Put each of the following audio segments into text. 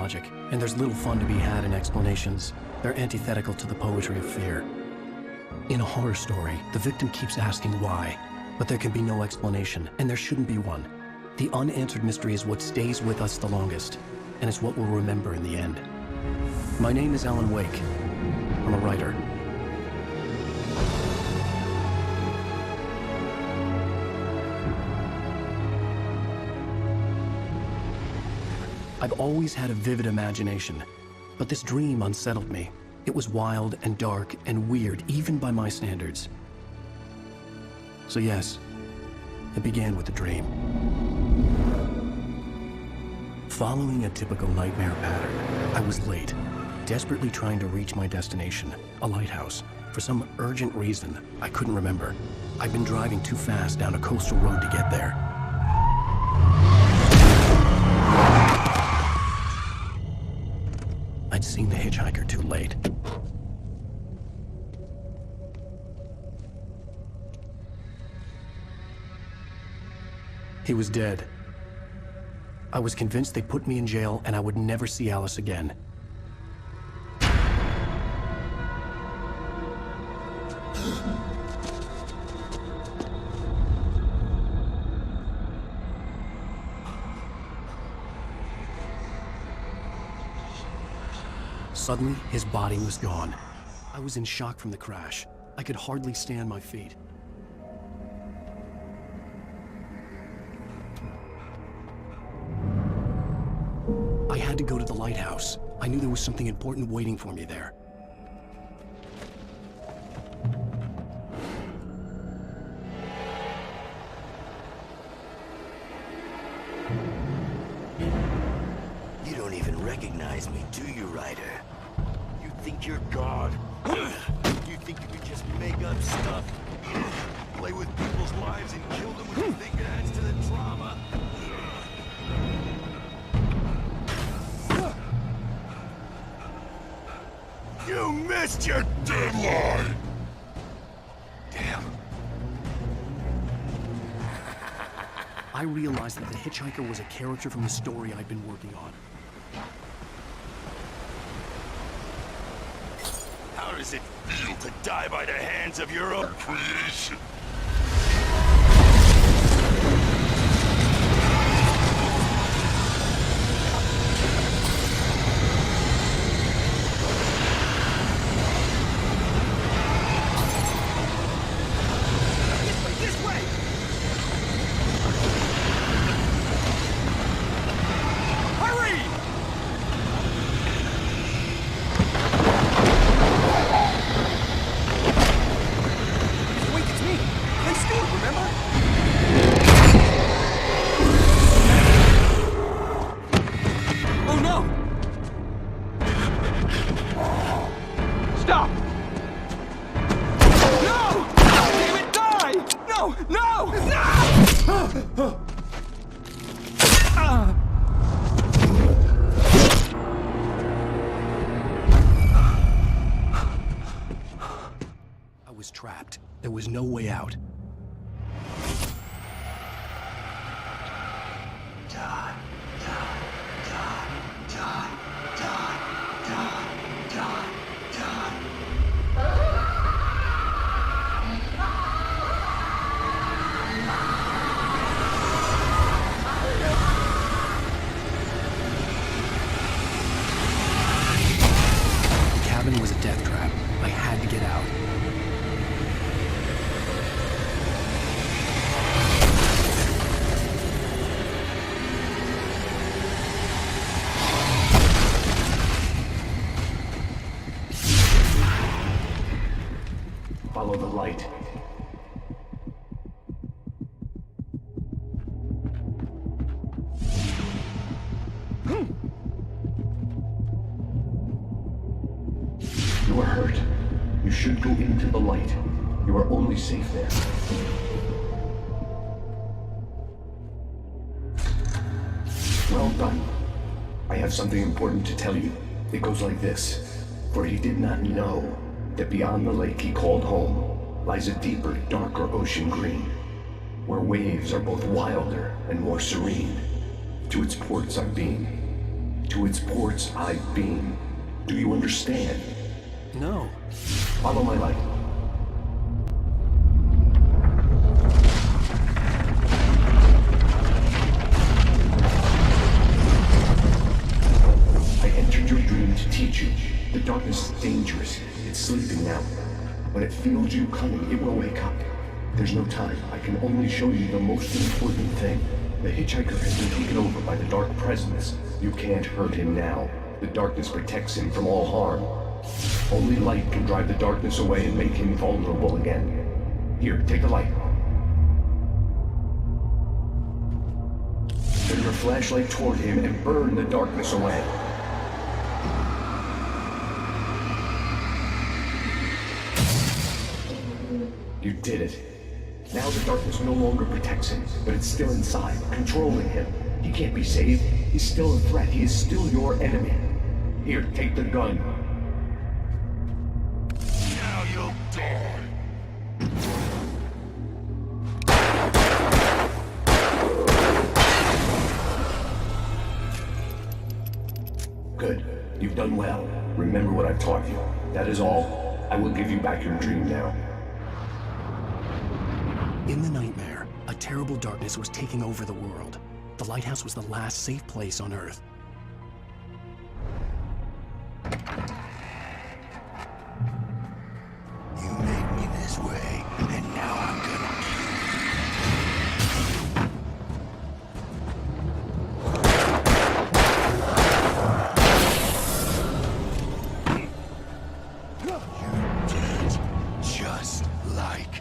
logic, and there's little fun to be had in explanations. They're antithetical to the poetry of fear. In a horror story, the victim keeps asking why, but there can be no explanation, and there shouldn't be one. The unanswered mystery is what stays with us the longest, and it's what we'll remember in the end. My name is Alan Wake. I'm a writer. I've always had a vivid imagination, but this dream unsettled me. It was wild and dark and weird, even by my standards. So yes, it began with a dream. Following a typical nightmare pattern, I was late, desperately trying to reach my destination, a lighthouse. For some urgent reason, I couldn't remember. I'd been driving too fast down a coastal road to get there. I'd seen the hitchhiker too late. He was dead. I was convinced they'd put me in jail and I would never see Alice again. Suddenly, his body was gone. I was in shock from the crash. I could hardly stand my feet. I had to go to the lighthouse. I knew there was something important waiting for me there. You don't even recognize me, do you, Ryder? You think you're God? You think you could just make up stuff? Play with people's lives and kill them when you think it adds to the drama? You missed your deadline! Damn. I realized that the hitchhiker was a character from the story I'd been working on. How does it feel to die by the hands of your own creation? I was trapped. There was no way out. The cabin was a death trap. I had to get out. Follow the light. You are hurt. You should go into the light. You are only safe there. Well done. I have something important to tell you. It goes like this. For he did not know that beyond the lake he called home lies a deeper, darker ocean green, where waves are both wilder and more serene. To its ports I'm being To its ports I've been. Do you understand? No. Follow my light. I entered your dream to teach you. The darkness is dangerous. It's sleeping now. When it feels you coming, it will wake up. There's no time. I can only show you the most important thing. The hitchhiker has been taken over by the Dark Presence. You can't hurt him now. The darkness protects him from all harm. Only light can drive the darkness away and make him vulnerable again. Here, take the light. Turn your flashlight toward him and burn the darkness away. You did it. Now the darkness no longer protects him, but it's still inside, controlling him. He can't be saved. He's still a threat. He is still your enemy. Here, take the gun. Now you'll die. Good. You've done well. Remember what I've taught you. That is all. I will give you back your dream now. In the nightmare, a terrible darkness was taking over the world. The lighthouse was the last safe place on Earth. You made me this way, and now I'm gonna kill you. You did just like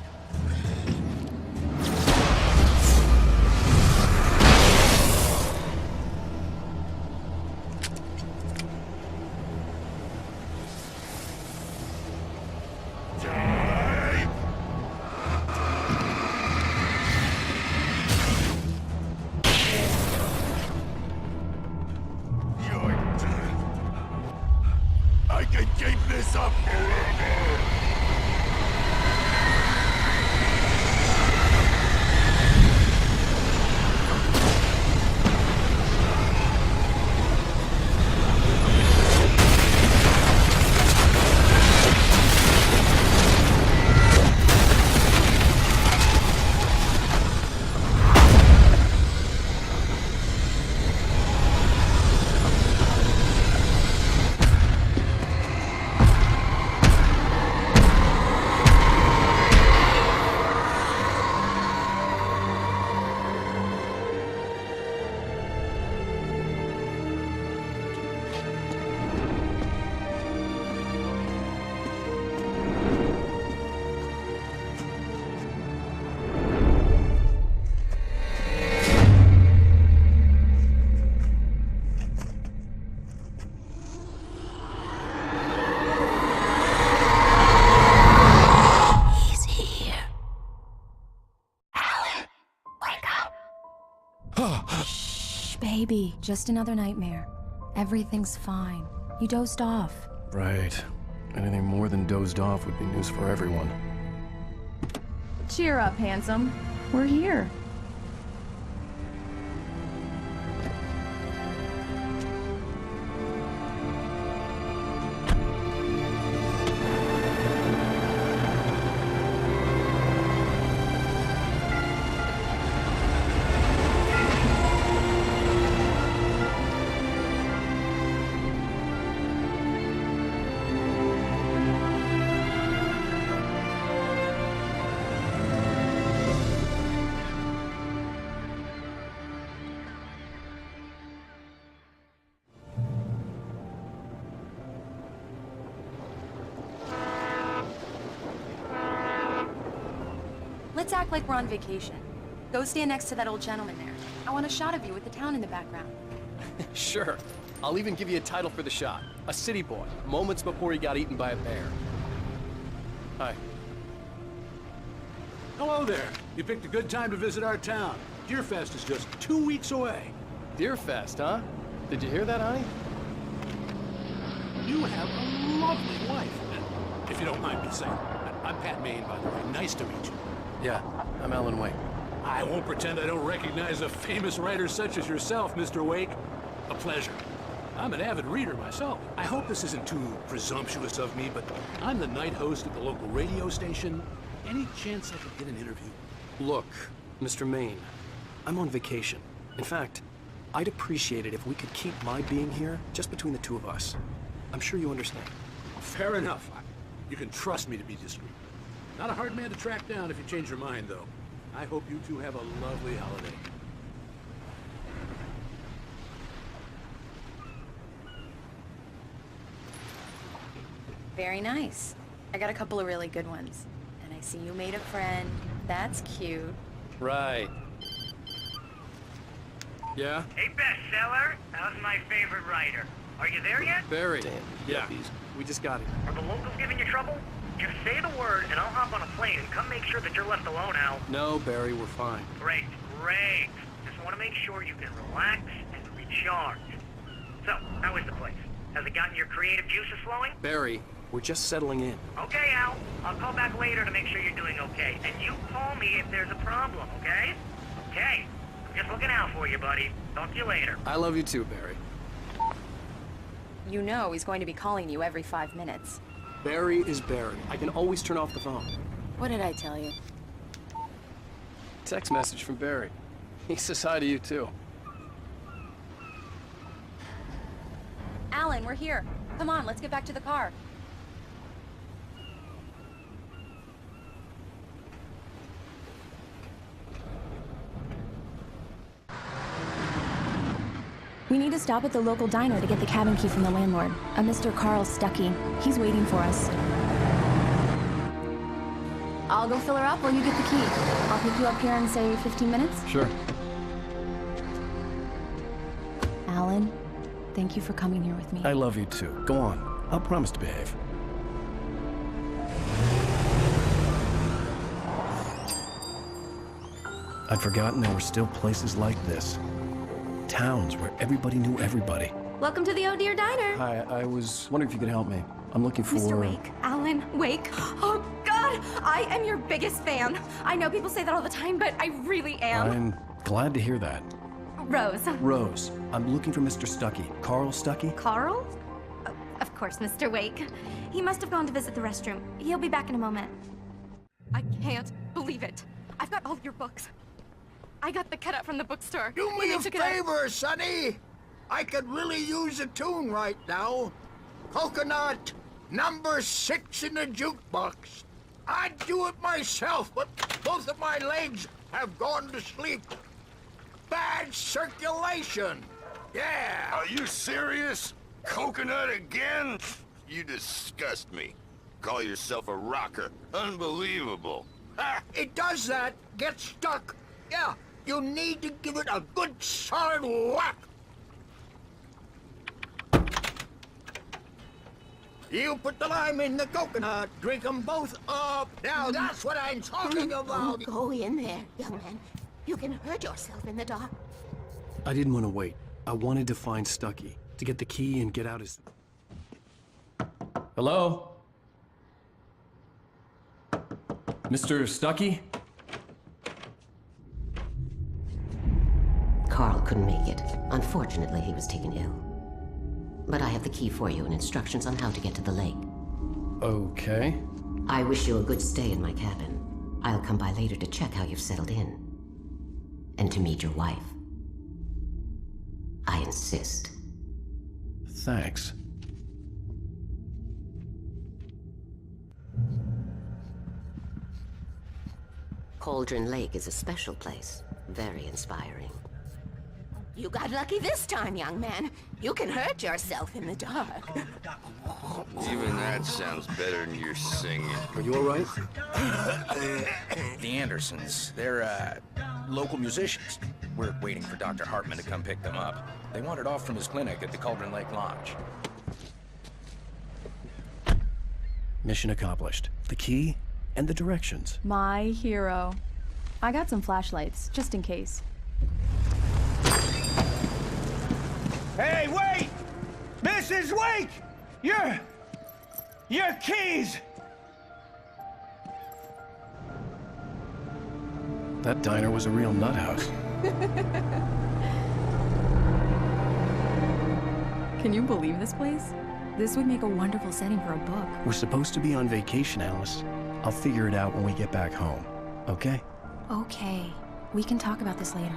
I could keep this up forever! Shh, baby. Just another nightmare. Everything's fine. You dozed off. Right. Anything more than dozed off would be news for everyone. Cheer up, handsome. We're here. Let's act like we're on vacation. Go stand next to that old gentleman there. I want a shot of you with the town in the background. Sure. I'll even give you a title for the shot. A city boy, moments before he got eaten by a bear. Hi. Hello there. You picked a good time to visit our town. Deerfest is just 2 weeks away. Deerfest, huh? Did you hear that, honey? You have a lovely wife. If you don't mind me saying. I'm Pat Maine, by the way. Nice to meet you. Yeah, I'm Alan Wake. I won't pretend I don't recognize a famous writer such as yourself, Mr. Wake. A pleasure. I'm an avid reader myself. I hope this isn't too presumptuous of me, but I'm the night host at the local radio station. Any chance I could get an interview? Look, Mr. Maine, I'm on vacation. In fact, I'd appreciate it if we could keep my being here just between the two of us. I'm sure you understand. Fair enough. You can trust me to be discreet. Not a hard man to track down if you change your mind, though. I hope you two have a lovely holiday. Very nice. I got a couple of really good ones. And I see you made a friend. That's cute. Right. Yeah? Hey, bestseller. How's my favorite writer? Are you there yet? Barry. Yeah. We just got it. Are the locals giving you trouble? Just say the word, and I'll hop on a plane and come make sure that you're left alone, Al. No, Barry, we're fine. Great, great. Just want to make sure you can relax and recharge. So, how is the place? Has it gotten your creative juices flowing? Barry, we're just settling in. Okay, Al. I'll call back later to make sure you're doing okay. And you call me if there's a problem, okay? Okay. I'm just looking out for you, buddy. Talk to you later. I love you too, Barry. You know he's going to be calling you every 5 minutes. Barry is Barry. I can always turn off the phone. What did I tell you? Text message from Barry. He says hi to you too. Alan, we're here. Come on, let's get back to the car. We need to stop at the local diner to get the cabin key from the landlord, a Mr. Carl Stuckey. He's waiting for us. I'll go fill her up while you get the key. I'll pick you up here in, say, 15 minutes? Sure. Alan, thank you for coming here with me. I love you too. Go on. I'll promise to behave. I'd forgotten there were still places like this. Towns where everybody knew everybody. Welcome to the Oh Dear Diner. Hi, I was wondering if you could help me. I'm looking for... Mr. Wake. Alan Wake. Oh, God! I am your biggest fan. I know people say that all the time, but I really am. I'm glad to hear that. Rose. Rose, I'm looking for Mr. Stuckey. Carl Stuckey? Carl? Of course, Mr. Wake. He must have gone to visit the restroom. He'll be back in a moment. I can't believe it. I've got all your books. I got the cutout from the bookstore. Do When me they a took it out. favor, Sonny. I could really use a tune right now. Coconut, number 6 in the jukebox. I'd do it myself, but both of my legs have gone to sleep. Bad circulation. Yeah. Are you serious? Coconut again? You disgust me. Call yourself a rocker. Unbelievable. Ha! It does that. Get stuck. Yeah, you need to give it a good solid whack. You put the lime in the coconut, drink them both up. Now that's what I'm talking about. Don't go in there, young man. You can hurt yourself in the dark. I didn't want to wait. I wanted to find Stuckey, to get the key and get out his... Hello? Mr. Stuckey? Carl couldn't make it. Unfortunately, he was taken ill. But I have the key for you and instructions on how to get to the lake. Okay. I wish you a good stay in my cabin. I'll come by later to check how you've settled in. And to meet your wife. I insist. Thanks. Cauldron Lake is a special place. Very inspiring. You got lucky this time, young man. You can hurt yourself in the dark. Even that sounds better than your singing. Are you all right? The Andersons. They're, local musicians. We're waiting for Dr. Hartman to come pick them up. They wandered off from his clinic at the Cauldron Lake Lodge. Mission accomplished. The key and the directions. My hero. I got some flashlights, just in case. Hey, wait! Mrs. Wake! Your keys! That diner was a real nut house. Can you believe this place? This would make a wonderful setting for a book. We're supposed to be on vacation, Alice. I'll figure it out when we get back home, okay? Okay. We can talk about this later.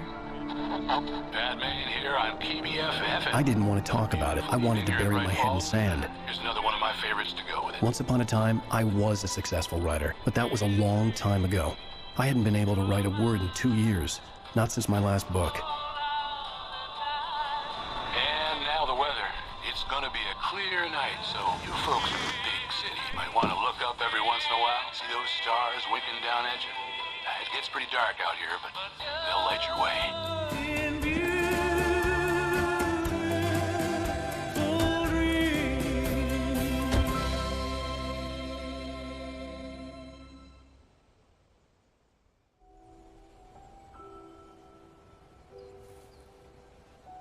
Batman here on KBFF. I didn't want to talk about it. I wanted to bury my head in sand. Here's another one of my favorites to go with it. Once upon a time, I was a successful writer, but that was a long time ago. I hadn't been able to write a word in 2 years, not since my last book. And now the weather. It's gonna be a clear night, so you folks in the big city might want to look up every once in a while, see those stars winking down at you. It gets pretty dark out here, but they'll light your way.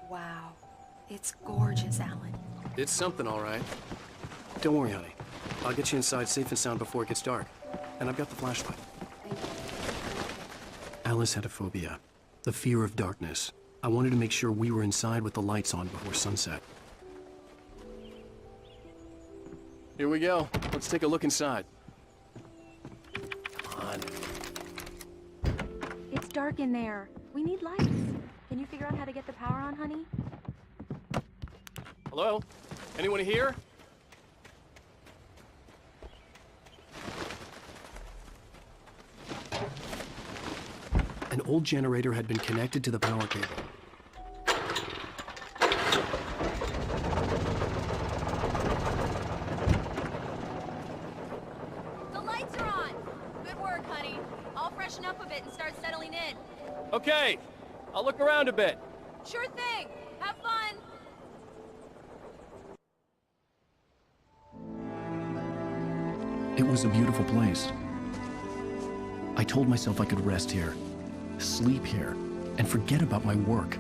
Wow. It's gorgeous, Alan. It's something, all right. Don't worry, honey. I'll get you inside safe and sound before it gets dark. And I've got the flashlight. Alice had a phobia. The fear of darkness. I wanted to make sure we were inside with the lights on before sunset. Here we go. Let's take a look inside. Come on. It's dark in there. We need lights. Can you figure out how to get the power on, honey? Hello? Anyone here? An old generator had been connected to the power cable. The lights are on! Good work, honey. I'll freshen up a bit and start settling in. Okay, I'll look around a bit. Sure thing! Have fun! It was a beautiful place. I told myself I could rest here, sleep here, and forget about my work.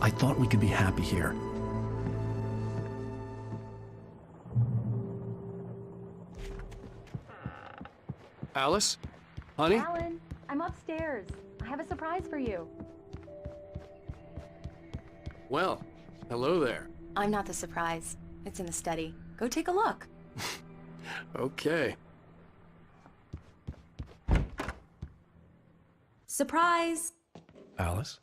I thought we could be happy here. Alice? Honey? Alan, I'm upstairs. I have a surprise for you. Well, hello there. I'm not the surprise. It's in the study. Go take a look. Okay. Surprise! Alice?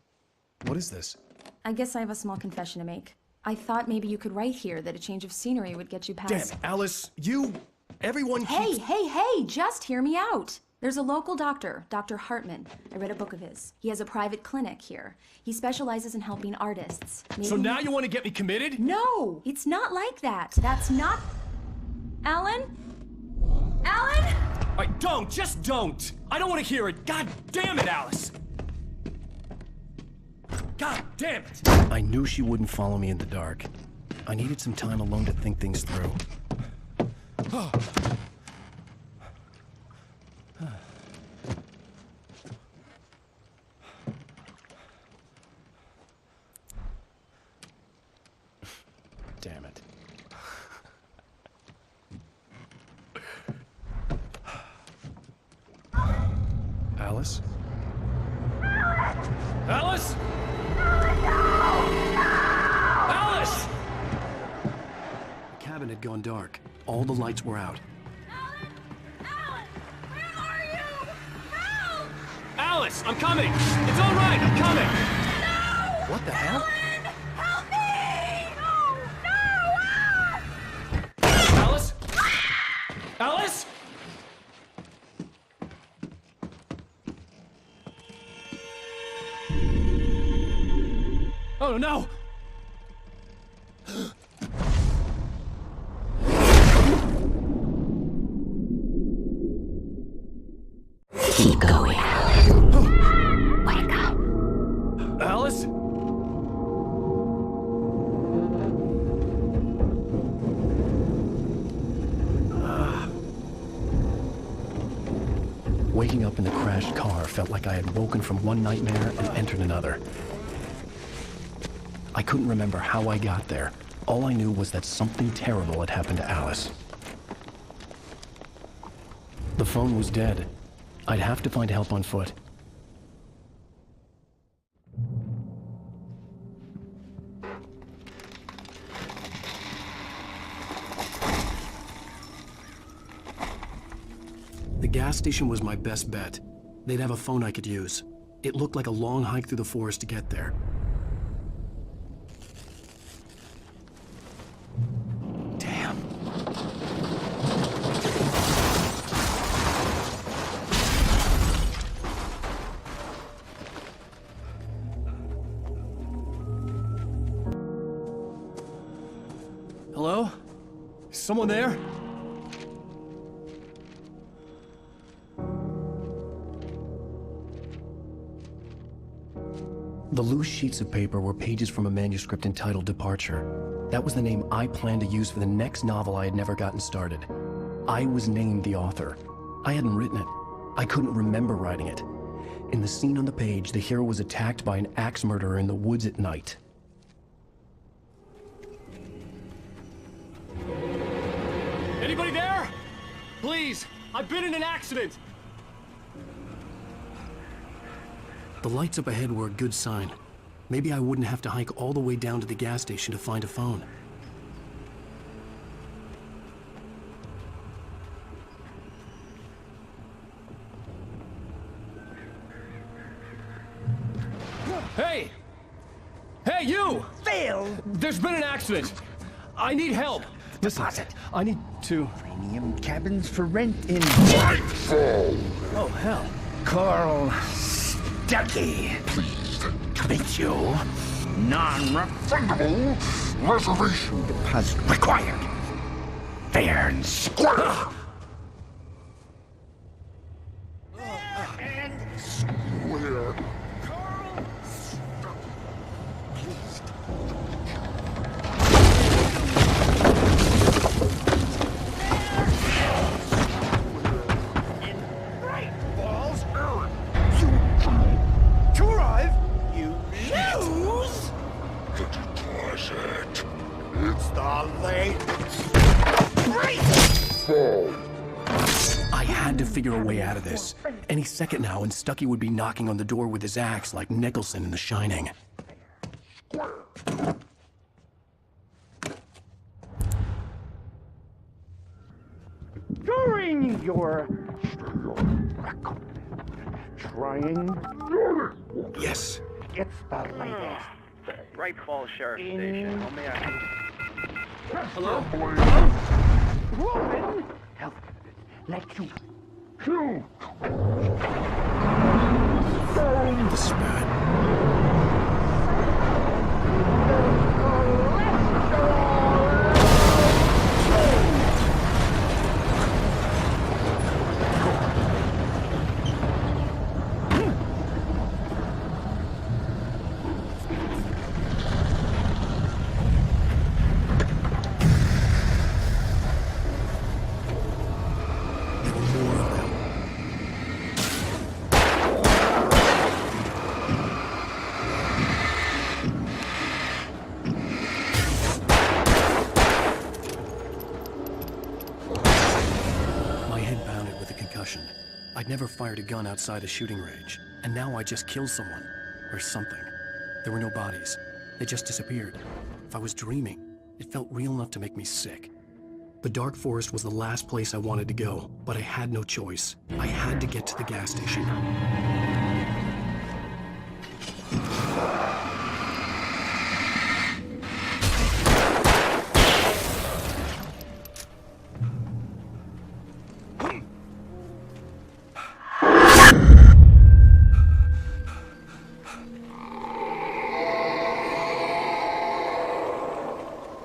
What is this? I guess I have a small confession to make. I thought maybe you could write here that a change of scenery would get you past... Damn, Alice, everyone Hey, just hear me out! There's a local doctor, Dr. Hartman. I read a book of his. He has a private clinic here. He specializes in helping artists. So now you want to get me committed? No! It's not like that. That's not... Alan? Alan? Just don't! I don't want to hear it! God damn it, Alice! God damn it! I knew she wouldn't follow me in the dark. I needed some time alone to think things through. Damn it. Alice? Alice? Alice! The cabin had gone dark. All the lights were out. Alan! Where are you? Help! Alice, I'm coming! It's all right, I'm coming! No! What the hell? Alan! Help me! No! No! Ah! Alice? Alice? Oh no! Keep going. Wake up. Alice? Waking up in the crashed car felt like I had woken from one nightmare and entered another. I couldn't remember how I got there. All I knew was that something terrible had happened to Alice. The phone was dead. I'd have to find help on foot. The gas station was my best bet. They'd have a phone I could use. It looked like a long hike through the forest to get there. Damn. Hello? Someone there? The loose sheets of paper were pages from a manuscript entitled Departure. That was the name I planned to use for the next novel I had never gotten started. I was named the author. I hadn't written it. I couldn't remember writing it. In the scene on the page, the hero was attacked by an axe murderer in the woods at night. Anybody there? Please, I've been in an accident. The lights up ahead were a good sign. Maybe I wouldn't have to hike all the way down to the gas station to find a phone. Hey! Hey, you! Phil! There's been an accident. I need help. Listen, I need to... Premium cabins for rent in... Oh, hell. Carl Stuckey. Pleased to meet you. Non-refundable reservation deposit required. Fair and square. And square. Carl Stuckey. Pleased. I had to figure a way out of this. Any second now, and Stuckey would be knocking on the door with his axe like Nicholson in The Shining. During your trying Yes. it's the latest. Bright Falls Sheriff Station. How may I... Hello? Roman, help. Let you. You. The spat. I'd never fired a gun outside a shooting range, and now I just killed someone. Or something. There were no bodies. They just disappeared. If I was dreaming, it felt real enough to make me sick. The dark forest was the last place I wanted to go, but I had no choice. I had to get to the gas station.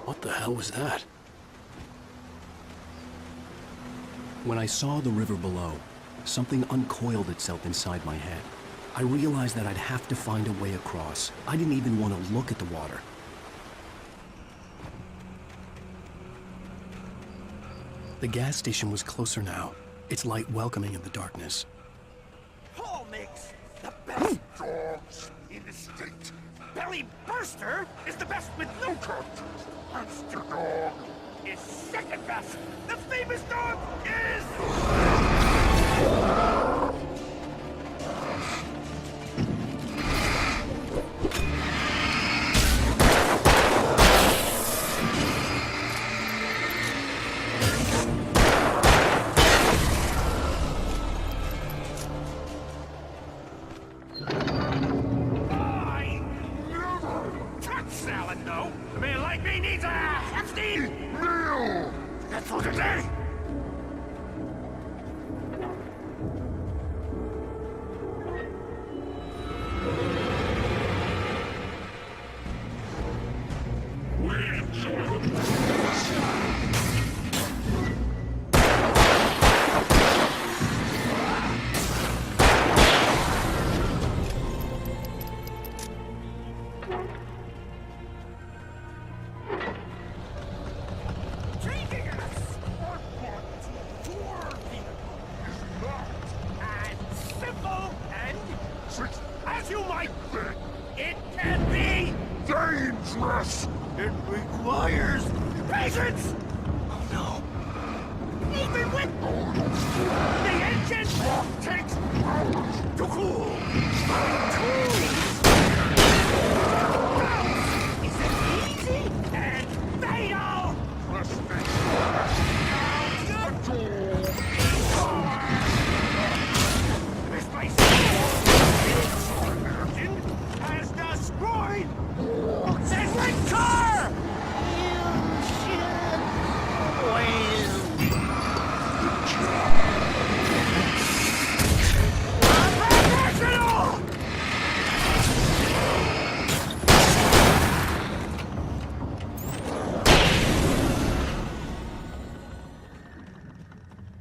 What the hell was that? When I saw the river below, something uncoiled itself inside my head. I realized that I'd have to find a way across. I didn't even want to look at the water. The gas station was closer now, its light welcoming in the darkness. Paul makes the best dogs in the state. Belly Burster is the best with no cut. Monster Dog is second best. The famous dog is... this, Alan, no. A man like me needs a hefty meal. That's for today. As you might think, it can be dangerous. It requires patience. Oh no! Even with the engine takes hours to cool. Is it easy and fatal? Trust me. This place has destroyed this car!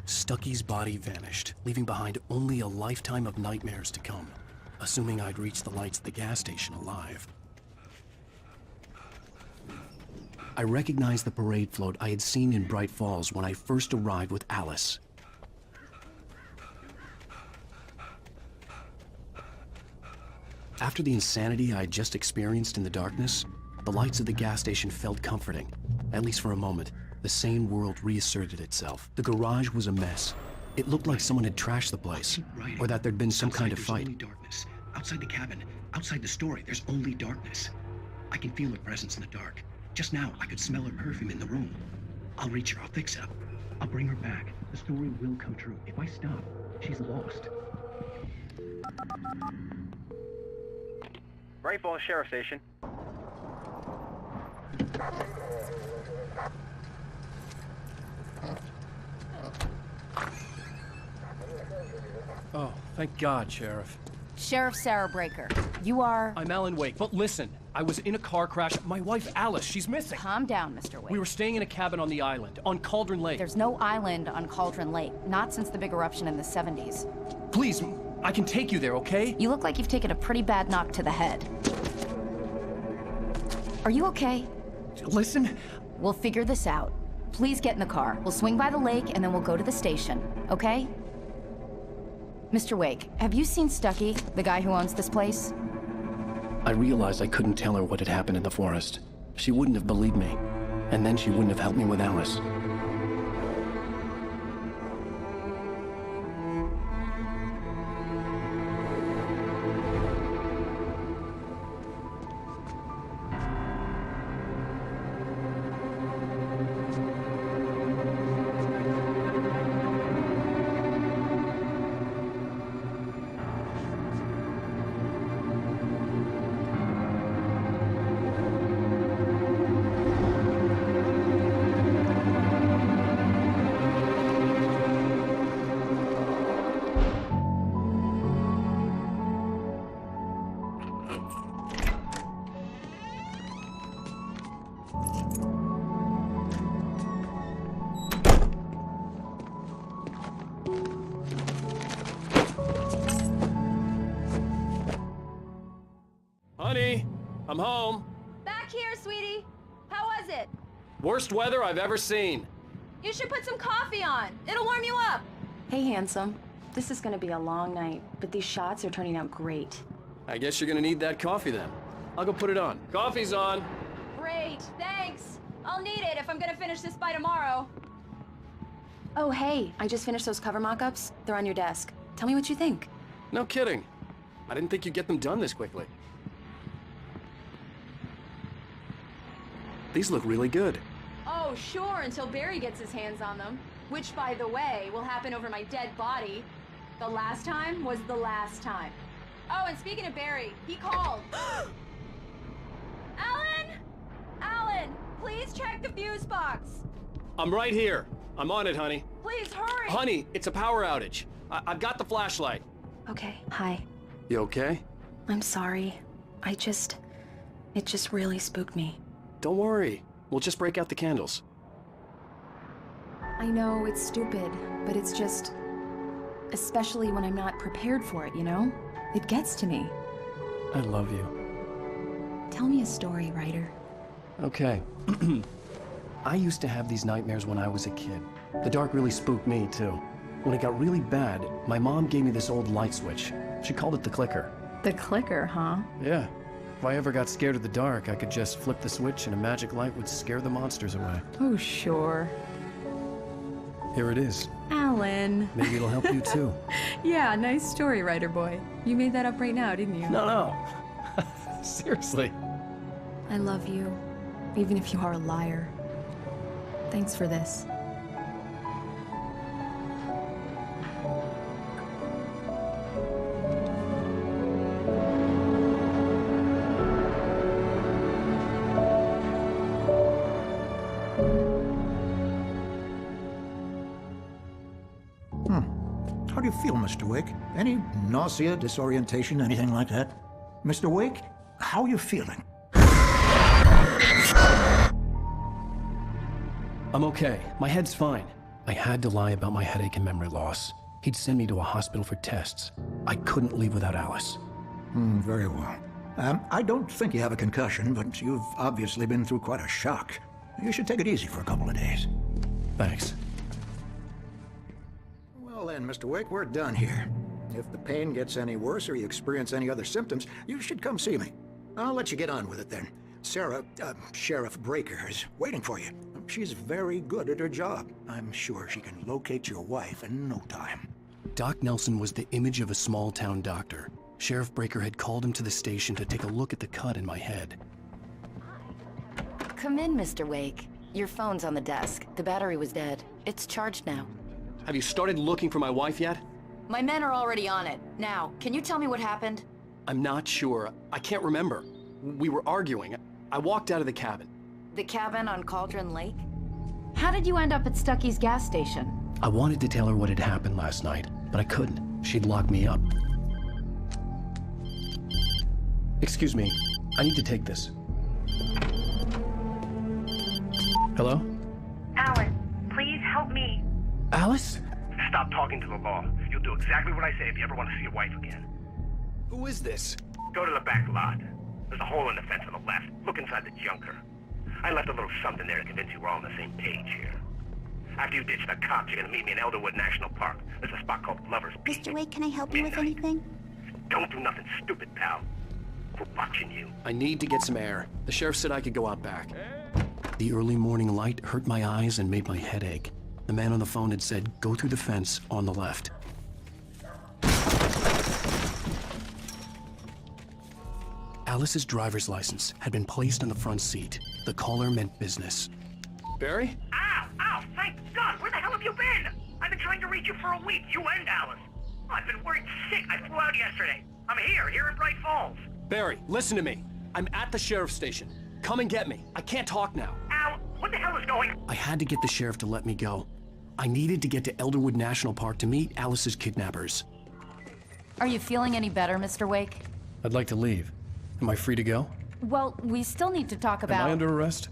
Stucky's body vanished, leaving behind only a lifetime of nightmares to come, assuming I'd reached the lights at the gas station alive. I recognized the parade float I had seen in Bright Falls when I first arrived with Alice. After the insanity I had just experienced in the darkness, the lights of the gas station felt comforting, at least for a moment. The sane world reasserted itself. The garage was a mess. It looked like someone had trashed the place, or that there'd been some kind of fight. Only darkness. Outside the cabin, outside the story, there's only darkness. I can feel her presence in the dark. Just now, I could smell her perfume in the room. I'll reach her, I'll fix it up. I'll bring her back. The story will come true. If I stop, she's lost. Bright Falls Sheriff Station. Oh, thank God, Sheriff. Sheriff Sarah Breaker, you are... I'm Alan Wake, but listen, I was in a car crash. My wife, Alice, she's missing. Calm down, Mr. Wake. We were staying in a cabin on the island, on Cauldron Lake. There's no island on Cauldron Lake, not since the big eruption in the 70s. Please, I can take you there, okay? You look like you've taken a pretty bad knock to the head. Are you okay? Listen. We'll figure this out. Please get in the car. We'll swing by the lake and then we'll go to the station, okay? Mr. Wake, have you seen Stucky, the guy who owns this place? I realized I couldn't tell her what had happened in the forest. She wouldn't have believed me, and then she wouldn't have helped me with Alice. Honey, I'm home. Back here, sweetie. How was it? Worst weather I've ever seen. You should put some coffee on. It'll warm you up. Hey, handsome. This is gonna be a long night, but these shots are turning out great. I guess you're gonna need that coffee then. I'll go put it on. Coffee's on. Great, thanks. I'll need it if I'm gonna finish this by tomorrow. Oh, hey, I just finished those cover mock-ups. They're on your desk. Tell me what you think. No kidding. I didn't think you'd get them done this quickly. These look really good. Oh, sure, until Barry gets his hands on them. Which, by the way, will happen over my dead body. The last time was the last time. Oh, and speaking of Barry, he called. Alan! Check the fuse box! I'm right here. I'm on it, honey. Please, hurry! Honey, it's a power outage. I've got the flashlight. Okay, hi. You okay? I'm sorry. It just really spooked me. Don't worry. We'll just break out the candles. I know it's stupid, but it's just... especially when I'm not prepared for it, you know? It gets to me. I love you. Tell me a story, Ryder. Okay. I used to have these nightmares when I was a kid. The dark really spooked me, too. When it got really bad, my mom gave me this old light switch. She called it the clicker. The clicker, huh? Yeah. If I ever got scared of the dark, I could just flip the switch and a magic light would scare the monsters away. Oh, sure. Here it is. Alan. Maybe it'll help you, too. Yeah, nice story, Ryder boy. You made that up right now, didn't you? No. Seriously. I love you, even if you are a liar. Thanks for this. How do you feel, Mr. Wake? Any nausea, disorientation, anything like that? Mr. Wake, how are you feeling? I'm okay. My head's fine. I had to lie about my headache and memory loss. He'd send me to a hospital for tests. I couldn't leave without Alice. Very well. I don't think you have a concussion, but you've obviously been through quite a shock. You should take it easy for a couple of days. Thanks. Well then, Mr. Wake, we're done here. If the pain gets any worse or you experience any other symptoms, you should come see me. I'll let you get on with it then. Sarah, Sheriff Breaker, is waiting for you. She's very good at her job. I'm sure she can locate your wife in no time. Doc Nelson was the image of a small-town doctor. Sheriff Breaker had called him to the station to take a look at the cut in my head. Come in, Mr. Wake. Your phone's on the desk. The battery was dead. It's charged now. Have you started looking for my wife yet? My men are already on it. Now, can you tell me what happened? I'm not sure. I can't remember. We were arguing. I walked out of the cabin. The cabin on Cauldron Lake? How did you end up at Stucky's gas station? I wanted to tell her what had happened last night, but I couldn't. She'd locked me up. Excuse me. I need to take this. Hello? Alan, please help me. Alice? Stop talking to the law. You'll do exactly what I say if you ever want to see your wife again. Who is this? Go to the back lot. There's a hole in the fence on the left. Look inside the junker. I left a little something there to convince you we're all on the same page here. After you ditch the cops, you're gonna meet me in Elderwood National Park. There's a spot called Lover's Peak. Mr. Wake, can I help you with anything? Don't do nothing stupid, pal. We're watching you. I need to get some air. The sheriff said I could go out back. The early morning light hurt my eyes and made my head ache. The man on the phone had said, go through the fence on the left. Alice's driver's license had been placed on the front seat. The caller meant business. Barry? Ow! Ow! Thank God! Where the hell have you been? I've been trying to reach you for a week, you and Alice. I've been worried sick. I flew out yesterday. I'm here in Bright Falls. Barry, listen to me. I'm at the sheriff's station. Come and get me. I can't talk now. Al, what the hell is going on? I had to get the sheriff to let me go. I needed to get to Elderwood National Park to meet Alice's kidnappers. Are you feeling any better, Mr. Wake? I'd like to leave. Am I free to go? Well, we still need to talk about... Am I under arrest?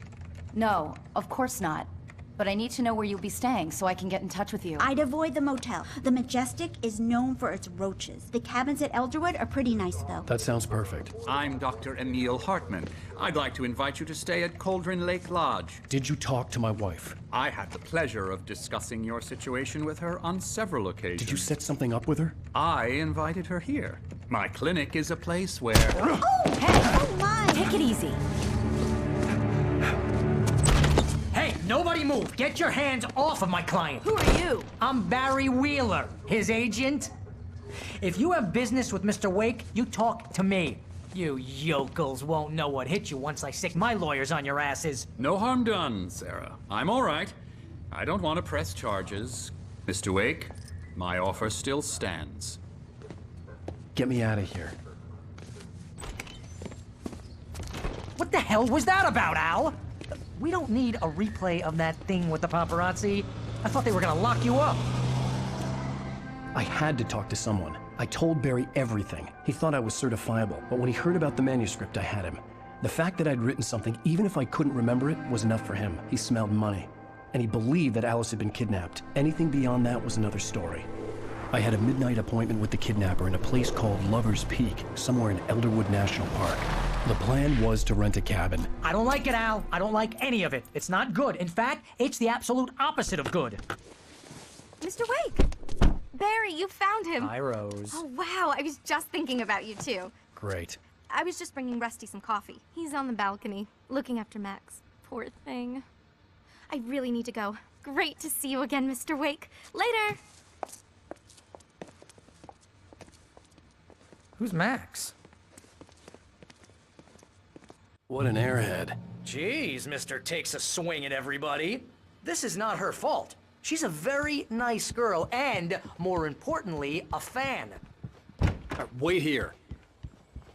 No, of course not. But I need to know where you'll be staying so I can get in touch with you. I'd avoid the motel. The Majestic is known for its roaches. The cabins at Elderwood are pretty nice, though. That sounds perfect. I'm Dr. Emil Hartman. I'd like to invite you to stay at Cauldron Lake Lodge. Did you talk to my wife? I had the pleasure of discussing your situation with her on several occasions. Did you set something up with her? I invited her here. My clinic is a place where... Oh! Hey! Oh, my! Take it easy. Hey, nobody move! Get your hands off of my client! Who are you? I'm Barry Wheeler, his agent. If you have business with Mr. Wake, you talk to me. You yokels won't know what hit you once I stick my lawyers on your asses. No harm done, Sarah. I'm all right. I don't want to press charges. Mr. Wake, my offer still stands. Get me out of here. What the hell was that about, Al? we don't need a replay of that thing with the paparazzi. I thought they were gonna lock you up. I had to talk to someone. I told Barry everything. He thought I was certifiable, but when he heard about the manuscript, I had him. The fact that I'd written something, even if I couldn't remember it, was enough for him. He smelled money. And he believed that Alice had been kidnapped. Anything beyond that was another story. I had a midnight appointment with the kidnapper in a place called Lover's Peak, somewhere in Elderwood National Park. The plan was to rent a cabin. I don't like it, Al. I don't like any of it. It's not good. In fact, it's the absolute opposite of good. Mr. Wake! Barry, you found him. Hi, Rose. Oh, wow. I was just thinking about you, too. Great. I was just bringing Rusty some coffee. He's on the balcony, looking after Max. Poor thing. I really need to go. Great to see you again, Mr. Wake. Later! Who's Max? What an airhead. Jeez, Mr. Takes a swing at everybody. This is not her fault. She's a very nice girl and, more importantly, a fan. Wait here.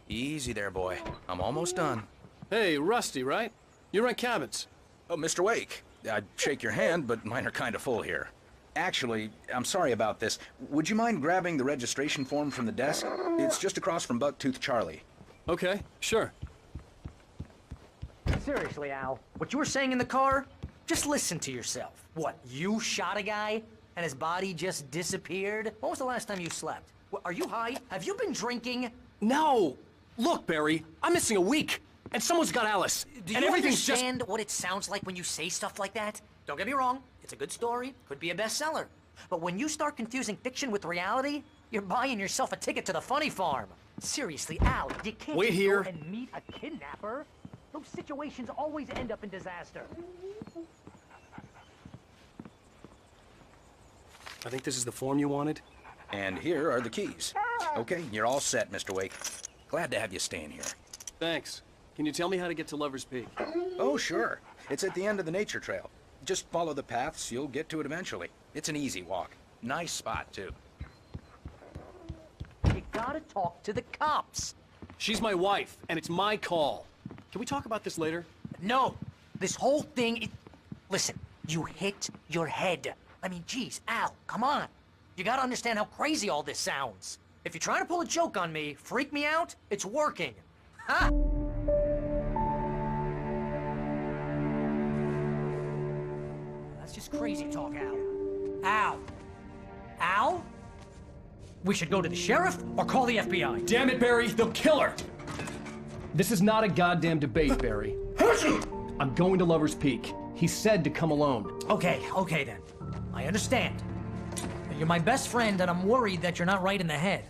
Easy there, boy. I'm almost done. Hey, Rusty, right? You rent cabins. Oh, Mr. Wake. I'd shake your hand, but mine are kind of full here. Actually, I'm sorry about this. Would you mind grabbing the registration form from the desk? It's just across from Bucktooth Charlie. Okay, sure. Seriously, Al, what you were saying in the car? Just listen to yourself. What, you shot a guy and his body just disappeared? When was the last time you slept? What, are you high? Have you been drinking? No! Look, Barry, I'm missing a week, and someone's got Alice. Do and you everything's understand what it sounds like when you say stuff like that? Don't get me wrong, it's a good story, could be a bestseller. But when you start confusing fiction with reality, you're buying yourself a ticket to the funny farm. Seriously, Al, you can't Wait just here. go and meet a kidnapper. Those situations always end up in disaster. I think this is the form you wanted. And here are the keys. Okay, you're all set, Mr. Wake. Glad to have you staying here. Thanks. Can you tell me how to get to Lover's Peak? Oh, sure. It's at the end of the nature trail. Just follow the paths, you'll get to it eventually. It's an easy walk. Nice spot, too. You gotta talk to the cops. She's my wife, and it's my call. Can we talk about this later? No, this whole thing, listen, you hit your head. I mean, geez, Al, come on. You gotta understand how crazy all this sounds. If you're trying to pull a joke on me, freak me out, it's working. Ha! That's just crazy talk, Al. Al? Al? We should go to the sheriff or call the FBI. Damn it, Barry, they'll kill her! This is not a goddamn debate, Barry. I'm going to Lover's Peak. He said to come alone. Okay then. I understand. You're my best friend, and I'm worried that you're not right in the head.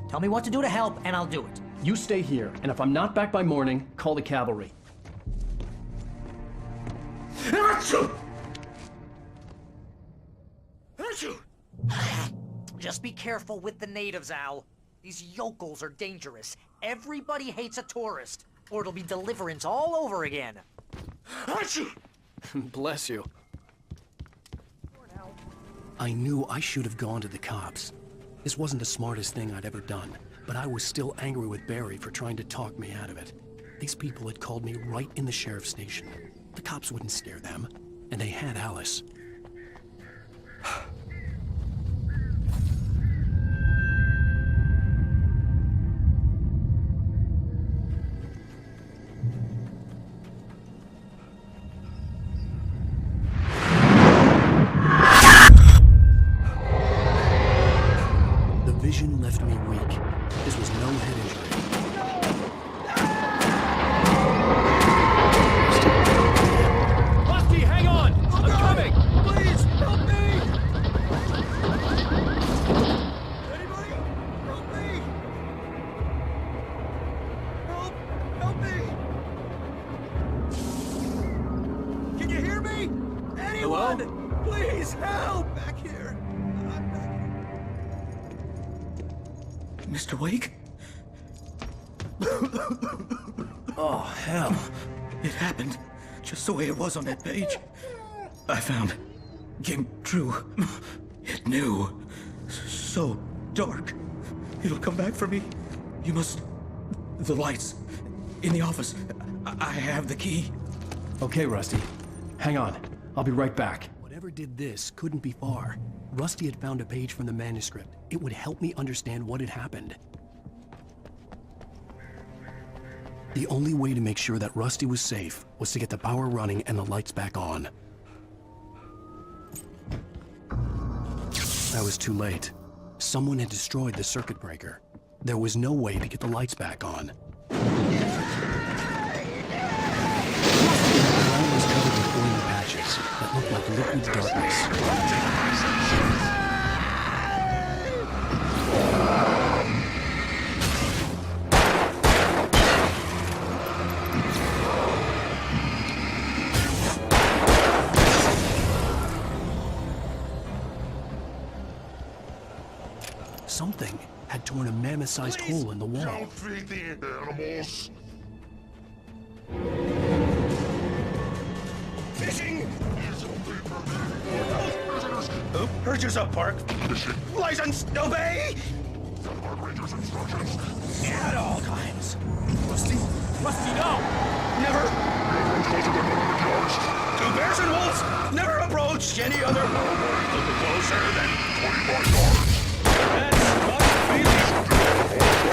Tell me what to do to help, and I'll do it. You stay here, and if I'm not back by morning, call the cavalry. Just be careful with the natives, Al. These yokels are dangerous. Everybody hates a tourist, or it'll be Deliverance all over again. Bless you. I knew I should have gone to the cops. This wasn't the smartest thing I'd ever done, but I was still angry with Barry for trying to talk me out of it. These people had called me right in the sheriff's station. The cops wouldn't scare them, and they had Alice. Vision left me weak. This was no head injury. Rusty, hang on! I'm coming! Please, help me! Anybody? Help me! Help me! Can you hear me? Anyone? Hello? Please, help! Back here. Mr. Wake? Oh, hell. It happened just the way it was on that page. I found. Came true. It knew. So dark. It'll come back for me. You must. The lights. In the office. I have the key. Okay, Rusty. Hang on. I'll be right back. Whatever did this couldn't be far. Rusty had found a page from the manuscript. It would help me understand what had happened. The only way to make sure that Rusty was safe was to get the power running and the lights back on. I was too late. Someone had destroyed the circuit breaker. There was no way to get the lights back on. The ground was covered with oily patches that looked like liquid darkness. Something had torn a mammoth-sized hole in the wall. Don't feed the animals. Fishing! Who urges up, Park? License, obey! Ranger's instructions. At all times. Rusty, no! Never. Closer than 100 yards. Two bears and wolves never approached any other. Closer than 25 yards.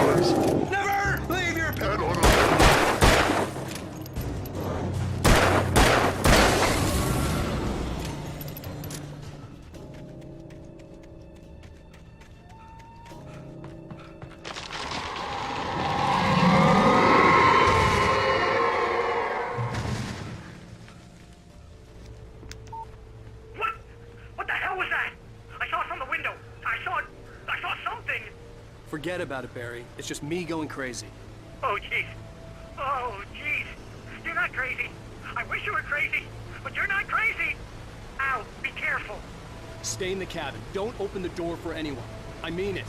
That's not never leave your pet on What the hell was that? I saw it from the window. I saw something. Forget about it, Barry. It's just me going crazy. Oh, jeez. Oh, jeez. You're not crazy. I wish you were crazy, but you're not crazy. Ow, be careful. Stay in the cabin. Don't open the door for anyone. I mean it.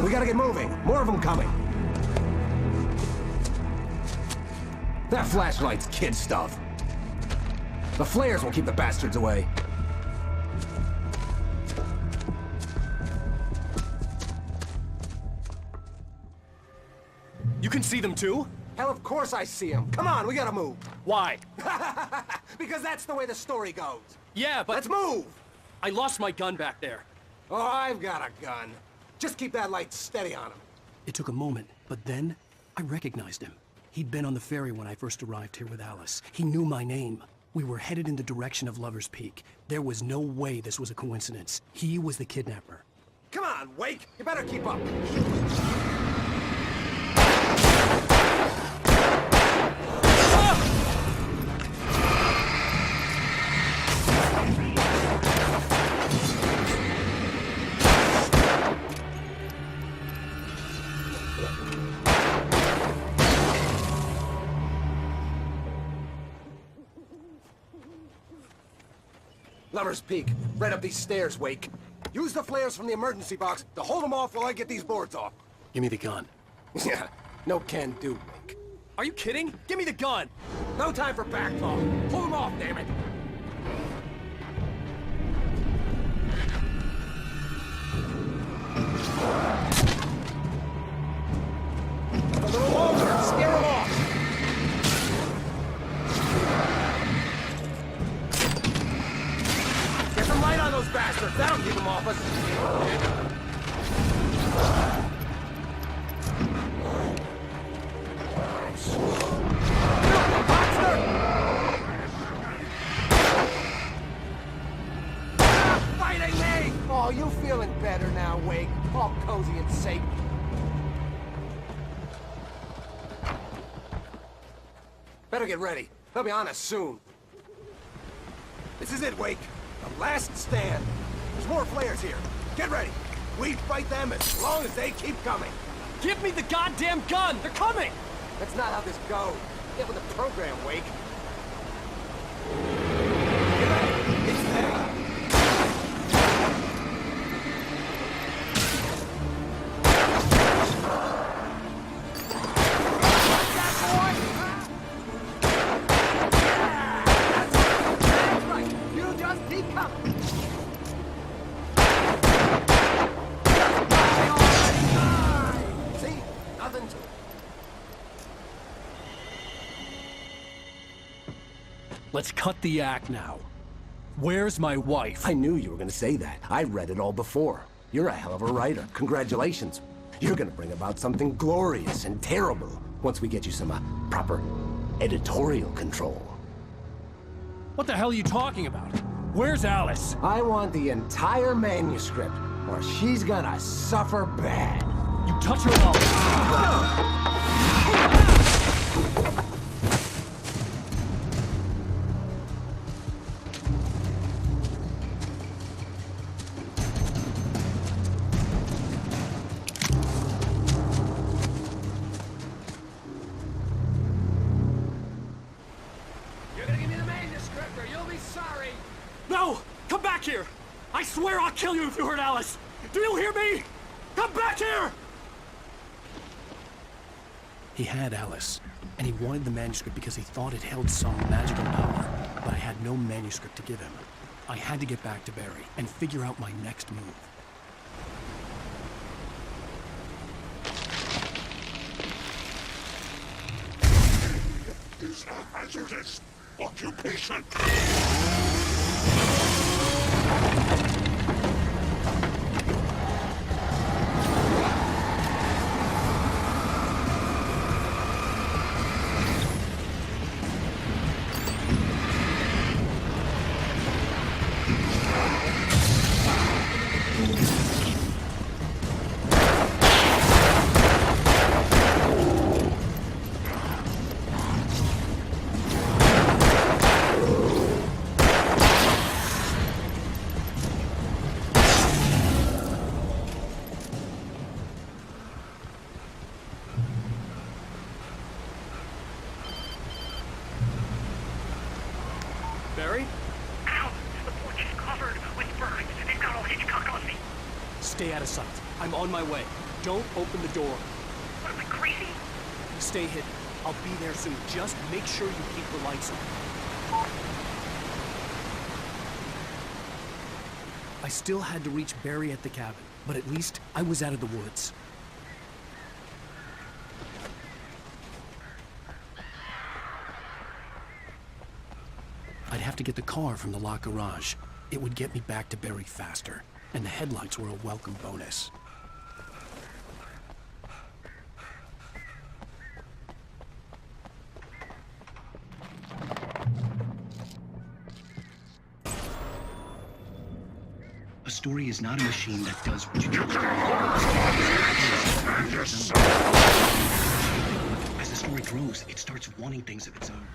We gotta get moving. More of them coming. That flashlight's kid stuff. The flares will keep the bastards away. You can see them too? Hell, of course I see them. Come on, we gotta move. Why? Because that's the way the story goes. Yeah, but... Let's move! I lost my gun back there. Oh, I've got a gun. Just keep that light steady on him. It took a moment, but then I recognized him. He'd been on the ferry when I first arrived here with Alice. He knew my name. We were headed in the direction of Lover's Peak. There was no way this was a coincidence. He was the kidnapper. Come on, Wake! You better keep up. Lover's Peak. Right up these stairs, Wake. Use the flares from the emergency box to hold them off while I get these boards off. Give me the gun. Yeah, no can do, Wake. Are you kidding? Give me the gun! No time for back talk. Hold them off, damn it! A little longer! Scare them off! Get some light on those bastards! That'll keep them off us! Fighting me! Oh, you feeling better now, Wake? All cozy and safe. Better get ready. They'll be on us soon. This is it, Wake. The last stand. There's more flares here. Get ready. We fight them as long as they keep coming. Give me the goddamn gun! They're coming! That's not how this goes. Get with the program, Wake. Get ready. It's there. Let's cut the act now. Where's my wife? I knew you were gonna say that. I read it all before. You're a hell of a writer. Congratulations. You're gonna bring about something glorious and terrible once we get you some proper editorial control. What the hell are you talking about? Where's Alice? I want the entire manuscript, or she's gonna suffer bad. You touch her mouth. No! Come back here! I swear I'll kill you if you hurt Alice! Do you hear me? Come back here! He had Alice, and he wanted the manuscript because he thought it held some magical power, but I had no manuscript to give him. I had to get back to Barry and figure out my next move. Is a hazardous occupation. Barry? Ow! The porch is covered with birds. They've got all Hitchcock on me. Stay out of sight. I'm on my way. Don't open the door. What, am I crazy? Stay hidden. I'll be there soon. Just make sure you keep the lights on. I still had to reach Barry at the cabin, but at least I was out of the woods. I'd have to get the car from the locked garage. It would get me back to Barry faster, and the headlights were a welcome bonus. A story is not a machine that does what you do. As the story grows, it starts wanting things of its own.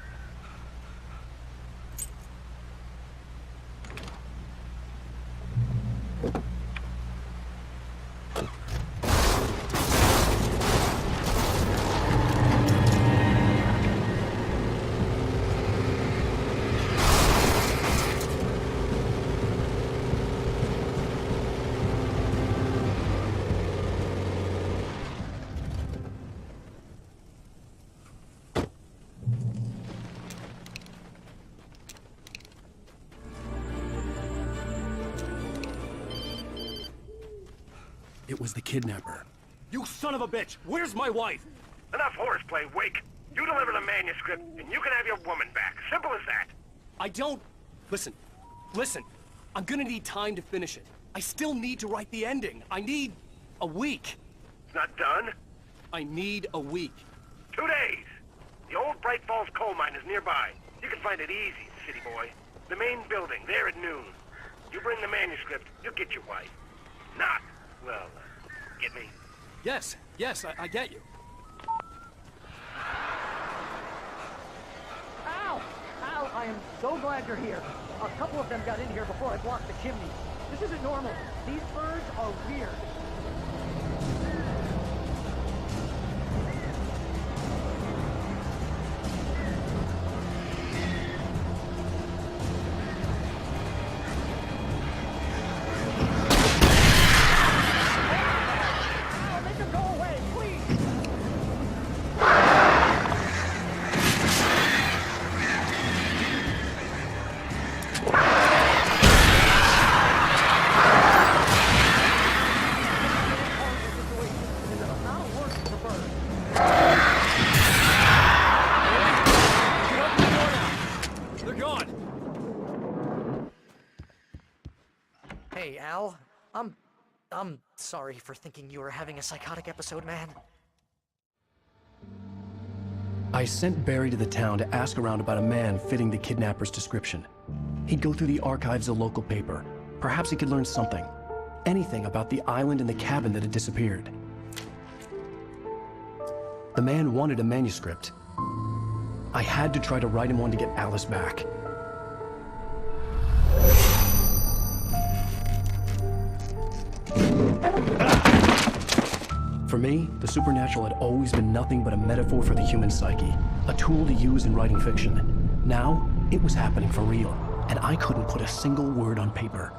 It was the kidnapper. You son of a bitch! Where's my wife? Enough horseplay, Wake. You deliver the manuscript, and you can have your woman back. Simple as that. I don't... Listen. I'm gonna need time to finish it. I still need to write the ending. I need a week. It's not done? I need a week. 2 days. The old Bright Falls coal mine is nearby. You can find it easy, city boy. The main building, there at noon. You bring the manuscript, you'll get your wife. Not, well, get me? Yes, I get you. Ow! Ow! I am so glad you're here. A couple of them got in here before I blocked the chimney. This isn't normal. These birds are weird. Hey, Al. I'm sorry for thinking you were having a psychotic episode, man. I sent Barry to the town to ask around about a man fitting the kidnapper's description. He'd go through the archives of the local paper. Perhaps he could learn something. Anything about the island and the cabin that had disappeared. The man wanted a manuscript. I had to try to write him one to get Alice back. For me, the supernatural had always been nothing but a metaphor for the human psyche, a tool to use in writing fiction. Now, it was happening for real, and I couldn't put a single word on paper.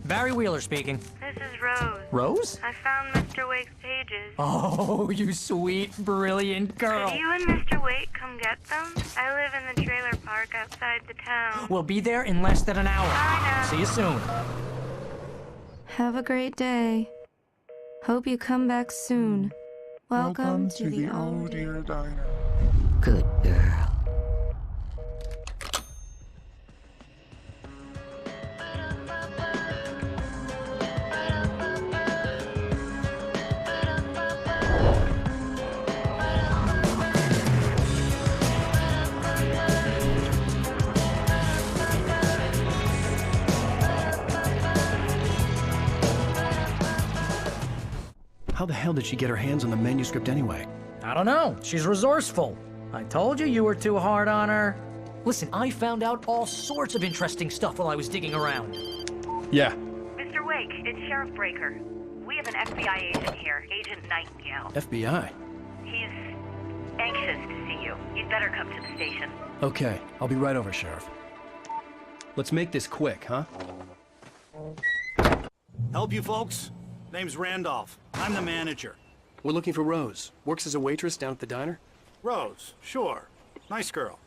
Barry Wheeler speaking. This is Rose. Rose? I found Mr. Wake's pages. Oh, you sweet, brilliant girl. Could you and Mr. Wake come get them? I live in the trailer park outside the town. We'll be there in less than an hour. Bye now. See you soon. Have a great day. Hope you come back soon. Welcome to the Old Dear Diner. Good girl. How the hell did she get her hands on the manuscript anyway? I don't know. She's resourceful. I told you were too hard on her. Listen, I found out all sorts of interesting stuff while I was digging around. Yeah. Mr. Wake, it's Sheriff Breaker. We have an FBI agent here, Agent Nightingale. FBI? He's anxious to see you. You'd better come to the station. Okay, I'll be right over, Sheriff. Let's make this quick, huh? Help you folks? Name's Randolph. I'm the manager. We're looking for Rose. Works as a waitress down at the diner? Rose, sure. Nice girl.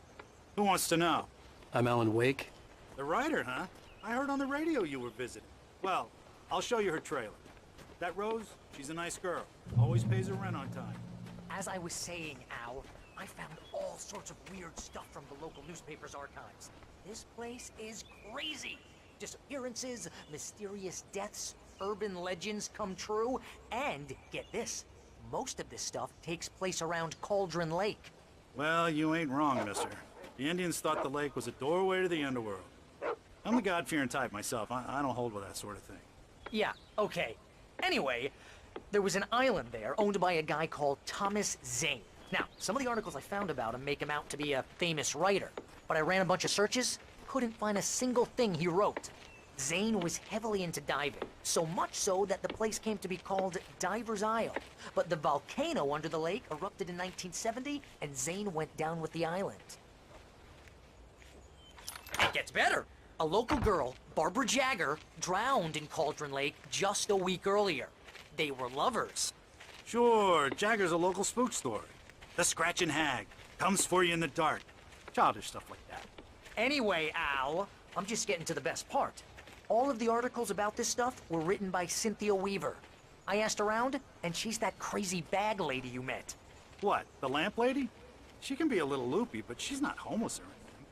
Who wants to know? I'm Alan Wake. The writer, huh? I heard on the radio you were visiting. Well, I'll show you her trailer. That Rose, she's a nice girl. Always pays her rent on time. As I was saying, Al, I found all sorts of weird stuff from the local newspaper's archives. This place is crazy. Disappearances, mysterious deaths, urban legends come true, and get this, most of this stuff takes place around Cauldron Lake. Well, you ain't wrong, mister. The Indians thought the lake was a doorway to the underworld. I'm the God-fearing type myself. I don't hold with that sort of thing. Yeah, okay. Anyway, there was an island there owned by a guy called Thomas Zane. Now, some of the articles I found about him make him out to be a famous writer, but I ran a bunch of searches, couldn't find a single thing he wrote. Zane was heavily into diving, so much so that the place came to be called Diver's Isle. But the volcano under the lake erupted in 1970, and Zane went down with the island. It gets better. A local girl, Barbara Jagger, drowned in Cauldron Lake just a week earlier. They were lovers. Sure, Jagger's a local spook story. The Scratching Hag comes for you in the dark. Childish stuff like that. Anyway, Al, I'm just getting to the best part. All of the articles about this stuff were written by Cynthia Weaver. I asked around, and she's that crazy bag lady you met. What, the lamp lady? She can be a little loopy, but she's not homeless or anything.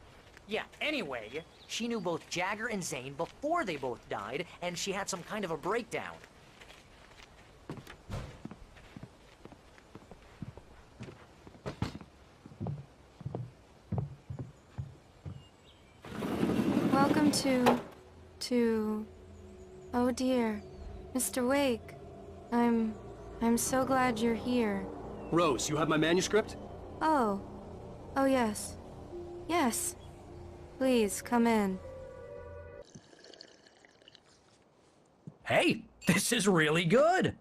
Yeah, anyway, she knew both Jagger and Zane before they both died, and she had some kind of a breakdown. Welcome to... Oh dear. Mr. Wake. I'm I'm so glad you're here. Rose, you have my manuscript? Oh. Oh, yes. Yes. Please, come in. Hey, this is really good.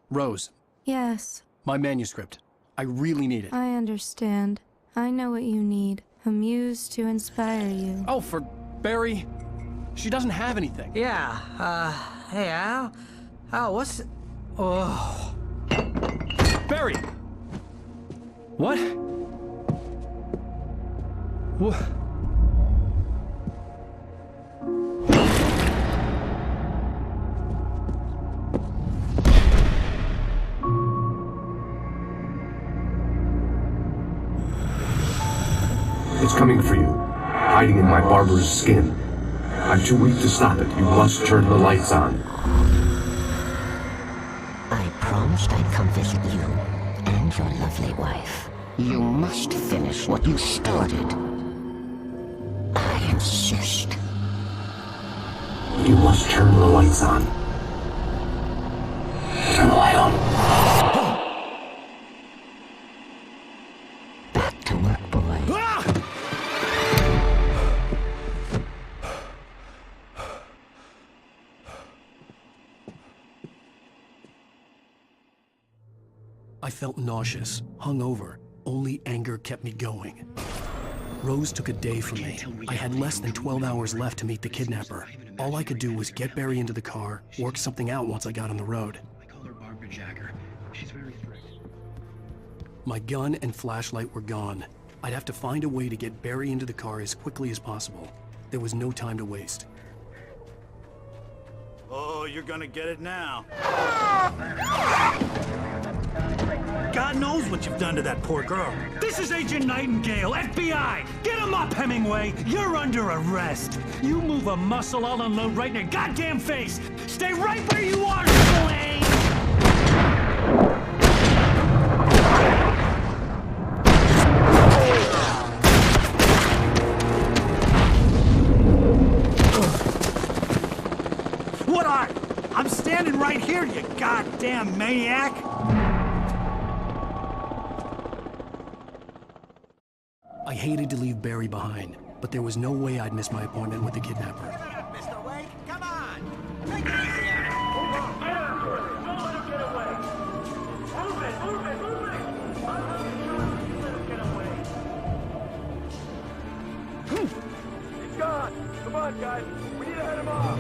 Rose, Yes, my manuscript. I really need it. I understand. I know what you need. A muse to inspire you. Oh, for Barry? She doesn't have anything. Yeah, hey, Al? Al, what's... Oh... Barry! What? What? It's coming for you, hiding in my barber's skin. I'm too weak to stop it. You must turn the lights on. I promised I'd come visit you and your lovely wife. You must finish what you started. I insist. You must turn the lights on. Turn the light on. Back to work, boy. I felt nauseous, hungover. Only anger kept me going. Rose took a day from me. I had less than 12 hours left to meet the kidnapper. All I could do was get Barry into the car, work something out once I got on the road. I call her Barbara Jagger. She's very strict. My gun and flashlight were gone. I'd have to find a way to get Barry into the car as quickly as possible. There was no time to waste. Oh, you're gonna get it now. God knows what you've done to that poor girl. This is Agent Nightingale, FBI! Get him up, Hemingway! You're under arrest! You move a muscle, I'll unload right in your goddamn face! Stay right where you are, Slade! What are? I'm standing right here, you goddamn maniac! I hated to leave Barry behind, but there was no way I'd miss my appointment with the kidnapper. Mr. Wake, come on! Take it easy on him! Move on! Don't let him get away! Move it! Move it! Move it! Let him get away! He's gone! Come on, guys! We need to head him off!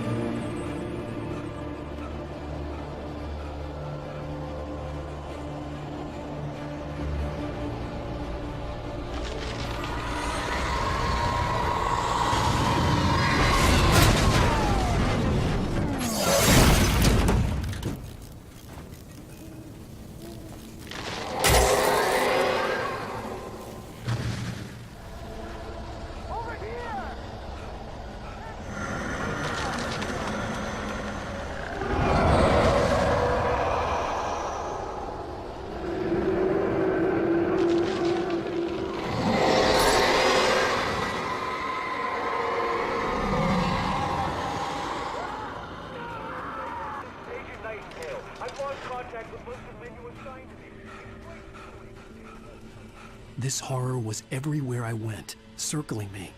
This horror was everywhere I went, circling me.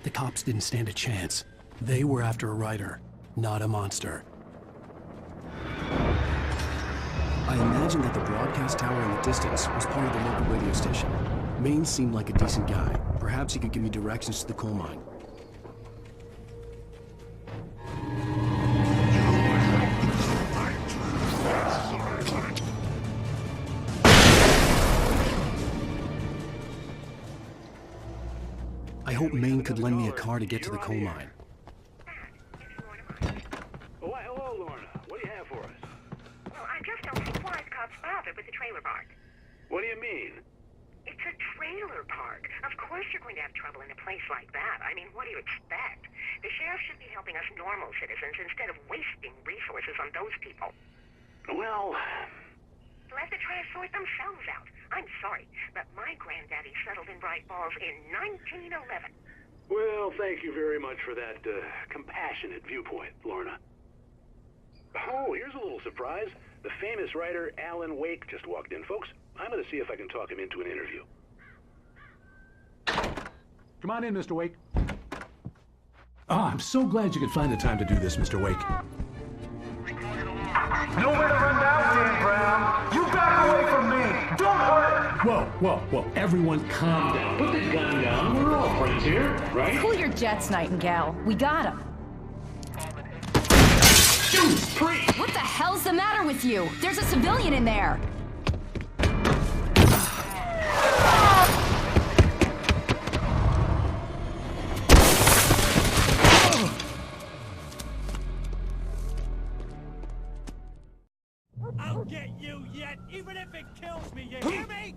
The cops didn't stand a chance. They were after a writer, not a monster. I imagined that the broadcast tower in the distance was part of the local radio station. Maine seemed like a decent guy. Perhaps he could give me directions to the coal mine. I hope Maine could lend me a car to get to the coal mine. Oh, hello, Lorna. What do you have for us? Well, I just don't see why the cops bothered with the trailer park. What do you mean? It's a trailer park. Of course you're going to have trouble in a place like that. I mean, what do you expect? The sheriff should be helping us normal citizens instead of wasting resources on those people. Well... Let the trash sort themselves out. I'm sorry, but my granddaddy settled in Bright Falls in 1911. Well, thank you very much for that compassionate viewpoint, Lorna. Oh, here's a little surprise. The famous writer Alan Wake just walked in. Folks, I'm going to see if I can talk him into an interview. Come on in, Mr. Wake. Oh, I'm so glad you could find the time to do this, Mr. Wake. Nowhere to run now, Dan Brown. You back away from me. Don't hurt. Whoa. Everyone calm down. Put the gun down. We're all friends here, right? Cool your jets, Nightingale. We got him. What the hell's the matter with you? There's a civilian in there. I'll get you yet, even if it kills me. You hear me?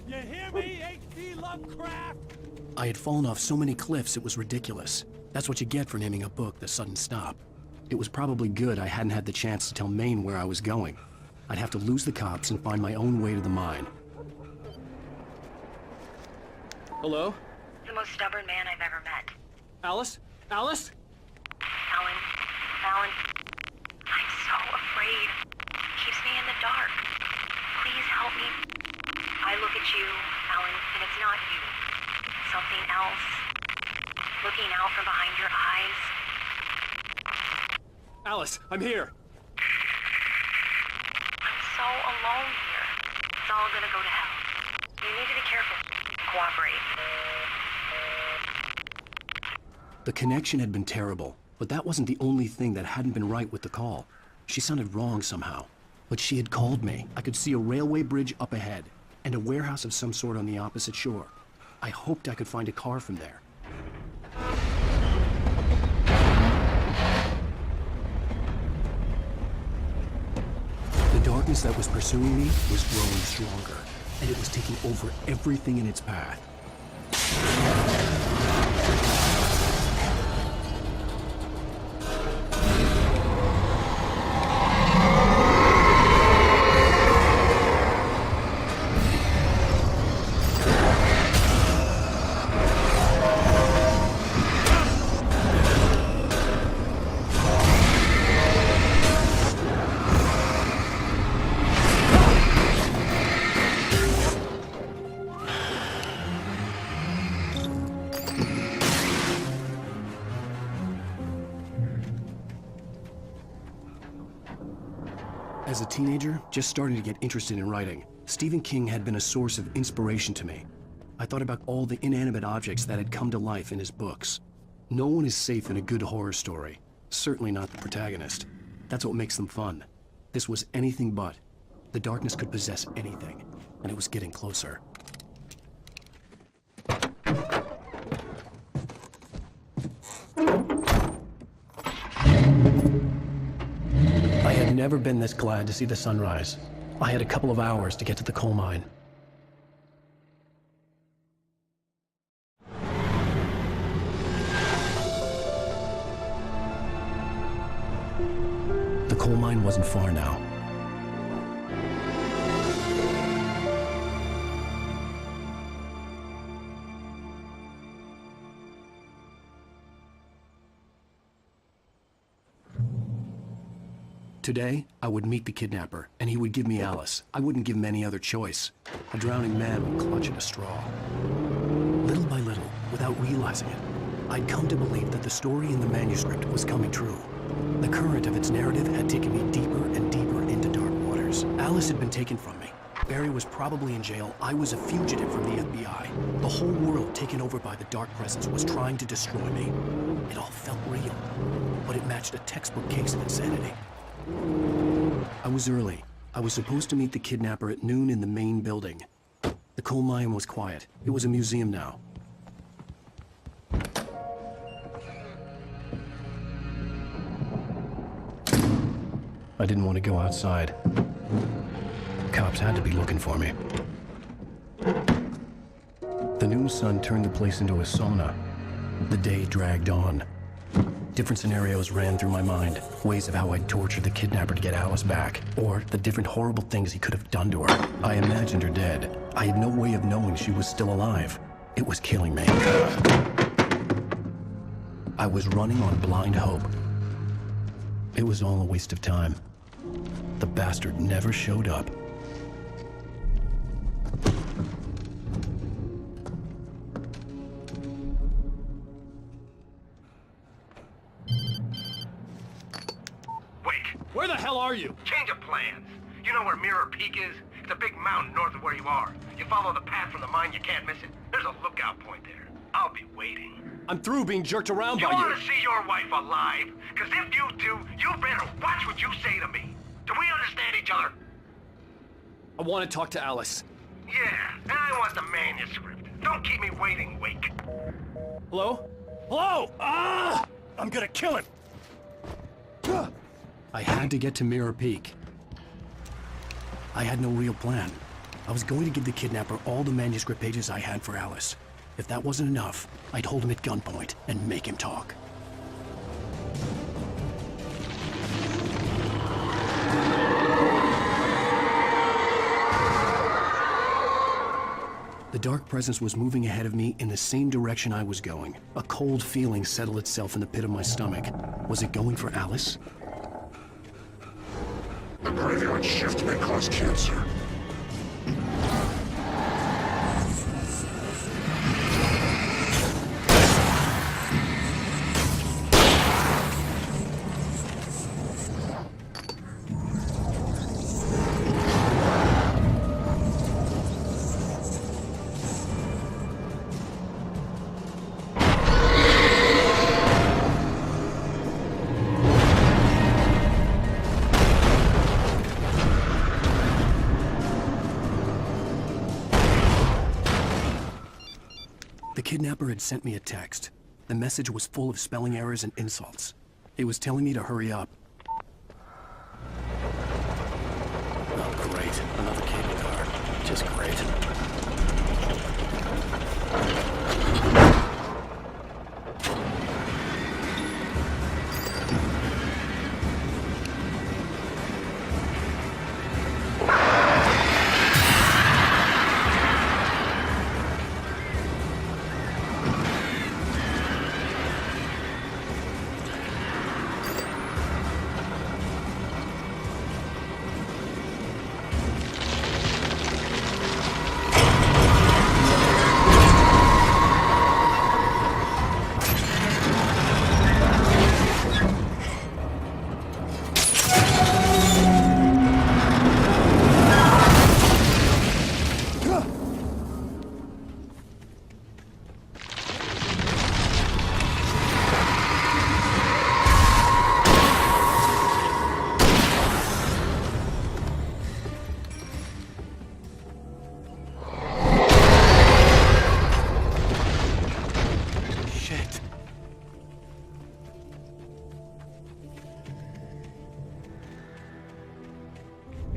You hear me, H.P. Lovecraft? I had fallen off so many cliffs it was ridiculous. That's what you get for naming a book The Sudden Stop. It was probably good I hadn't had the chance to tell Maine where I was going. I'd have to lose the cops and find my own way to the mine. Hello? The most stubborn man I've ever met. Alice? Alice? Alan, I'm so afraid. Keeps me in the dark. Please help me. I look at you, Alan, and it's not you. Something else. Looking out from behind your eyes. Alice, I'm here. I'm so alone here. It's all gonna go to hell. You need to be careful. Cooperate. The connection had been terrible, but that wasn't the only thing that hadn't been right with the call. She sounded wrong somehow. But she had called me. I could see a railway bridge up ahead, and a warehouse of some sort on the opposite shore. I hoped I could find a car from there. The darkness that was pursuing me was growing stronger, and it was taking over everything in its path. As a teenager, just starting to get interested in writing, Stephen King had been a source of inspiration to me. I thought about all the inanimate objects that had come to life in his books. No one is safe in a good horror story. Certainly not the protagonist. That's what makes them fun. This was anything but. The darkness could possess anything, and it was getting closer. I had never been this glad to see the sunrise. I had a couple of hours to get to the coal mine. The coal mine wasn't far now. Today, I would meet the kidnapper, and he would give me Alice. I wouldn't give him any other choice. A drowning man would clutch at a straw. Little by little, without realizing it, I'd come to believe that the story in the manuscript was coming true. The current of its narrative had taken me deeper and deeper into dark waters. Alice had been taken from me. Barry was probably in jail. I was a fugitive from the FBI. The whole world taken over by the Dark Presence was trying to destroy me. It all felt real, but it matched a textbook case of insanity. I was early. I was supposed to meet the kidnapper at noon in the main building. The coal mine was quiet. It was a museum now. I didn't want to go outside. Cops had to be looking for me. The noon sun turned the place into a sauna. The day dragged on. Different scenarios ran through my mind. Ways of how I'd torture the kidnapper to get Alice back. Or the different horrible things he could have done to her. I imagined her dead. I had no way of knowing she was still alive. It was killing me. I was running on blind hope. It was all a waste of time. The bastard never showed up. Where the hell are you? Change of plans. You know where Mirror Peak is? It's a big mountain north of where you are. You follow the path from the mine, you can't miss it. There's a lookout point there. I'll be waiting. I'm through being jerked around by You you. want to see your wife alive? Because if you do, you better watch what you say to me. Do we understand each other? I want to talk to Alice. Yeah, and I want the manuscript. Don't keep me waiting, Wake. Hello? Hello! Ah! I'm gonna kill him! I had to get to Mirror Peak. I had no real plan. I was going to give the kidnapper all the manuscript pages I had for Alice. If that wasn't enough, I'd hold him at gunpoint and make him talk. The dark presence was moving ahead of me in the same direction I was going. A cold feeling settled itself in the pit of my stomach. Was it going for Alice? The graveyard shift may cause cancer. The kidnapper had sent me a text. The message was full of spelling errors and insults. It was telling me to hurry up. Oh, great. Another cable car. Just great.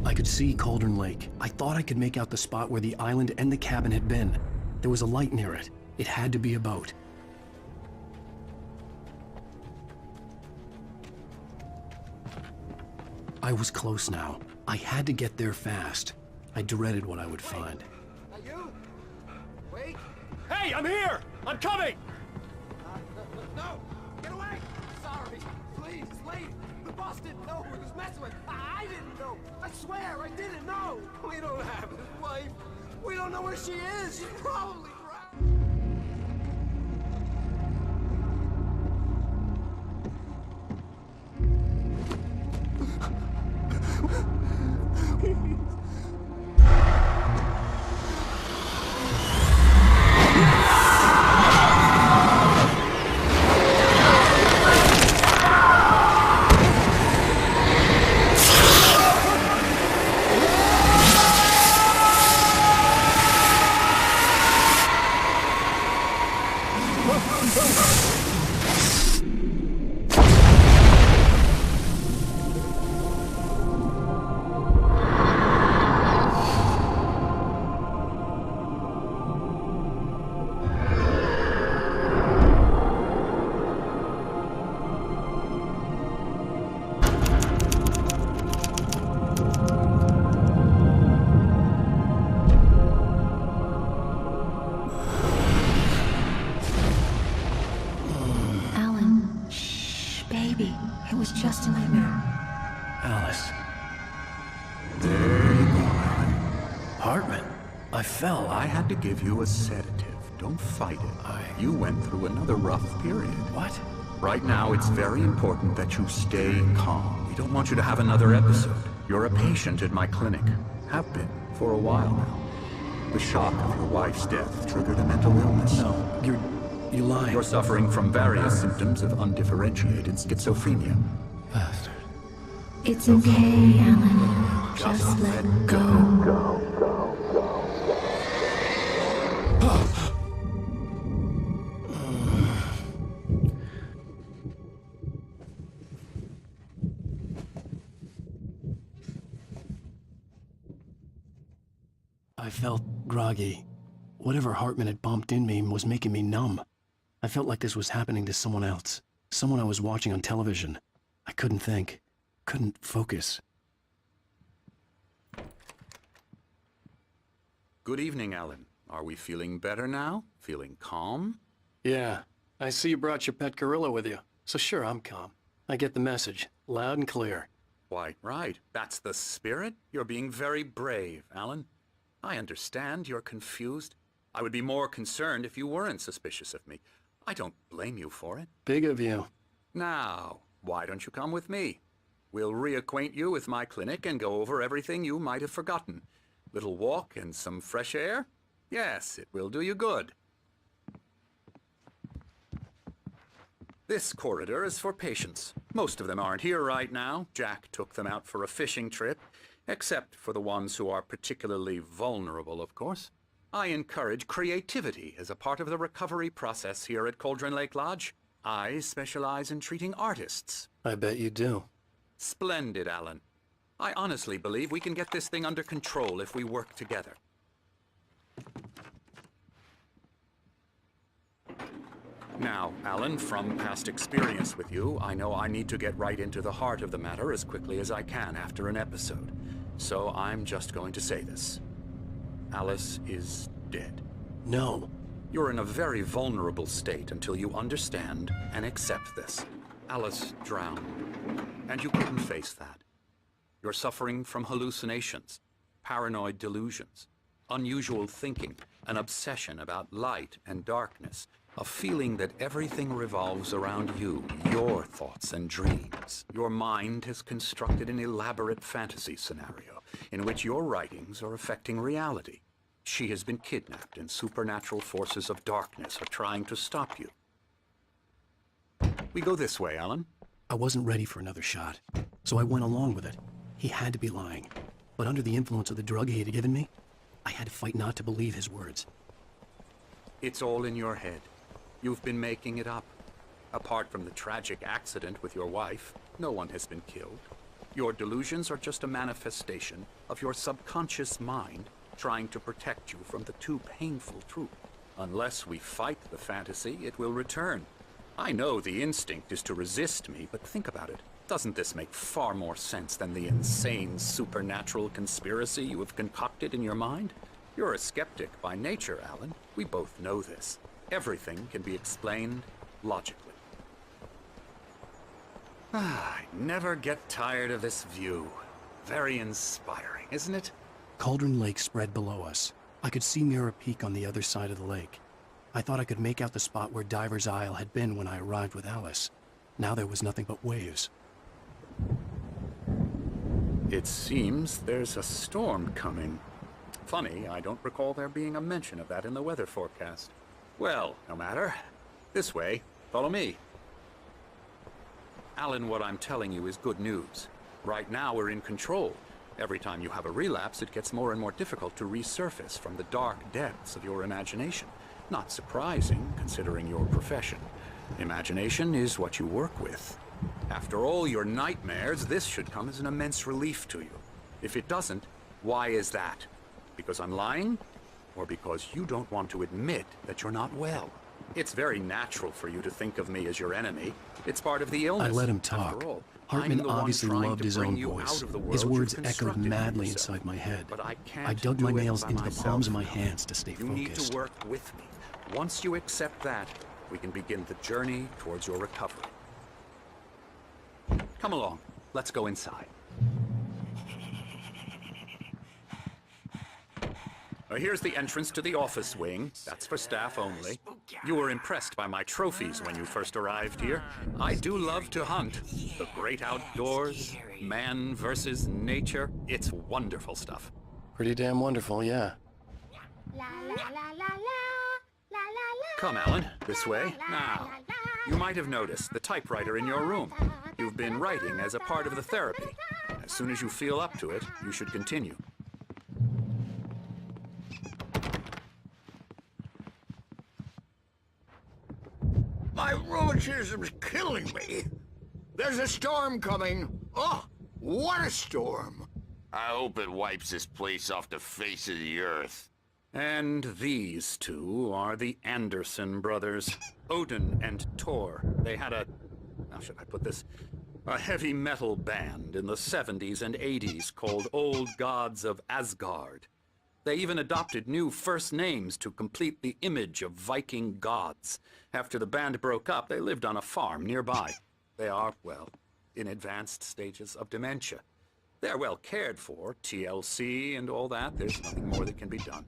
I could see Cauldron Lake. I thought I could make out the spot where the island and the cabin had been. There was a light near it. It had to be a boat. I was close now. I had to get there fast. I dreaded what I would find. You? Wait. Hey, I'm here! I'm coming! No! Get away! Sorry. Please, leave. The boss didn't know who he was messing with. I didn't know. I swear, I didn't know. We don't have his wife. We don't know where she is. She's probably Hartman, I fell. I had to give you a sedative. Don't fight it. You went through another rough period. What? Right now, it's very important that you stay calm. We don't want you to have another episode. You're a patient at my clinic. Have been for a while now. The shock of your wife's death triggered a mental illness. No, you're lying. You're suffering from various symptoms of undifferentiated schizophrenia. Bastard. It's okay, Alan. Just let go. I felt groggy. Whatever Hartman had bumped in me was making me numb. I felt like this was happening to someone else. Someone I was watching on television. I couldn't think. Couldn't focus. Good evening, Alan. Are we feeling better now? Feeling calm? Yeah. I see you brought your pet gorilla with you. So sure, I'm calm. I get the message. Loud and clear. Quite right. That's the spirit. You're being very brave, Alan. I understand you're confused. I would be more concerned if you weren't suspicious of me. I don't blame you for it. Big of you. Now, why don't you come with me? We'll reacquaint you with my clinic and go over everything you might have forgotten. Little walk and some fresh air? Yes, it will do you good. This corridor is for patients. Most of them aren't here right now. Jack took them out for a fishing trip. Except for the ones who are particularly vulnerable, of course. I encourage creativity as a part of the recovery process here at Cauldron Lake Lodge. I specialize in treating artists. I bet you do. Splendid, Alan. I honestly believe we can get this thing under control if we work together. Now, Alan, from past experience with you, I know I need to get right into the heart of the matter as quickly as I can after an episode. So I'm just going to say this. Alice is dead. No. You're in a very vulnerable state until you understand and accept this. Alice drowned, and you couldn't face that. You're suffering from hallucinations, paranoid delusions, unusual thinking, an obsession about light and darkness, a feeling that everything revolves around you, your thoughts and dreams. Your mind has constructed an elaborate fantasy scenario in which your writings are affecting reality. She has been kidnapped and supernatural forces of darkness are trying to stop you. We go this way, Alan. I wasn't ready for another shot, so I went along with it. He had to be lying. But under the influence of the drug he had given me, I had to fight not to believe his words. It's all in your head. You've been making it up. Apart from the tragic accident with your wife, no one has been killed. Your delusions are just a manifestation of your subconscious mind trying to protect you from the too painful truth. Unless we fight the fantasy, it will return. I know the instinct is to resist me, but think about it. Doesn't this make far more sense than the insane supernatural conspiracy you have concocted in your mind? You're a skeptic by nature, Alan. We both know this. Everything can be explained logically. I never get tired of this view. Very inspiring, isn't it? Cauldron Lake spread below us. I could see Mirror Peak on the other side of the lake. I thought I could make out the spot where Diver's Isle had been when I arrived with Alice. Now there was nothing but waves. It seems there's a storm coming. Funny, I don't recall there being a mention of that in the weather forecast. Well, no matter. This way. Follow me. Alan, what I'm telling you is good news. Right now, we're in control. Every time you have a relapse, it gets more and more difficult to resurface from the dark depths of your imagination. Not surprising, considering your profession. Imagination is what you work with. After all your nightmares, this should come as an immense relief to you. If it doesn't, why is that? Because I'm lying? Or because you don't want to admit that you're not well? It's very natural for you to think of me as your enemy. It's part of the illness. I let him talk. After all, Hartman obviously loved his own voice. His words echoed madly inside my head. But I dug my nails into the palms of my hands to stay focused. You need to work with me. Once you accept that, we can begin the journey towards your recovery. Come along. Let's go inside. Here's the entrance to the office wing. That's for staff only. You were impressed by my trophies when you first arrived here. I do love to hunt. The great outdoors, man versus nature. It's wonderful stuff. Pretty damn wonderful, yeah. Come, Alan, this way. Now, you might have noticed the typewriter in your room. You've been writing as a part of the therapy. As soon as you feel up to it, you should continue. My rheumatism's killing me. There's a storm coming. Oh, what a storm. I hope it wipes this place off the face of the earth. And these two are the Anderson brothers, Odin and Thor. They had a, how should I put this, a heavy metal band in the 70s and 80s called Old Gods of Asgard. They even adopted new first names to complete the image of Viking gods. After the band broke up, they lived on a farm nearby. They are, well, in advanced stages of dementia. They're well cared for, TLC and all that. There's nothing more that can be done.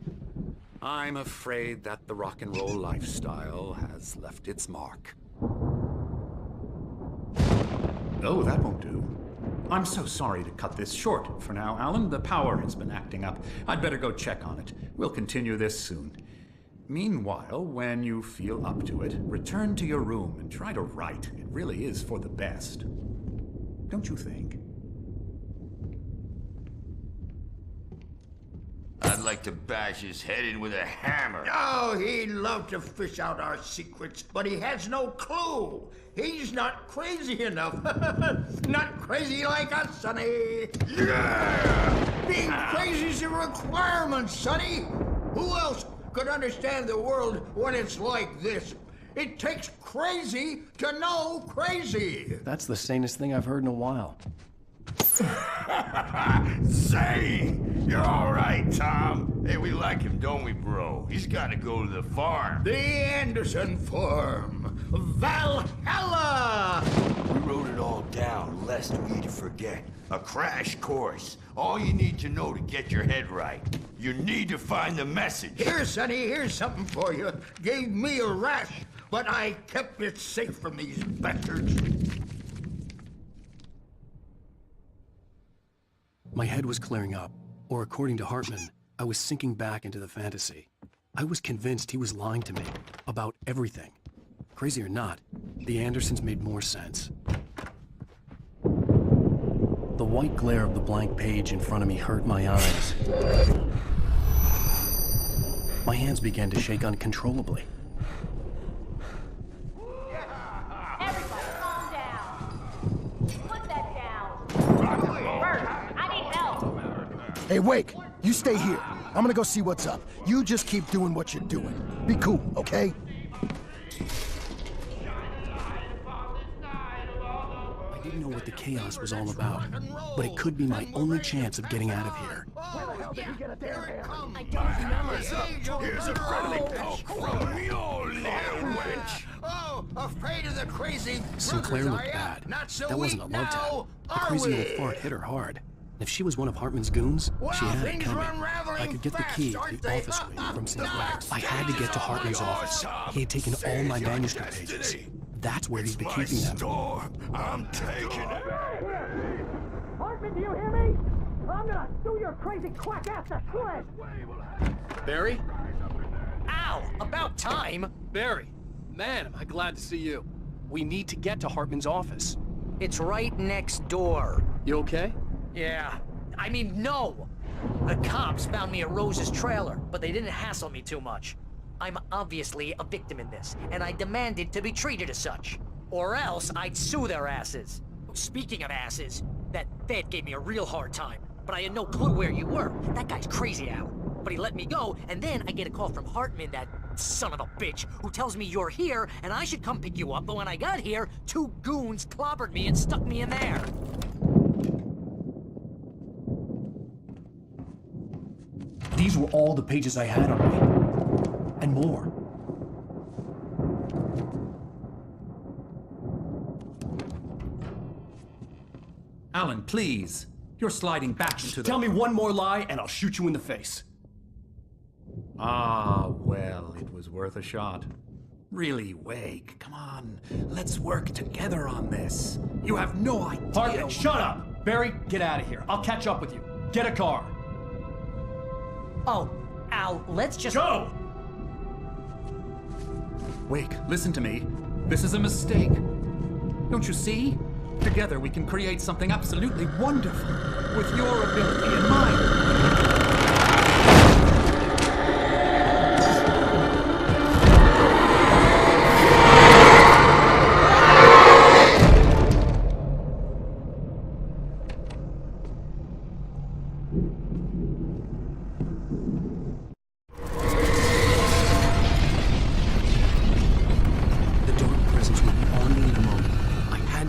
I'm afraid that the rock and roll lifestyle has left its mark. Oh, that won't do. I'm so sorry to cut this short for now, Alan. The power has been acting up. I'd better go check on it. We'll continue this soon. Meanwhile, when you feel up to it, return to your room and try to write. It really is for the best. Don't you think? I'd like to bash his head in with a hammer. Oh, he'd love to fish out our secrets, but he has no clue. He's not crazy enough. Not crazy like us, Sonny. Yeah! Being crazy's a requirement, Sonny. Who else could understand the world when it's like this? It takes crazy to know crazy. That's the sanest thing I've heard in a while. Zane! You're all right, Tom. Hey, we like him, don't we, bro? He's got to go to the farm. The Anderson Farm. Valhalla! We wrote it all down, lest we'd forget. A crash course. All you need to know to get your head right. You need to find the message. Here, Sonny, here's something for you. Gave me a rash, but I kept it safe from these bastards. My head was clearing up, or according to Hartman, I was sinking back into the fantasy. I was convinced he was lying to me about everything. Crazy or not, the Andersons made more sense. The white glare of the blank page in front of me hurt my eyes. My hands began to shake uncontrollably. Everybody calm down. Put that down. Bert, I need help. Hey, Wake, you stay here. I'm gonna go see what's up. You just keep doing what you're doing. Be cool, okay? I didn't know what the chaos was all about, but it could be my only chance of getting out of here. Where the hell did he get a damn hammer? I don't know. Here's a friendly poke from your little wench. Oh, afraid of the crazy Sinclair brothers, looked are ya? bad. Not so That wasn't a weak love tap. now, The are crazy we? old fart hit her hard. If she was one of Hartman's goons, she Well, had it things coming. are unraveling I could get the fast, key to aren't the they? office wing from Sinclair. I had to get to Hartman's office. He had taken all my manuscript pages. That's where he'd been keeping them. I'm taking it. Hartman, do you hear me? I'm gonna sue your crazy quack ass to shreds. Barry? Ow! About time! Barry, man, am I glad to see you. We need to get to Hartman's office. It's right next door. You okay? Yeah. I mean, no! The cops found me at Rose's trailer, but they didn't hassle me too much. I'm obviously a victim in this, and I demanded to be treated as such. Or else I'd sue their asses. Speaking of asses, that Fed gave me a real hard time, but I had no clue where you were. That guy's crazy, Al. But he let me go, and then I get a call from Hartman, that son of a bitch, who tells me you're here, and I should come pick you up, but when I got here, 2 goons clobbered me and stuck me in there. These were all the pages I had on me. And more. Alan, please. You're sliding back into the... Tell me one more lie and I'll shoot you in the face. Ah, well, it was worth a shot. Really, Wake, come on. Let's work together on this. You have no idea. Hartman, shut up! Barry, get out of here. I'll catch up with you. Get a car. Oh, Al, let's just... Go! Wake, listen to me. This is a mistake. Don't you see? Together we can create something absolutely wonderful. With your ability and mine.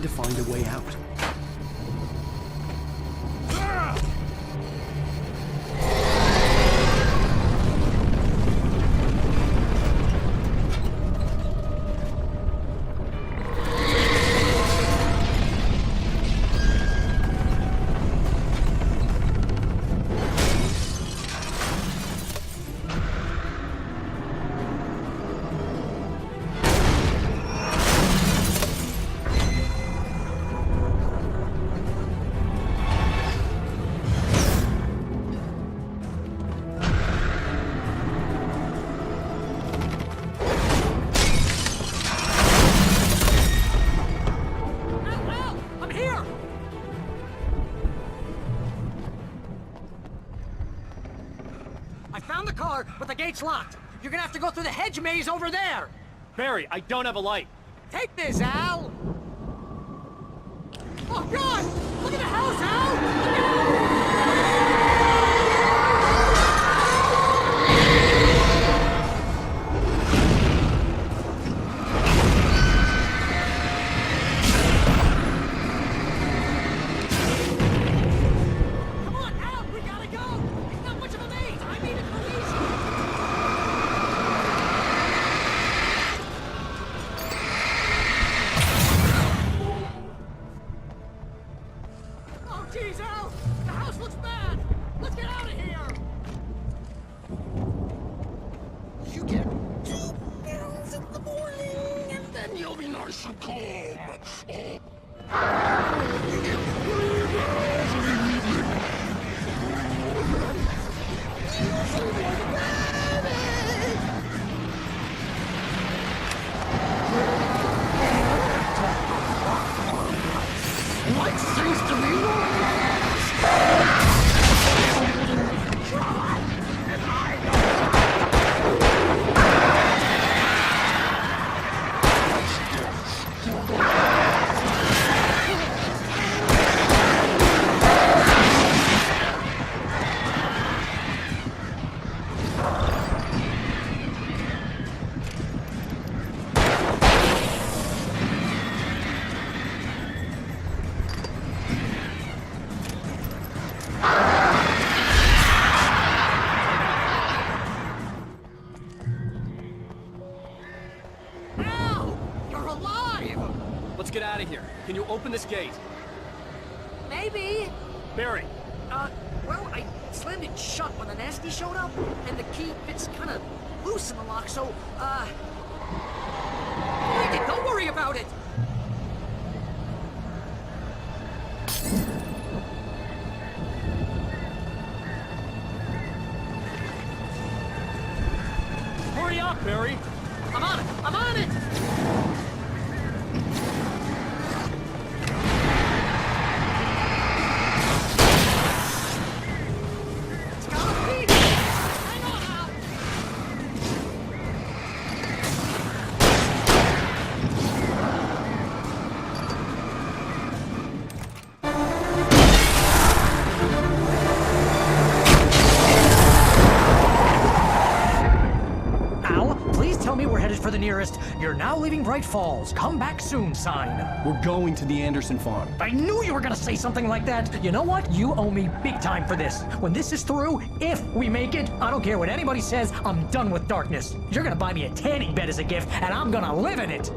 Find a way out. But the gate's locked. You're gonna have to go through the hedge maze over there. Barry, I don't have a light. Take this, Al. Oh, God! Look at the house, Al! Let's get out of here. Can you open this gate? Maybe. Barry. Well, I slammed it shut when the nasty showed up, and the key fits kind of loose in the lock, so, don't worry about it! Hurry up, Barry! I'm on it! I'm on it! For the nearest, "You're now leaving Bright Falls. Come back soon" sign. We're going to the Anderson farm. I knew you were gonna say something like that. You know what? You owe me big time for this. When this is through, if we make it, I don't care what anybody says, I'm done with darkness. You're gonna buy me a tanning bed as a gift, and I'm gonna live in it.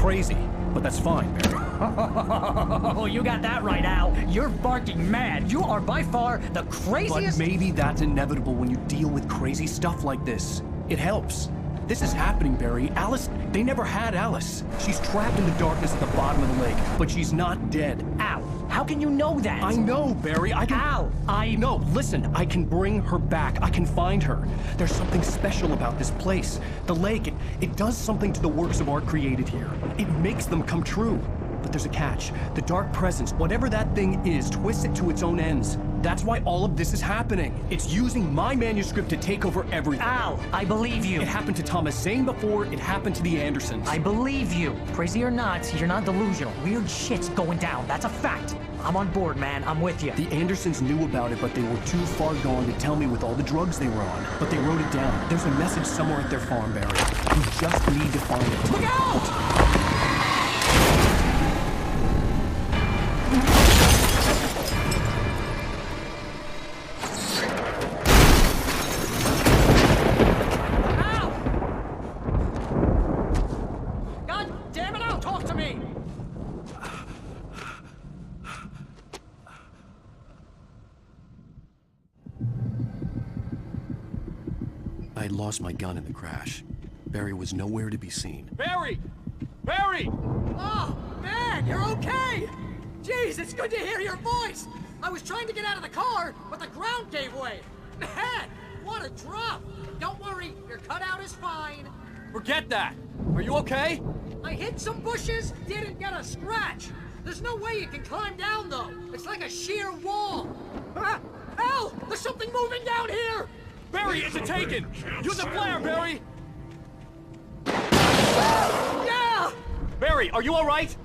crazy, but that's fine, Barry. Oh, you got that right, Al. You're barking mad. You are by far the craziest... But maybe that's inevitable when you deal with crazy stuff like this. It helps. This is happening, Barry. Alice, they never had Alice. She's trapped in the darkness at the bottom of the lake, but she's not dead. Al, how can you know that? I know, Barry. I can... Al, No, listen, I can bring her back. I can find her. There's something special about this place. The lake, it does something to the works of art created here. It makes them come true. But there's a catch. The dark presence, whatever that thing is, twists it to its own ends. That's why all of this is happening. It's using my manuscript to take over everything. Al, I believe you. It happened to Thomas Zane before, it happened to the Andersons. I believe you. Crazy or not, you're not delusional. Weird shit's going down. That's a fact. I'm on board, man. I'm with you. The Andersons knew about it, but they were too far gone to tell me with all the drugs they were on. But they wrote it down. There's a message somewhere at their farm, Barry. You just need to find it. Look out! I'd lost my gun in the crash. Barry was nowhere to be seen. Barry! Barry! Oh, man, you're okay! Jeez, it's good to hear your voice! I was trying to get out of the car, but the ground gave way. Man, what a drop! Don't worry, your cutout is fine. Forget that! Are you okay? I hit some bushes, didn't get a scratch. There's no way you can climb down, though. It's like a sheer wall. Ah, Al, there's something moving down here! Barry, it's a taken! Use a flare, Barry! Yeah! Barry, are you alright?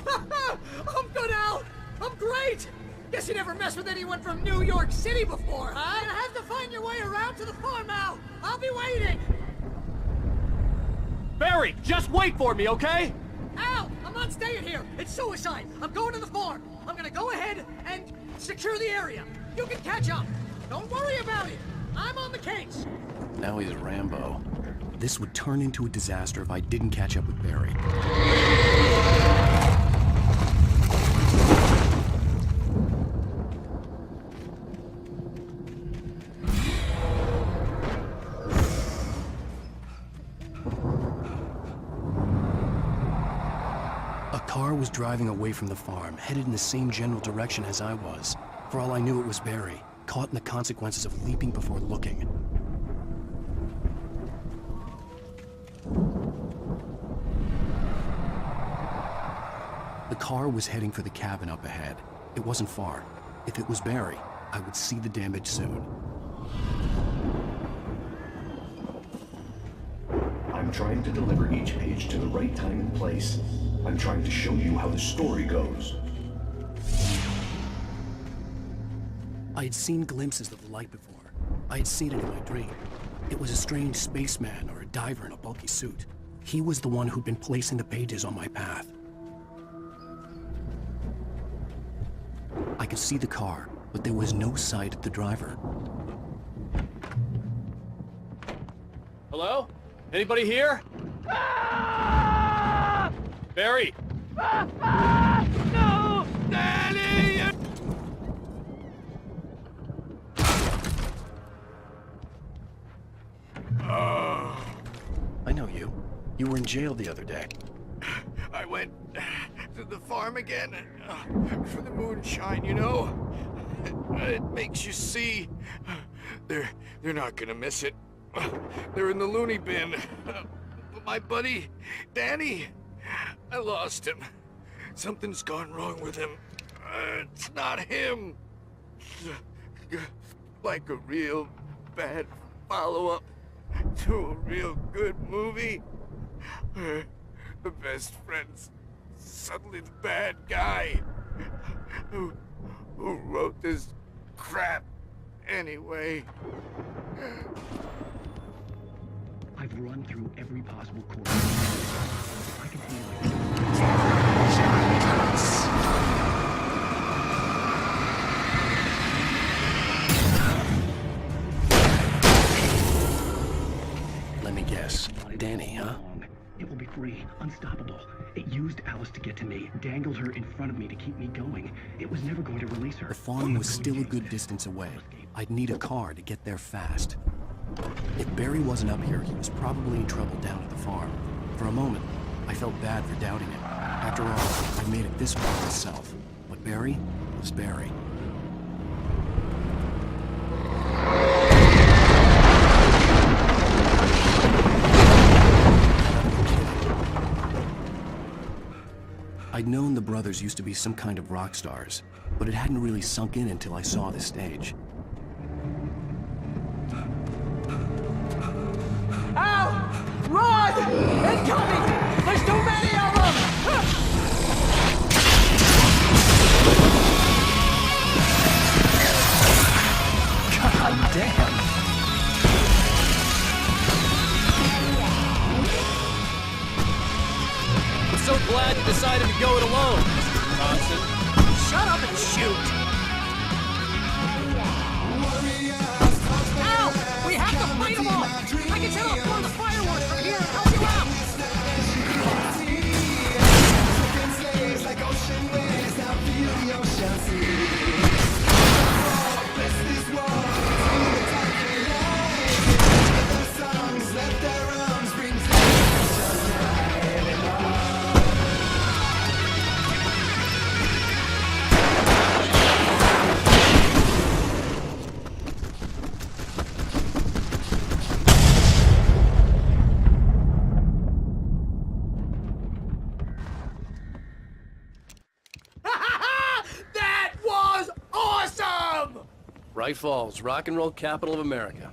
I'm good, Al! I'm great! Guess you never messed with anyone from New York City before, huh? You'll have to find your way around to the farm, Al! I'll be waiting! Barry, just wait for me, okay? Al, I'm not staying here! It's suicide! I'm going to the farm! I'm gonna go ahead and secure the area! You can catch up! Don't worry about it! I'm on the case! Now he's Rambo. This would turn into a disaster if I didn't catch up with Barry. A car was driving away from the farm, headed in the same general direction as I was. For all I knew, it was Barry, caught in the consequences of leaping before looking. The car was heading for the cabin up ahead. It wasn't far. If it was Barry, I would see the damage soon. I'm trying to deliver each page to the right time and place. I'm trying to show you how the story goes. I had seen glimpses of the light before. I had seen it in my dream. It was a strange spaceman or a diver in a bulky suit. He was the one who'd been placing the pages on my path. I could see the car, but there was no sight of the driver. Hello? Anybody here? Ah! Barry! No! Danny! I know you. You were in jail the other day. I went to the farm again for the moonshine, you know? It makes you see. They're not gonna miss it. They're in the loony bin. But my buddy, Danny, I lost him. Something's gone wrong with him. It's not him. Like a real bad follow-up to a real good movie. The best friend's suddenly the bad guy. Who wrote this crap anyway? I've run through every possible course. I can feel Let me guess. Danny, huh? It will be free, unstoppable. It used Alice to get to me, dangled her in front of me to keep me going. It was never going to release her. The farm was still a good distance away. I'd need a car to get there fast. If Barry wasn't up here, he was probably in trouble down at the farm. For a moment, I felt bad for doubting him. After all, I made it this far myself. But Barry was Barry. I'd known the brothers used to be some kind of rock stars, but it hadn't really sunk in until I saw the stage. Al! Run! Incoming! There's too many of them! God damn! I'm so glad you decided to go it alone, Mr. Johnson. Shut up and shoot! Al! We have to fight them all! I can set off one of the fireworks from here and help you out! That was awesome! Bright Falls, rock and roll capital of America.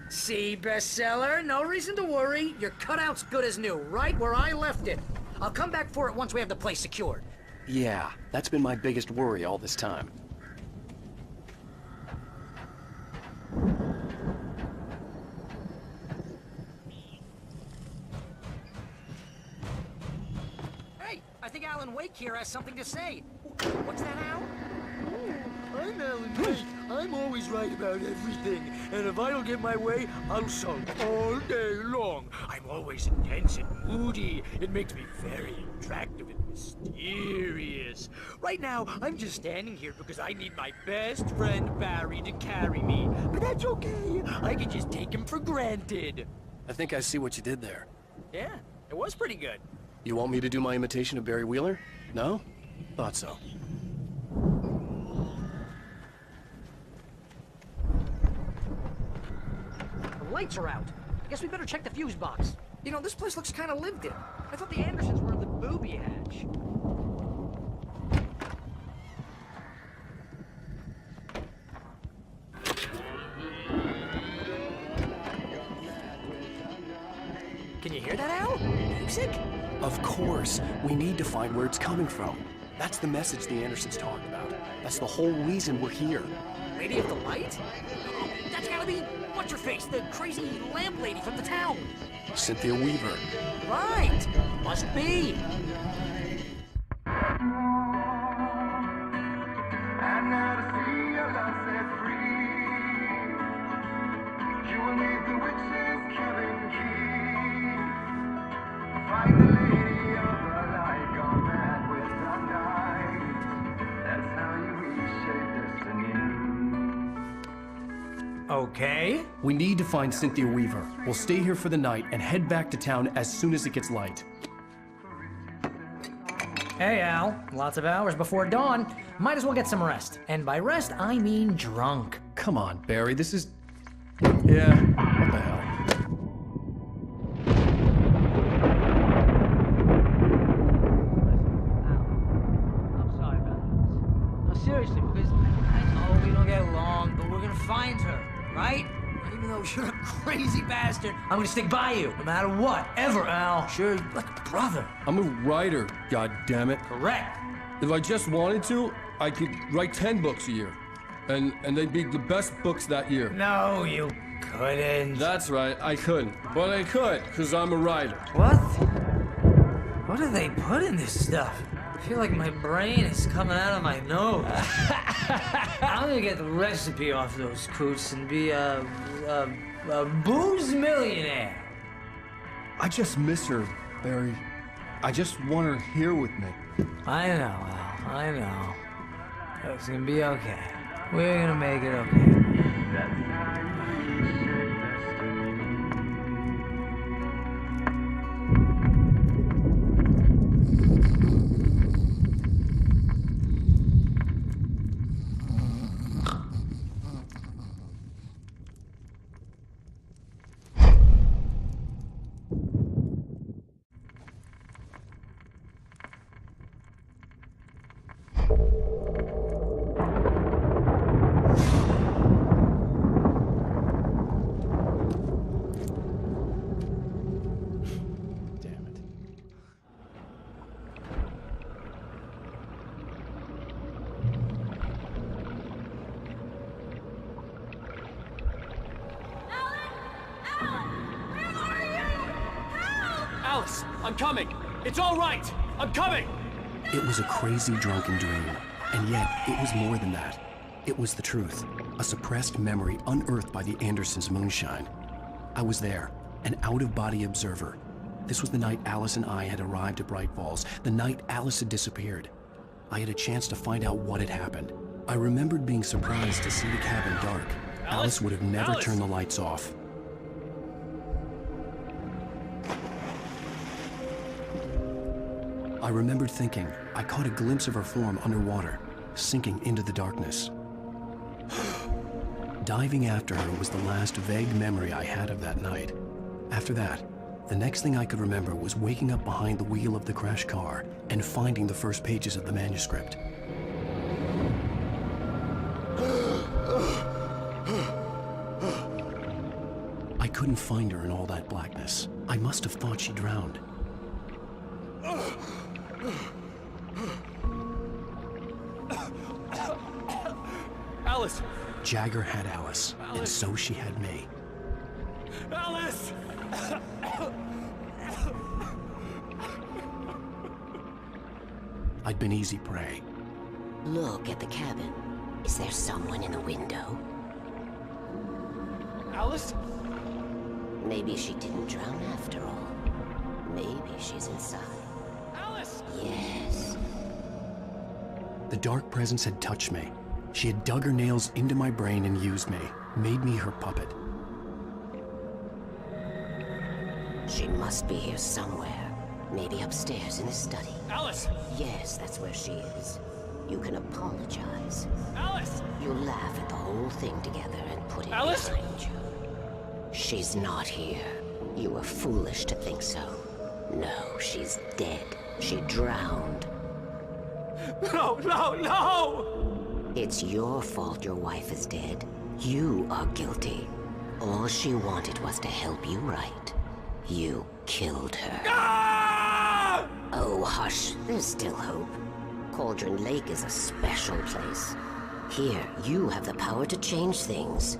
See, bestseller? No reason to worry. Your cutout's good as new, right where I left it. I'll come back for it once we have the place secured. Yeah, that's been my biggest worry all this time. Hey, I think Alan Wake here has something to say. What's that, Al? I'm Alan Wake. I'm always right about everything. And if I don't get my way, I'll sulk all day long. I'm always intense and moody. It makes me very attractive and mysterious. Right now, I'm just standing here because I need my best friend Barry to carry me. But that's okay. I can just take him for granted. I think I see what you did there. Yeah, it was pretty good. You want me to do my imitation of Barry Wheeler? No? Thought so. The lights are out. I guess we better check the fuse box. You know, this place looks kind of lived in. I thought the Andersons were in the booby hatch. Can you hear that, Al? Music? Of course. We need to find where it's coming from. That's the message the Andersons talked about. That's the whole reason we're here. Lady of the Light? Oh, that's gotta be what's-her-face, the crazy lamp lady from the town. Cynthia Weaver. Right. Must be. Okay. We need to find Cynthia Weaver. We'll stay here for the night and head back to town as soon as it gets light. Hey, Al. Lots of hours before dawn. Might as well get some rest. And by rest, I mean drunk. Come on, Barry, this is... Yeah, what the hell? I'm sorry about this. No, seriously, because I know we don't get along, but we're gonna find her, right? And even though you're a crazy bastard, I'm gonna stick by you, no matter what, ever, Al. Sure, like a brother. I'm a writer, goddammit. Correct. If I just wanted to, I could write 10 books a year. And they'd be the best books that year. No, you couldn't. That's right, I couldn't. But I could, because I'm a writer. What? What do they put in this stuff? I feel like my brain is coming out of my nose. I'm gonna get the recipe off those coots and be a booze millionaire. I just miss her, Barry. I just want her here with me. I know, Al. I know. It's gonna be okay. We're gonna make it okay. Alice, I'm coming. It's all right. I'm coming. It was a crazy drunken dream, and yet it was more than that. It was the truth, a suppressed memory unearthed by the Andersons' moonshine. I was there, an out-of-body observer. This was the night Alice and I had arrived at Bright Falls, the night Alice had disappeared. I had a chance to find out what had happened. I remembered being surprised to see the cabin dark. Alice would have never turned the lights off. I remembered thinking I caught a glimpse of her form underwater, sinking into the darkness. Diving after her was the last vague memory I had of that night. After that, the next thing I could remember was waking up behind the wheel of the crashed car and finding the first pages of the manuscript. I couldn't find her in all that blackness. I must have thought she drowned. Alice! Jagger had Alice, and so she had me. Alice! I'd been easy prey. Look at the cabin. Is there someone in the window? Alice? Maybe she didn't drown after all. Maybe she's inside. Alice! Yes. The dark presence had touched me. She had dug her nails into my brain and used me, made me her puppet. She must be here somewhere. Maybe upstairs in the study. Alice! Yes, that's where she is. You can apologize. Alice! You laugh at the whole thing together and put it Alice! behind you. She's not here. You were foolish to think so. No, she's dead. She drowned. No, no, no! It's your fault your wife is dead. You are guilty. All she wanted was to help you right. You killed her. Ah! Oh, hush. There's still hope. Cauldron Lake is a special place. Here, you have the power to change things.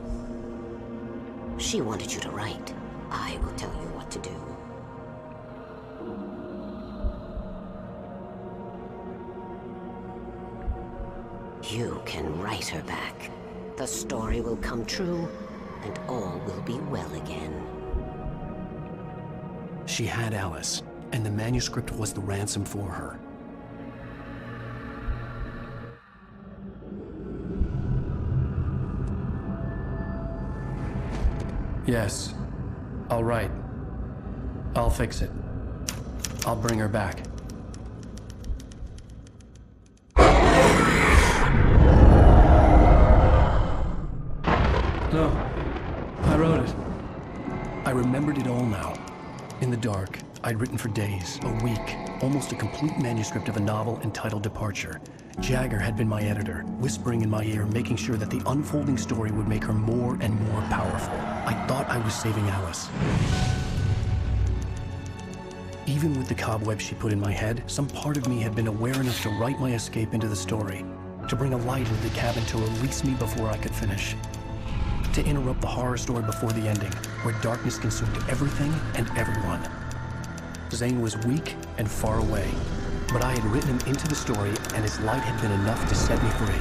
She wanted you to write. I will tell you what to do. You can write her back. The story will come true, and all will be well again. She had Alice, and the manuscript was the ransom for her. Yes. All right. I'll fix it. I'll bring her back. No. I wrote it. I remembered it all now. In the dark, I'd written for days, a week, almost a complete manuscript of a novel entitled Departure. Jagger had been my editor, whispering in my ear, making sure that the unfolding story would make her more and more powerful. I thought I was saving Alice. Even with the cobwebs she put in my head, some part of me had been aware enough to write my escape into the story, to bring a light into the cabin to release me before I could finish. To interrupt the horror story before the ending, where darkness consumed everything and everyone. Zane was weak and far away, but I had written him into the story, and his light had been enough to set me free.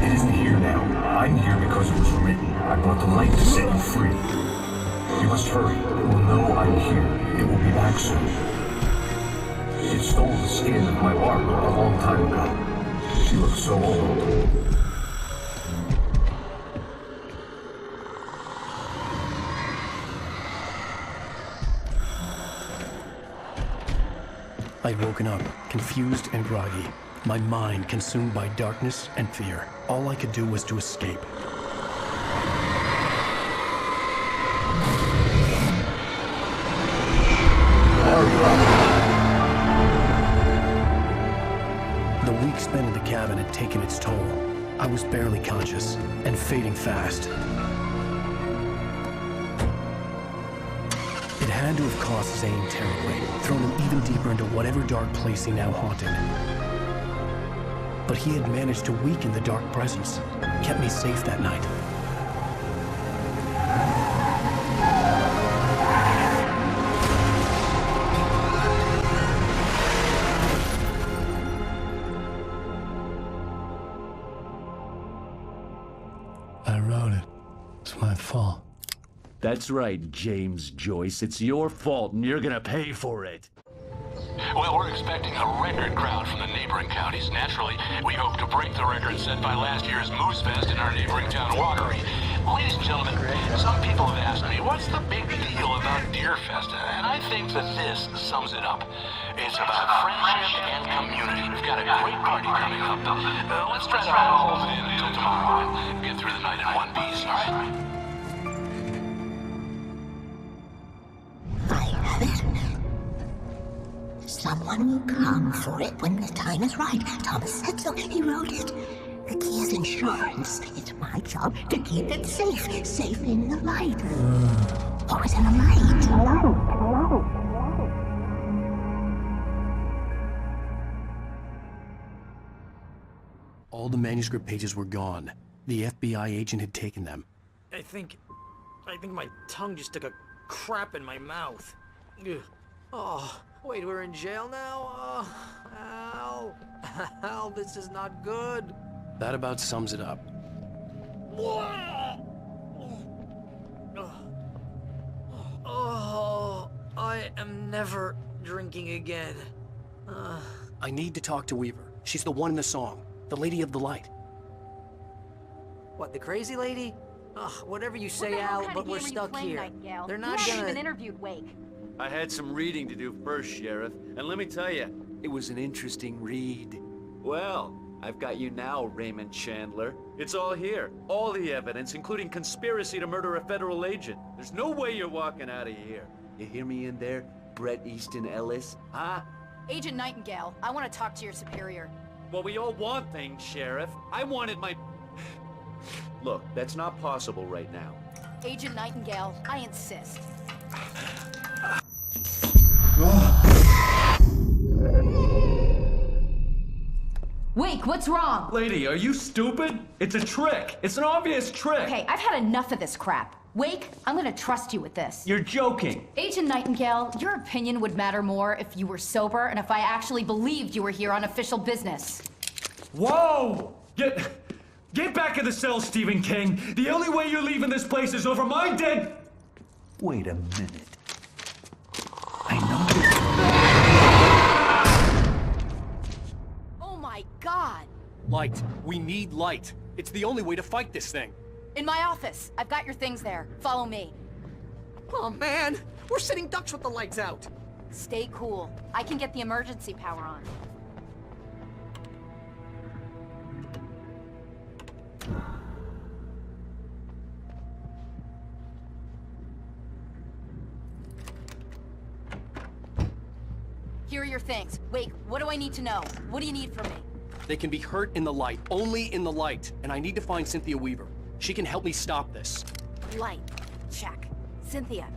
It isn't here now. I'm here because it was written. I brought the light to set you free. You must hurry. It will know I'm here. It will be back soon. It stole the skin of my Barbara a long time ago. She looks so old. I'd woken up, confused and groggy. My mind consumed by darkness and fear. All I could do was to escape. The week spent in the cabin had taken its toll. I was barely conscious, and fading fast. It had to have cost Zane terribly, thrown him even deeper into whatever dark place he now haunted. But he had managed to weaken the dark presence, kept me safe that night. I wrote it. It's my fault. That's right, James Joyce. It's your fault, and you're gonna pay for it. Well, we're expecting a record crowd from the neighboring counties. Naturally, we hope to break the record set by last year's Moose Fest in our neighboring town, Watery. Ladies and gentlemen, some people have asked me, what's the big deal about Deer Fest? And I think that this sums it up. It's about friendship and community. We've got a great party coming up. Let's try to hold it in until tomorrow and get through the night in one piece, all right? Someone will come for it when the time is right. Thomas said so. He wrote it. The key is insurance. It's my job to keep it safe. Safe in the light. Always in the light. All the manuscript pages were gone. The FBI agent had taken them. I think my tongue just took a crap in my mouth. Ugh. Oh, wait, we're in jail now? Oh, Al, this is not good. That about sums it up. Oh, I am never drinking again. I need to talk to Weaver. She's the one in the song. The Lady of the Light. What, the crazy lady? Ugh, whatever you say, Al, but we're stuck here. They're not You haven't gonna... even interviewed Wake. I had some reading to do first, Sheriff, and let me tell you, it was an interesting read. Well, I've got you now, Raymond Chandler. It's all here. All the evidence, including conspiracy to murder a federal agent. There's no way you're walking out of here. You hear me in there, Bret Easton Ellis? Huh? Agent Nightingale, I want to talk to your superior. Well, we all want things, Sheriff. I wanted my... Look, that's not possible right now. Agent Nightingale, I insist. Wake, what's wrong? Lady, are you stupid? It's a trick. It's an obvious trick. Okay, I've had enough of this crap. Wake, I'm gonna trust you with this. You're joking. Agent Nightingale, your opinion would matter more if you were sober and if I actually believed you were here on official business. Whoa! Get back in the cell, Stephen King. The only way you're leaving this place is over my dead... Wait a minute. Oh my God! Light. We need light. It's the only way to fight this thing. In my office. I've got your things there. Follow me. Oh, man! We're sitting ducks with the lights out! Stay cool. I can get the emergency power on. Here are your things. Wake, what do I need to know? What do you need from me? They can be hurt in the light, only in the light. And I need to find Cynthia Weaver. She can help me stop this. Light. Check. Cynthia.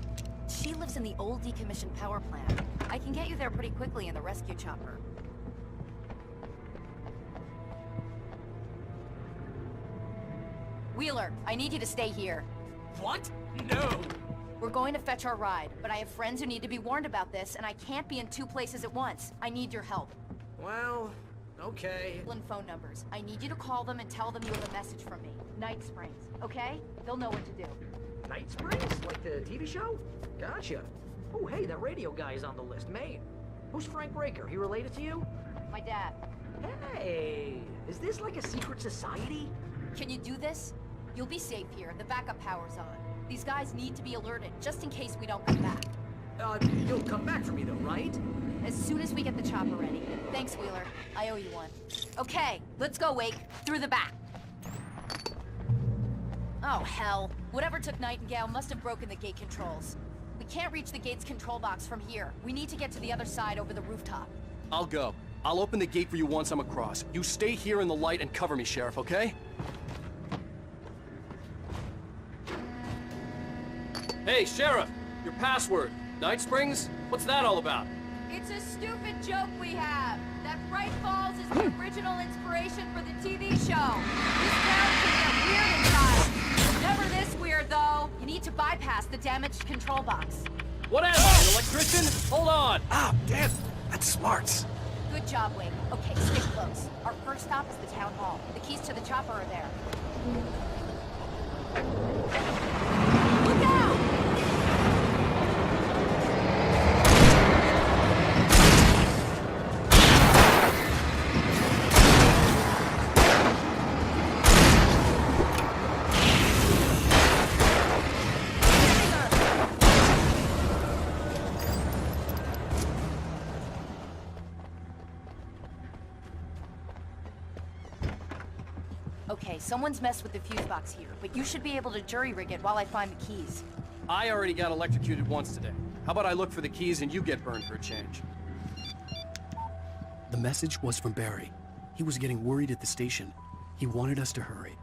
She lives in the old decommissioned power plant. I can get you there pretty quickly in the rescue chopper. Wheeler, I need you to stay here. What? No! We're going to fetch our ride, but I have friends who need to be warned about this, and I can't be in two places at once. I need your help. Well, okay. Phone numbers. I need you to call them and tell them you have a message from me. Night Springs, okay? They'll know what to do. Night Springs? Like the TV show? Gotcha. Oh, hey, that radio guy is on the list. Maine. Who's Frank Breaker? He related to you? My dad. Hey, is this like a secret society? Can you do this? You'll be safe here. The backup power's on. These guys need to be alerted, just in case we don't come back. You'll come back for me though, right? As soon as we get the chopper ready. Thanks, Wheeler. I owe you one. Okay, let's go, Wake. Through the back. Oh, hell. Whatever took Nightingale must have broken the gate controls. We can't reach the gate's control box from here. We need to get to the other side over the rooftop. I'll go. I'll open the gate for you once I'm across. You stay here in the light and cover me, Sheriff, okay? Hey, Sheriff! Your password. Night Springs? What's that all about? It's a stupid joke we have. That Bright Falls is the original inspiration for the TV show. This town can get weird inside. Never this weird, though. You need to bypass the damaged control box. What am I, an electrician? Hold on! Ah, damn! That's smarts. Good job, Wake. Okay, stay close. Our first stop is the town hall. The keys to the chopper are there. Look out! Okay, someone's messed with the fuse box here, but you should be able to jury-rig it while I find the keys. I already got electrocuted once today. How about I look for the keys and you get burned for a change? The message was from Barry. He was getting worried at the station. He wanted us to hurry.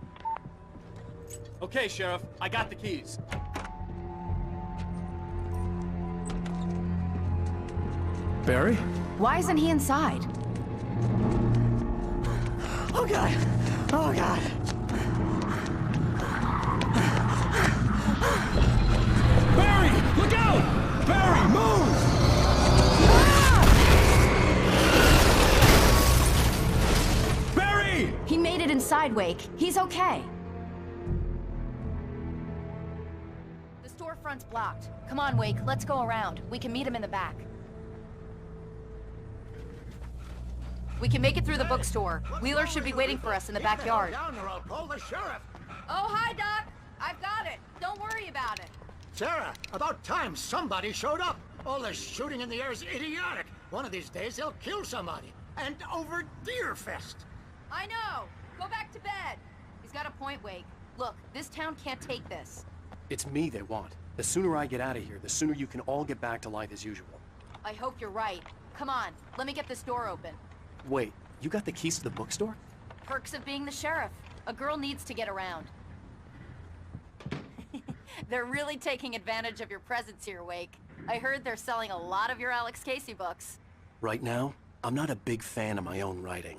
Okay, Sheriff, I got the keys. Barry? Why isn't he inside? Oh, God! Oh, God! Barry! Look out! Barry, move! Barry! He made it inside, Wake. He's okay. The storefront's blocked. Come on, Wake. Let's go around. We can meet him in the back. We can make it through the bookstore. Wheeler should be waiting for us in the backyard. Down or I'll call the sheriff. Oh, hi, Doc. I've got it. Don't worry about it. Sarah, about time somebody showed up. All this shooting in the air is idiotic. One of these days they'll kill somebody. And over Deerfest. I know. Go back to bed. He's got a point, Wake. Look, this town can't take this. It's me they want. The sooner I get out of here, the sooner you can all get back to life as usual. I hope you're right. Come on, let me get this door open. Wait, you got the keys to the bookstore? Perks of being the sheriff. A girl needs to get around. They're really taking advantage of your presence here, Wake. I heard they're selling a lot of your Alex Casey books. Right now, I'm not a big fan of my own writing.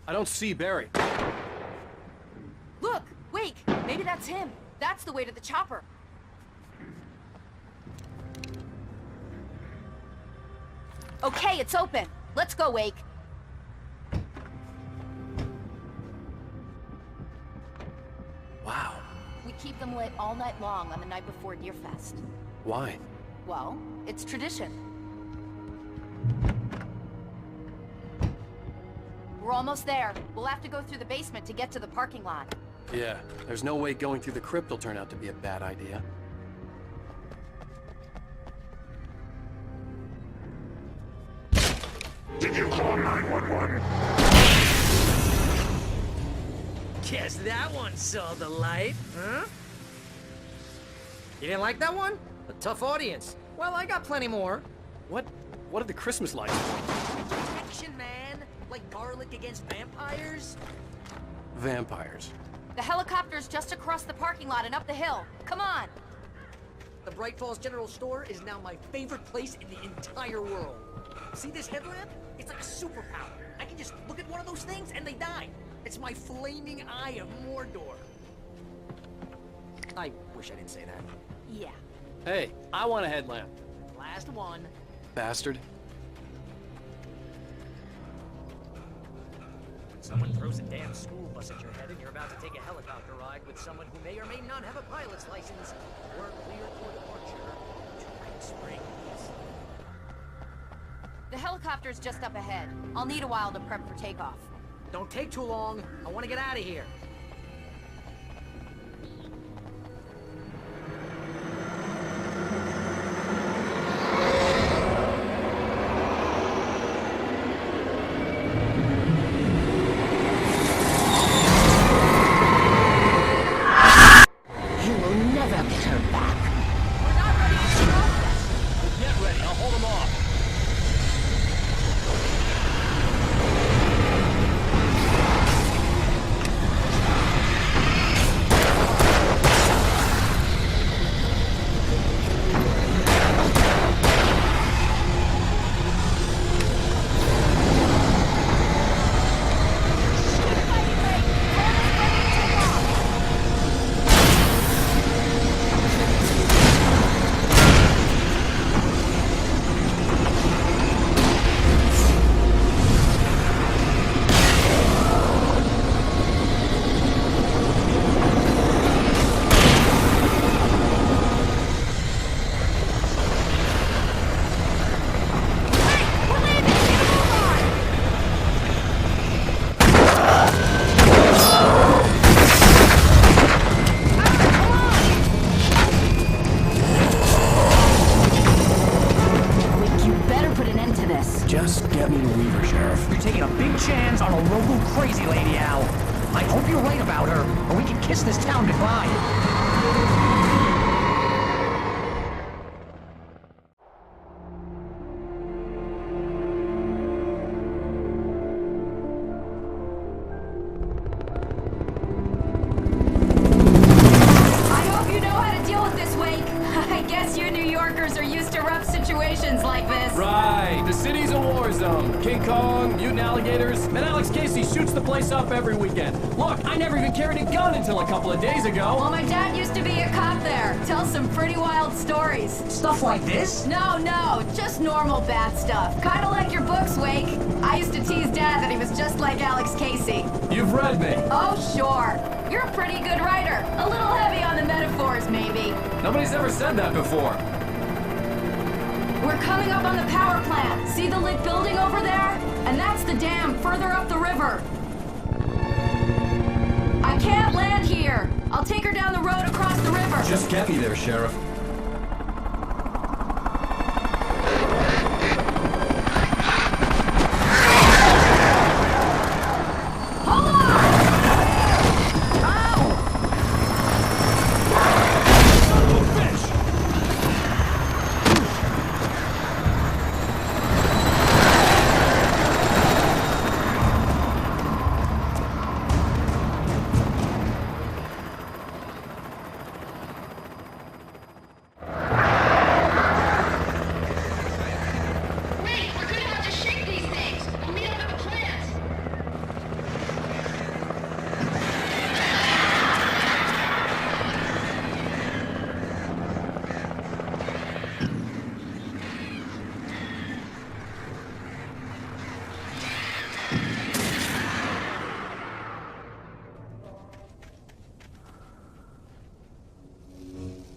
I don't see Barry. Look! Wake! Maybe that's him. That's the way to the chopper. Okay, it's open. Let's go, Wake. Wow. We keep them lit all night long on the night before Deerfest. Why? Well, it's tradition. We're almost there. We'll have to go through the basement to get to the parking lot. Yeah, there's no way going through the crypt will turn out to be a bad idea. Did you call 911? Guess that one saw the light, huh? You didn't like that one? A tough audience. Well, I got plenty more. What are the Christmas lights? Action, man! Like garlic against vampires? Vampires. The helicopter's just across the parking lot and up the hill. Come on! The Bright Falls General Store is now my favorite place in the entire world. See this headlamp? It's like a superpower. I can just look at one of those things and they die. It's my flaming eye of Mordor. I wish I didn't say that. Yeah. Hey, I want a headlamp. Last one. Bastard. Someone throws a damn school bus at your head and you're about to take a helicopter ride with someone who may or may not have a pilot's license. We're clear for departure to Night Springs. The helicopter's just up ahead. I'll need a while to prep for takeoff. Don't take too long. I want to get out of here. Just get me to Weaver, Sheriff. You're taking a big chance on a local crazy lady, Al. I hope you're right about her, or we can kiss this town goodbye. Right, the city's a war zone. King Kong, mutant alligators, and Alex Casey shoots the place up every weekend. Look, I never even carried a gun until a couple of days ago. Well, my dad used to be a cop there. Tells some pretty wild stories. Stuff like this? No, just normal bad stuff. Kinda like your books, Wake. I used to tease Dad that he was just like Alex Casey. You've read me. Oh, sure. You're a pretty good writer. A little heavy on the metaphors, maybe. Nobody's ever said that before. We're coming up on the power plant. See the lit building over there? And that's the dam further up the river. I can't land here. I'll take her down the road across the river. Just get me there, Sheriff.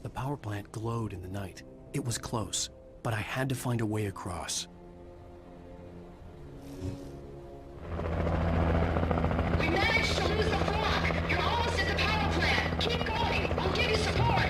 The power plant glowed in the night. It was close, but I had to find a way across. We managed to lose the block. You're almost at the power plant. Keep going. I'll give you support.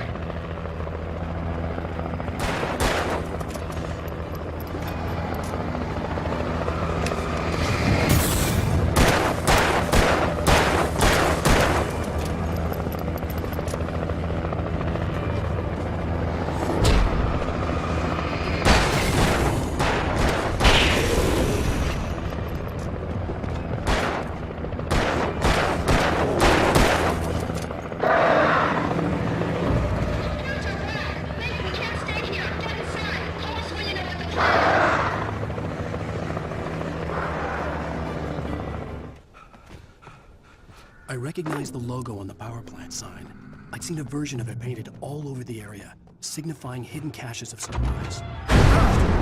I recognized the logo on the power plant sign. I'd seen a version of it painted all over the area, signifying hidden caches of supplies.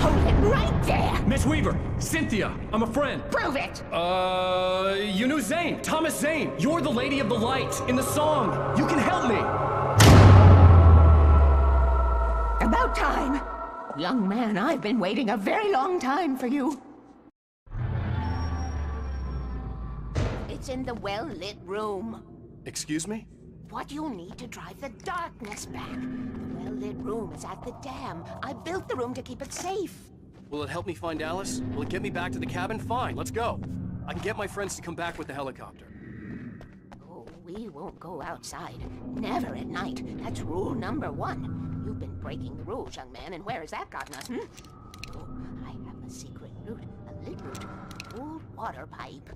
Hold it right there! Miss Weaver! Cynthia! I'm a friend! Prove it! You knew Zane! Thomas Zane! You're the Lady of the Light in the song! You can help me! About time! Young man, I've been waiting a very long time for you. It's in the well-lit room. Excuse me? What you'll need to drive the darkness back. The well-lit room is at the dam. I built the room to keep it safe. Will it help me find Alice? Will it get me back to the cabin? Fine, let's go. I can get my friends to come back with the helicopter. Oh, we won't go outside. Never at night. That's rule number 1. You've been breaking the rules, young man, and where has that gotten us, Oh, I have a secret route. A lit route. Old water pipe.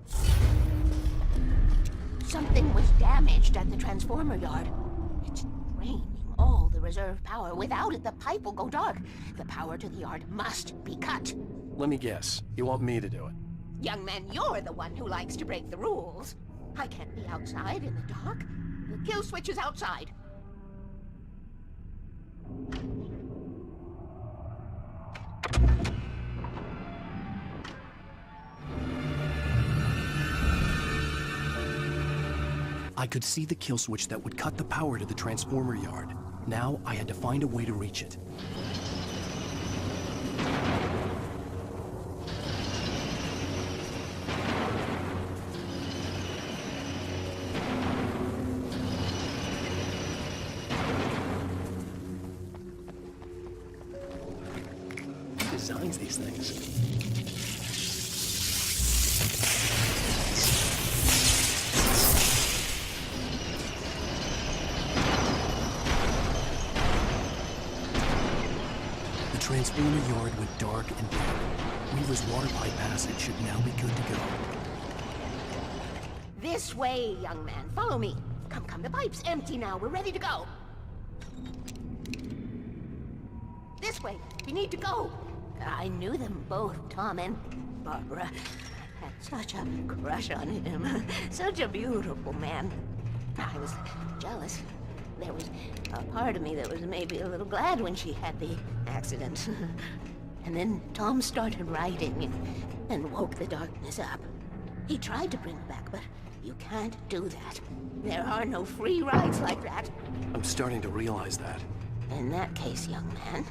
Something was damaged at the transformer yard. It's draining all the reserve power. Without it, the pipe will go dark. The power to the yard must be cut. Let me guess. You want me to do it? Young man, you're the one who likes to break the rules. I can't be outside in the dark. The kill switch is outside. I could see the kill switch that would cut the power to the transformer yard. Now I had to find a way to reach it. Who designs these things? The transformer yard went dark and dead. Weaver's water pipe passage should now be good to go. This way, young man. Follow me. Come, the pipe's empty now. We're ready to go. This way. We need to go. I knew them both, Tom and Barbara. Had such a crush on him. Such a beautiful man. I was jealous. There was a part of me that was maybe a little glad when she had the accident. And then Tom started writing and woke the darkness up. He tried to bring her back, but you can't do that. There are no free rides like that. I'm starting to realize that. In that case, young man,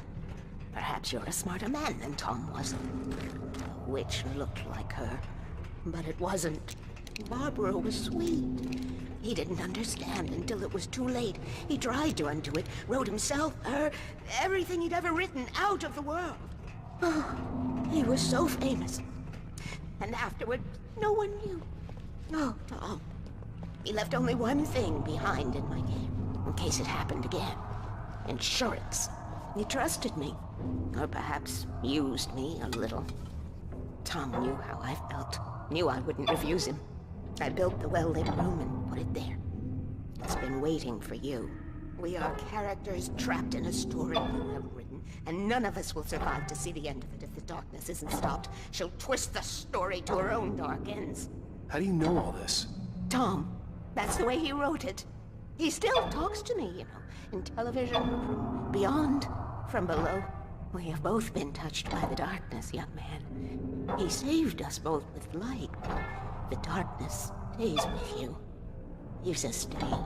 perhaps you're a smarter man than Tom was. The witch looked like her, but it wasn't. Barbara was sweet. He didn't understand until it was too late. He tried to undo it, wrote himself, her, everything he'd ever written out of the world. Oh, he was so famous. And afterward, no one knew. Oh, Tom. He left only one thing behind in my game, in case it happened again. Insurance. He trusted me. Or perhaps used me a little. Tom knew how I felt. Knew I wouldn't refuse him. I built the well-lit room and put it there. It's been waiting for you. We are characters trapped in a story you have written, and none of us will survive to see the end of it if the darkness isn't stopped. She'll twist the story to her own dark ends. How do you know all this? Tom, that's the way he wrote it. He still talks to me, you know, in television, from beyond, from below. We have both been touched by the darkness, young man. He saved us both with light. The darkness stays with you. Leaves us stay.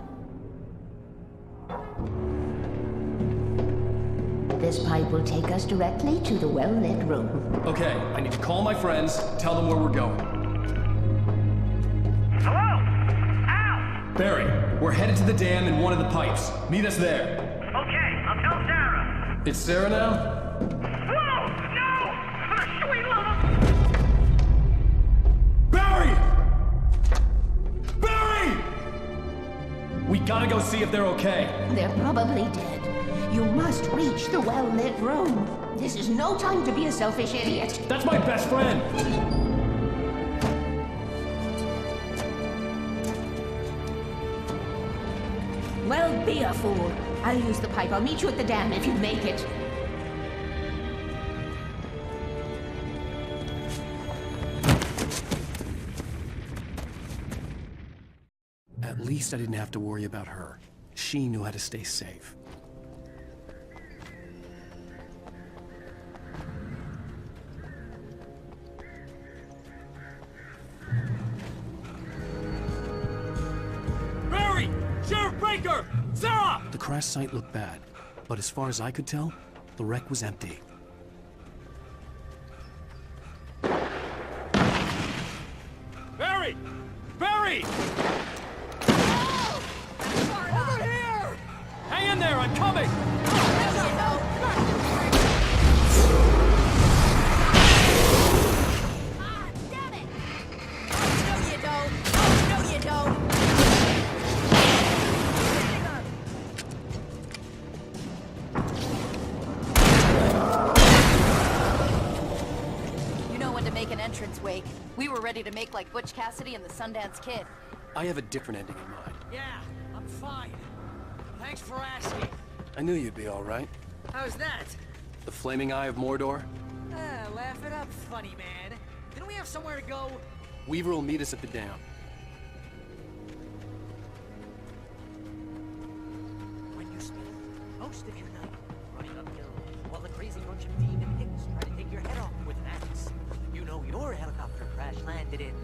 This pipe will take us directly to the well-lit room. Okay, I need to call my friends, tell them where we're going. Hello? Al! Barry, we're headed to the dam in one of the pipes. Meet us there. Okay, I'll tell Sarah. It's Sarah now? Whoa! No! For the sweet love of... Barry! Barry! We gotta go see if they're okay. They're probably dead. You must reach the well-lit room. This is no time to be a selfish idiot. That's my best friend! Well, be a fool. I'll use the pipe. I'll meet you at the dam if you make it. At least I didn't have to worry about her. She knew how to stay safe. Baker! Sarah! The crash site looked bad, but as far as I could tell, the wreck was empty. Barry! Barry! Over here! Hang in there, I'm coming! Wake. We were ready to make like Butch Cassidy and the Sundance Kid. I have a different ending in mind. Yeah, I'm fine. Thanks for asking. I knew you'd be all right. How's that? The flaming eye of Mordor? Laugh it up, funny man. Didn't we have somewhere to go? Weaver will meet us at the dam. When you spend most of your night running uphill while the crazy bunch of demon hicks try to take your head off with an axe. You know your helicopter crash landed in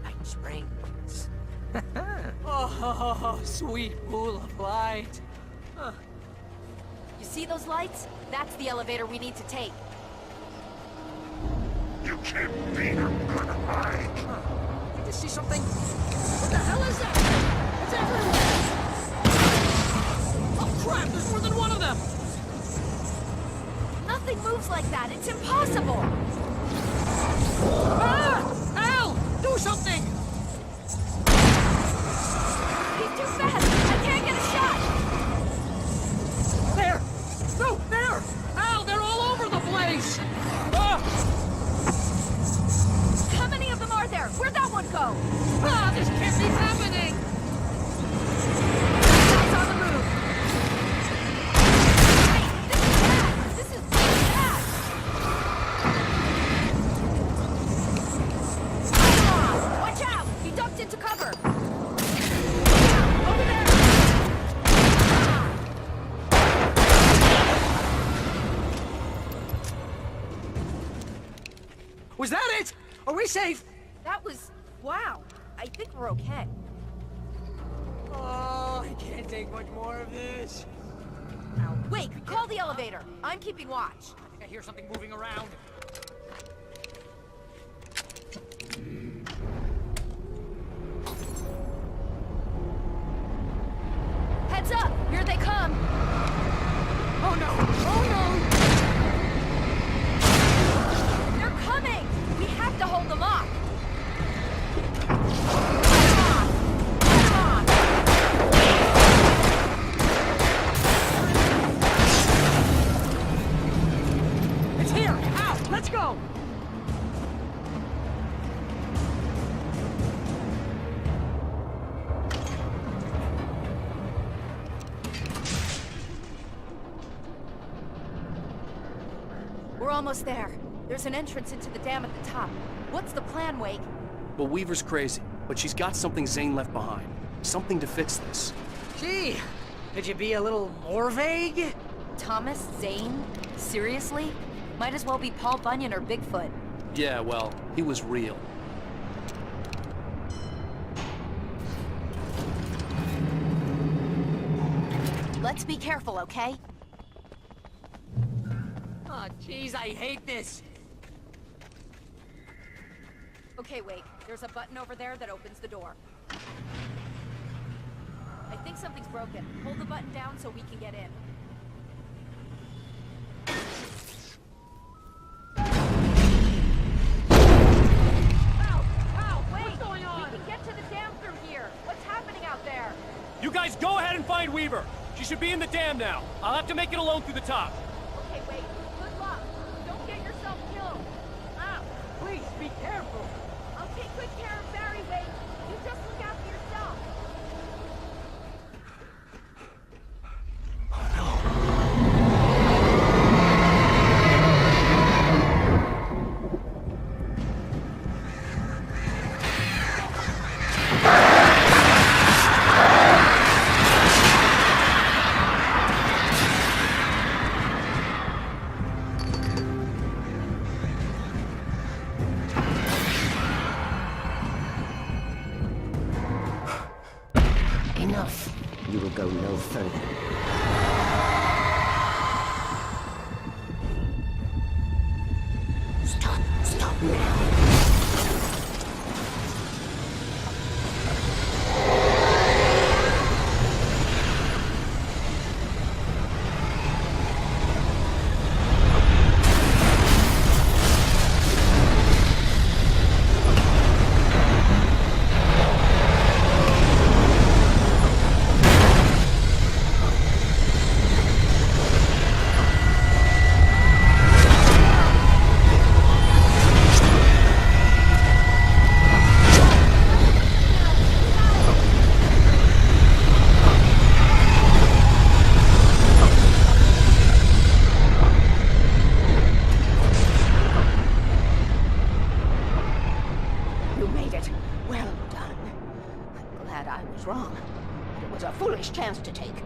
Night Springs. Oh, sweet pool of light. You see those lights? That's the elevator we need to take. You can't beat a good fight. You just see something? What the hell is that? It's everywhere! Oh crap, there's more than one of them! Nothing moves like that, it's impossible! Ah! Al! Do something! He's too fast! I can't get a shot! There! No, there! Al, they're all over the place! Ah! How many of them are there? Where'd that one go? Ah, this can't be happening! That's on the move! Wait, this is bad! Come on! Watch out! He ducked into cover! Over there! Was that it? Are we safe? That was... wow. I think we're okay. Oh, I can't take much more of this. Wait, call the elevator. I'm keeping watch. I think I hear something moving around. Heads up! Here they come! Oh no! Oh no! They're coming! We have to hold them off! It's here! Out! Let's go! We're almost there. There's an entrance into the dam at the top. What's the plan, Wake? Well, Weaver's crazy, but she's got something Zane left behind. Something to fix this. Gee, could you be a little more vague? Thomas Zane? Seriously? Might as well be Paul Bunyan or Bigfoot. Yeah, well, he was real. Let's be careful, okay? Oh, jeez, I hate this. Okay, Wake. There's a button over there that opens the door. I think something's broken. Hold the button down so we can get in. Ow! Wait! What's going on? We can get to the dam through here. What's happening out there? You guys go ahead and find Weaver. She should be in the dam now. I'll have to make it alone through the top. Okay, wait. Good luck. Don't get yourself killed. Ow! Please, be careful. I'll take good care of Barry, Wake. You just look after yourself. we will go no further. Stop now.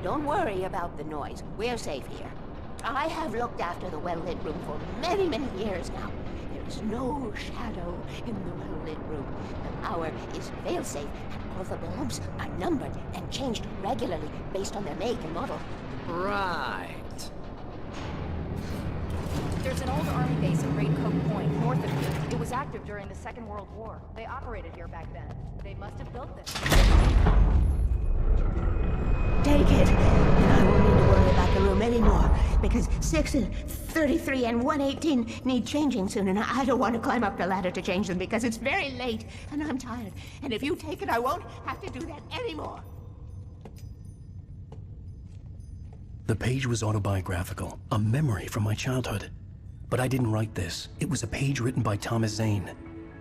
Don't worry about the noise. We're safe here. I have looked after the well-lit room for many, many years now. There is no shadow in the well-lit room. The power is fail-safe, and all the bulbs are numbered and changed regularly based on their make and model. Right. There's an old army base at Great Coke Point, north of here. It was active during the Second World War. They operated here back then. They must have built this. Take it, and I won't need to worry about the room anymore, because 6 and 33 and 118 need changing soon, and I don't want to climb up the ladder to change them because it's very late, and I'm tired. And if you take it, I won't have to do that anymore. The page was autobiographical, a memory from my childhood. But I didn't write this. It was a page written by Thomas Zane.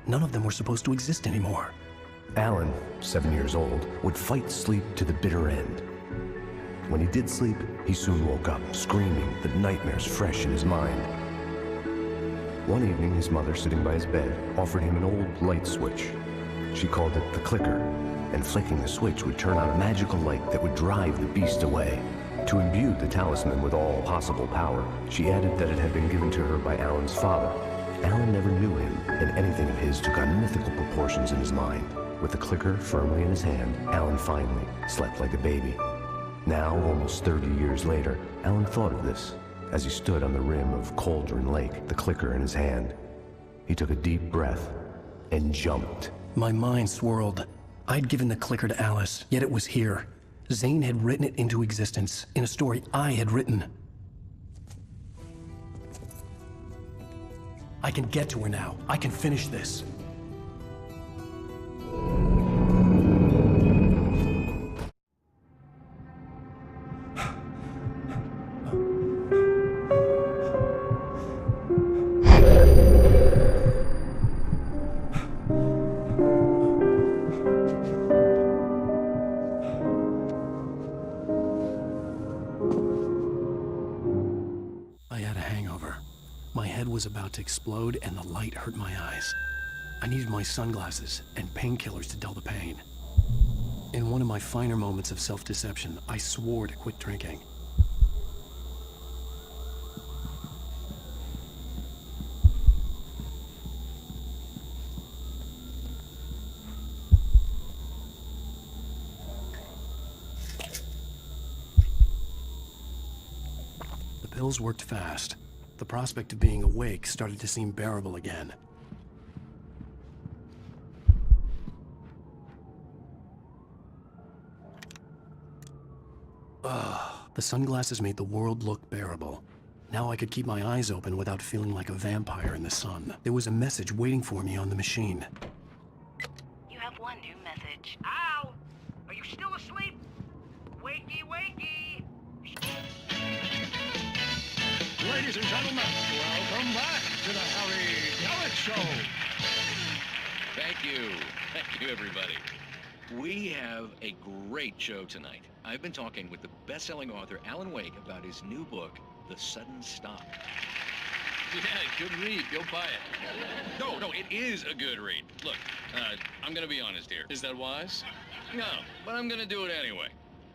None of them were supposed to exist anymore. Alan, 7 years old, would fight sleep to the bitter end. When he did sleep, he soon woke up, screaming, the nightmares fresh in his mind. One evening, his mother, sitting by his bed, offered him an old light switch. She called it the clicker, and flicking the switch would turn on a magical light that would drive the beast away. To imbue the talisman with all possible power, she added that it had been given to her by Alan's father. Alan never knew him, and anything of his took on mythical proportions in his mind. With the clicker firmly in his hand, Alan finally slept like a baby. Now, almost 30 years later, Alan thought of this as he stood on the rim of Cauldron Lake, the clicker in his hand. He took a deep breath and jumped. My mind swirled. I'd given the clicker to Alice, yet it was here. Zane had written it into existence, in a story I had written. I can get to her now. I can finish this. Was about to explode and the light hurt my eyes. I needed my sunglasses and painkillers to dull the pain. In one of my finer moments of self-deception, I swore to quit drinking. The pills worked fast. The prospect of being awake started to seem bearable again. The sunglasses made the world look bearable. Now I could keep my eyes open without feeling like a vampire in the sun. There was a message waiting for me on the machine. You have one new message. Ow! Are you still asleep? Wakey, wakey! Ladies and gentlemen, welcome back to the Harry Gallet Show. Thank you. Thank you, everybody. We have a great show tonight. I've been talking with the best-selling author Alan Wake about his new book, The Sudden Stop. Yeah, good read. Go buy it. No, it is a good read. Look, I'm gonna be honest here. Is that wise? No, but I'm gonna do it anyway.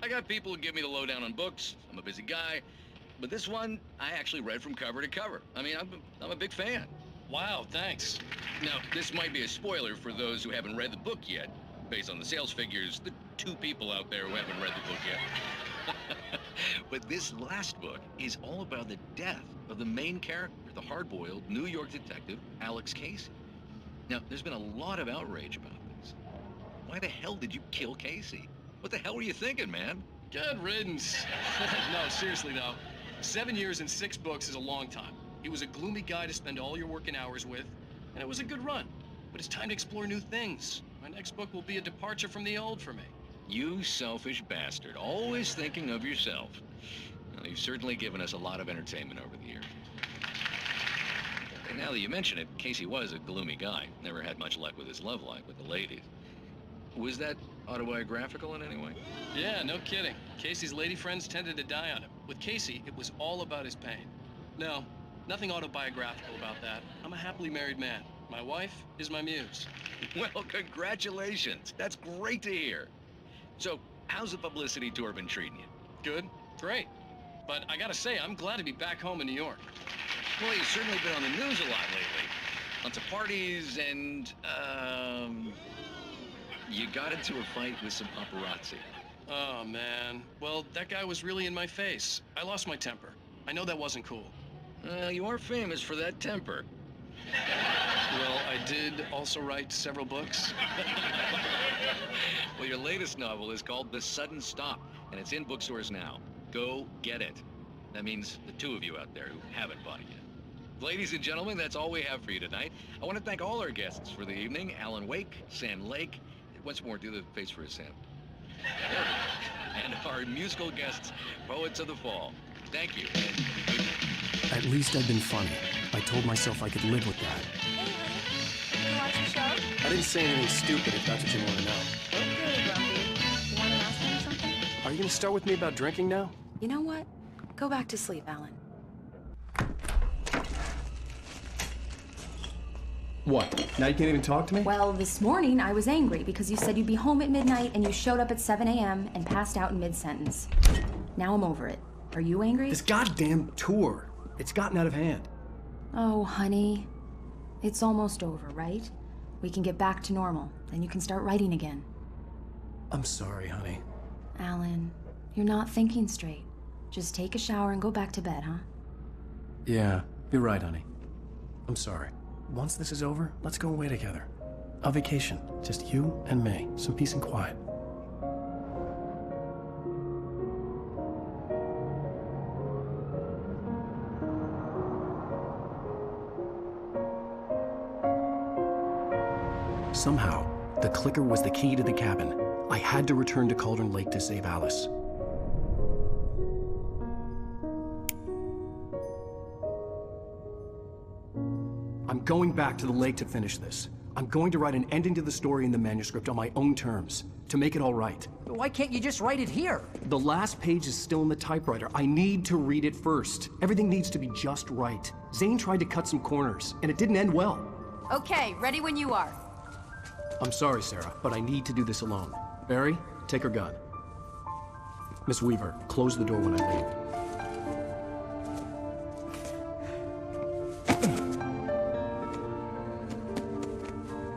I got people who give me the lowdown on books. I'm a busy guy. But this one, I actually read from cover to cover. I mean, I'm a big fan. Wow, thanks. Now, this might be a spoiler for those who haven't read the book yet. Based on the sales figures, the 2 people out there who haven't read the book yet. But this last book is all about the death of the main character, the hard-boiled New York detective, Alex Casey. Now, there's been a lot of outrage about this. Why the hell did you kill Casey? What the hell were you thinking, man? Good riddance. No, seriously though. 7 years and 6 books is a long time. He was a gloomy guy to spend all your working hours with, and it was a good run. But it's time to explore new things. My next book will be a departure from the old for me. You selfish bastard, always thinking of yourself. Well, you've certainly given us a lot of entertainment over the years. And now that you mention it, Casey was a gloomy guy. Never had much luck with his love life with the ladies. Was that autobiographical in any way? Yeah, no kidding. Casey's lady friends tended to die on him. With Casey, it was all about his pain. No, nothing autobiographical about that. I'm a happily married man. My wife is my muse. Well, congratulations. That's great to hear. So, how's the publicity tour been treating you? Good, great. But I gotta say, I'm glad to be back home in New York. Well, you've certainly been on the news a lot lately. Lots of parties and, you got into a fight with some paparazzi. Oh, man. Well, that guy was really in my face. I lost my temper. I know that wasn't cool. Well, you are famous for that temper. Well, I did also write several books. Well, your latest novel is called The Sudden Stop, and it's in bookstores now. Go get it. That means the 2 of you out there who haven't bought it yet. Ladies and gentlemen, that's all we have for you tonight. I want to thank all our guests for the evening. Alan Wake, Sam Lake. Once more, do the face for a Sam. And our musical guests, Poets of the Fall. Thank you. At least I've been funny. I told myself I could live with that. Hey, honey. You watch the show? I didn't say anything stupid if that's what you want to know. Okay, Grumpy. You want to ask me something? Are you going to start with me about drinking now? You know what? Go back to sleep, Alan. What? Now you can't even talk to me? Well, this morning I was angry because you said you'd be home at midnight and you showed up at 7 a.m. and passed out in mid-sentence. Now I'm over it. Are you angry? This goddamn tour. It's gotten out of hand. Oh, honey. It's almost over, right? We can get back to normal. Then you can start writing again. I'm sorry, honey. Alan, you're not thinking straight. Just take a shower and go back to bed, huh? Yeah, you're right, honey. I'm sorry. Once this is over, let's go away together. A vacation. Just you and me. Some peace and quiet. Somehow, the clicker was the key to the cabin. I had to return to Cauldron Lake to save Alice. I'm going back to the lake to finish this. I'm going to write an ending to the story in the manuscript on my own terms, to make it all right. Why can't you just write it here? The last page is still in the typewriter. I need to read it first. Everything needs to be just right. Zane tried to cut some corners, and it didn't end well. Okay, ready when you are. I'm sorry, Sarah, but I need to do this alone. Barry, take her gun. Miss Weaver, close the door when I leave.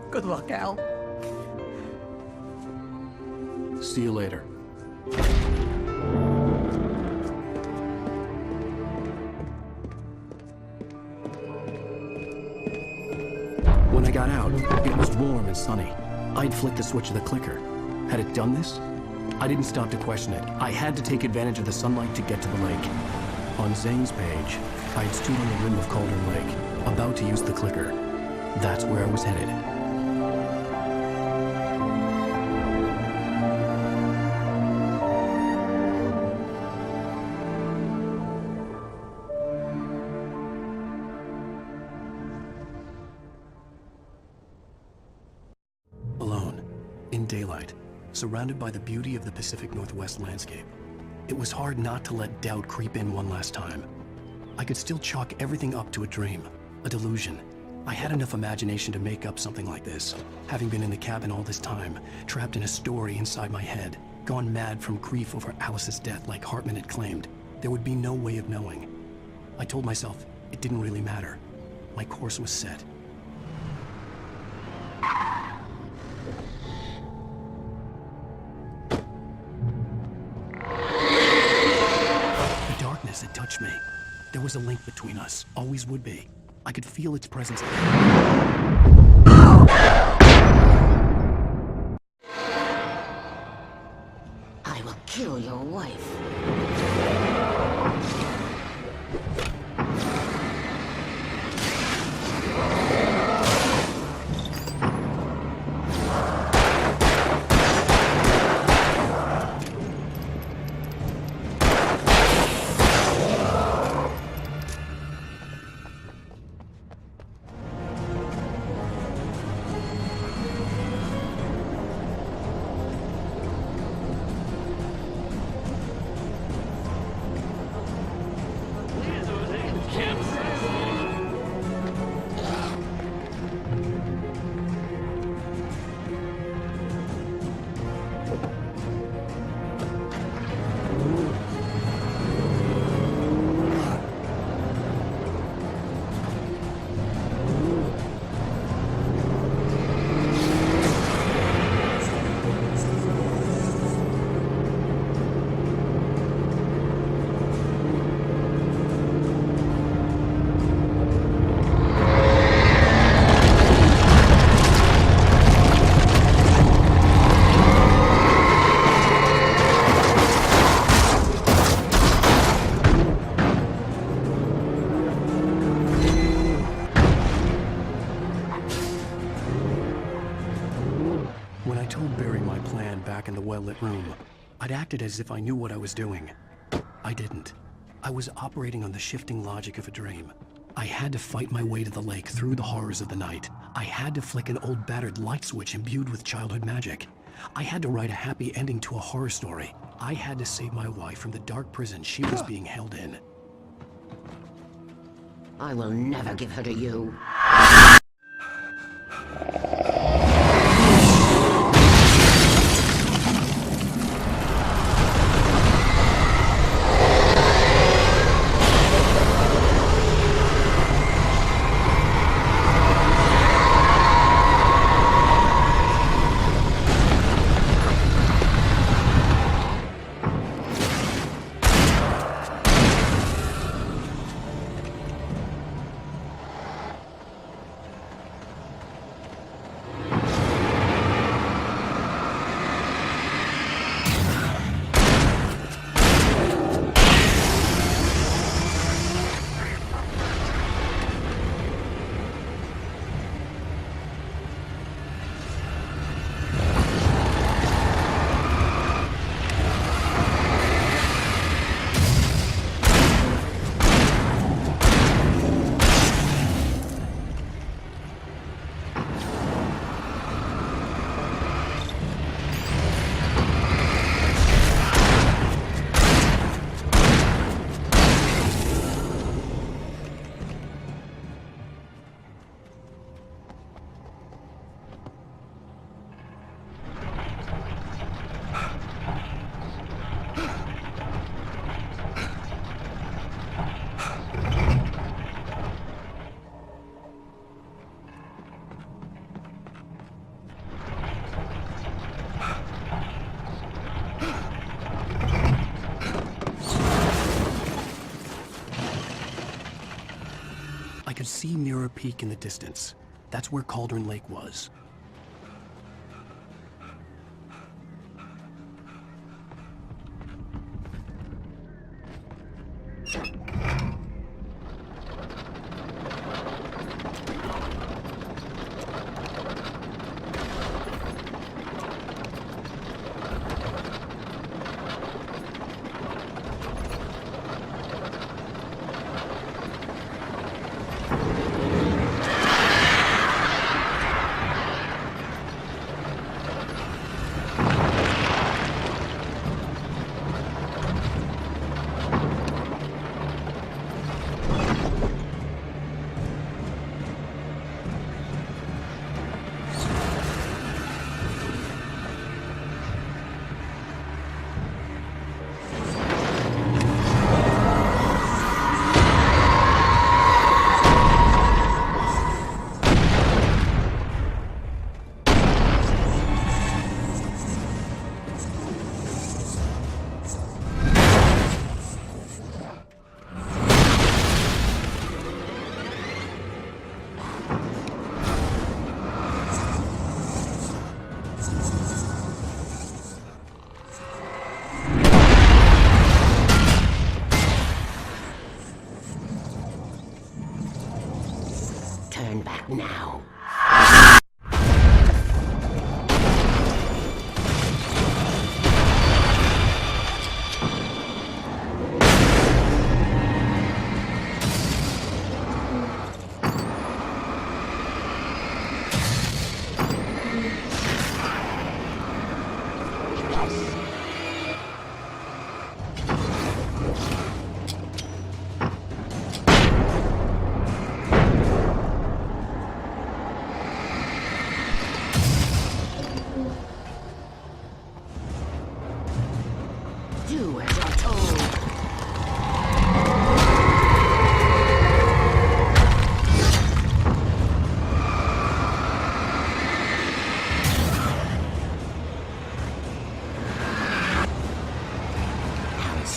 Good luck, Al. See you later. When I got out, it was warm and sunny. I'd flicked the switch of the clicker. Had it done this? I didn't stop to question it. I had to take advantage of the sunlight to get to the lake. On Zane's page, I had stood on the rim of Cauldron Lake, about to use the clicker. That's where I was headed. Alone, in daylight, surrounded by the beauty of the Pacific Northwest landscape. It was hard not to let doubt creep in one last time. I could still chalk everything up to a dream, a delusion. I had enough imagination to make up something like this, having been in the cabin all this time, trapped in a story inside my head, gone mad from grief over Alice's death like Hartman had claimed. There would be no way of knowing. I told myself it didn't really matter. My course was set. There was a link between us. Always would be. I could feel its presence. I will kill your wife. When I told Barry my plan back in the well-lit room, I'd acted as if I knew what I was doing. I didn't. I was operating on the shifting logic of a dream. I had to fight my way to the lake through the horrors of the night. I had to flick an old battered light switch imbued with childhood magic. I had to write a happy ending to a horror story. I had to save my wife from the dark prison she was being held in. I will never give her to you. I could see Mirror Peak in the distance. That's where Cauldron Lake was.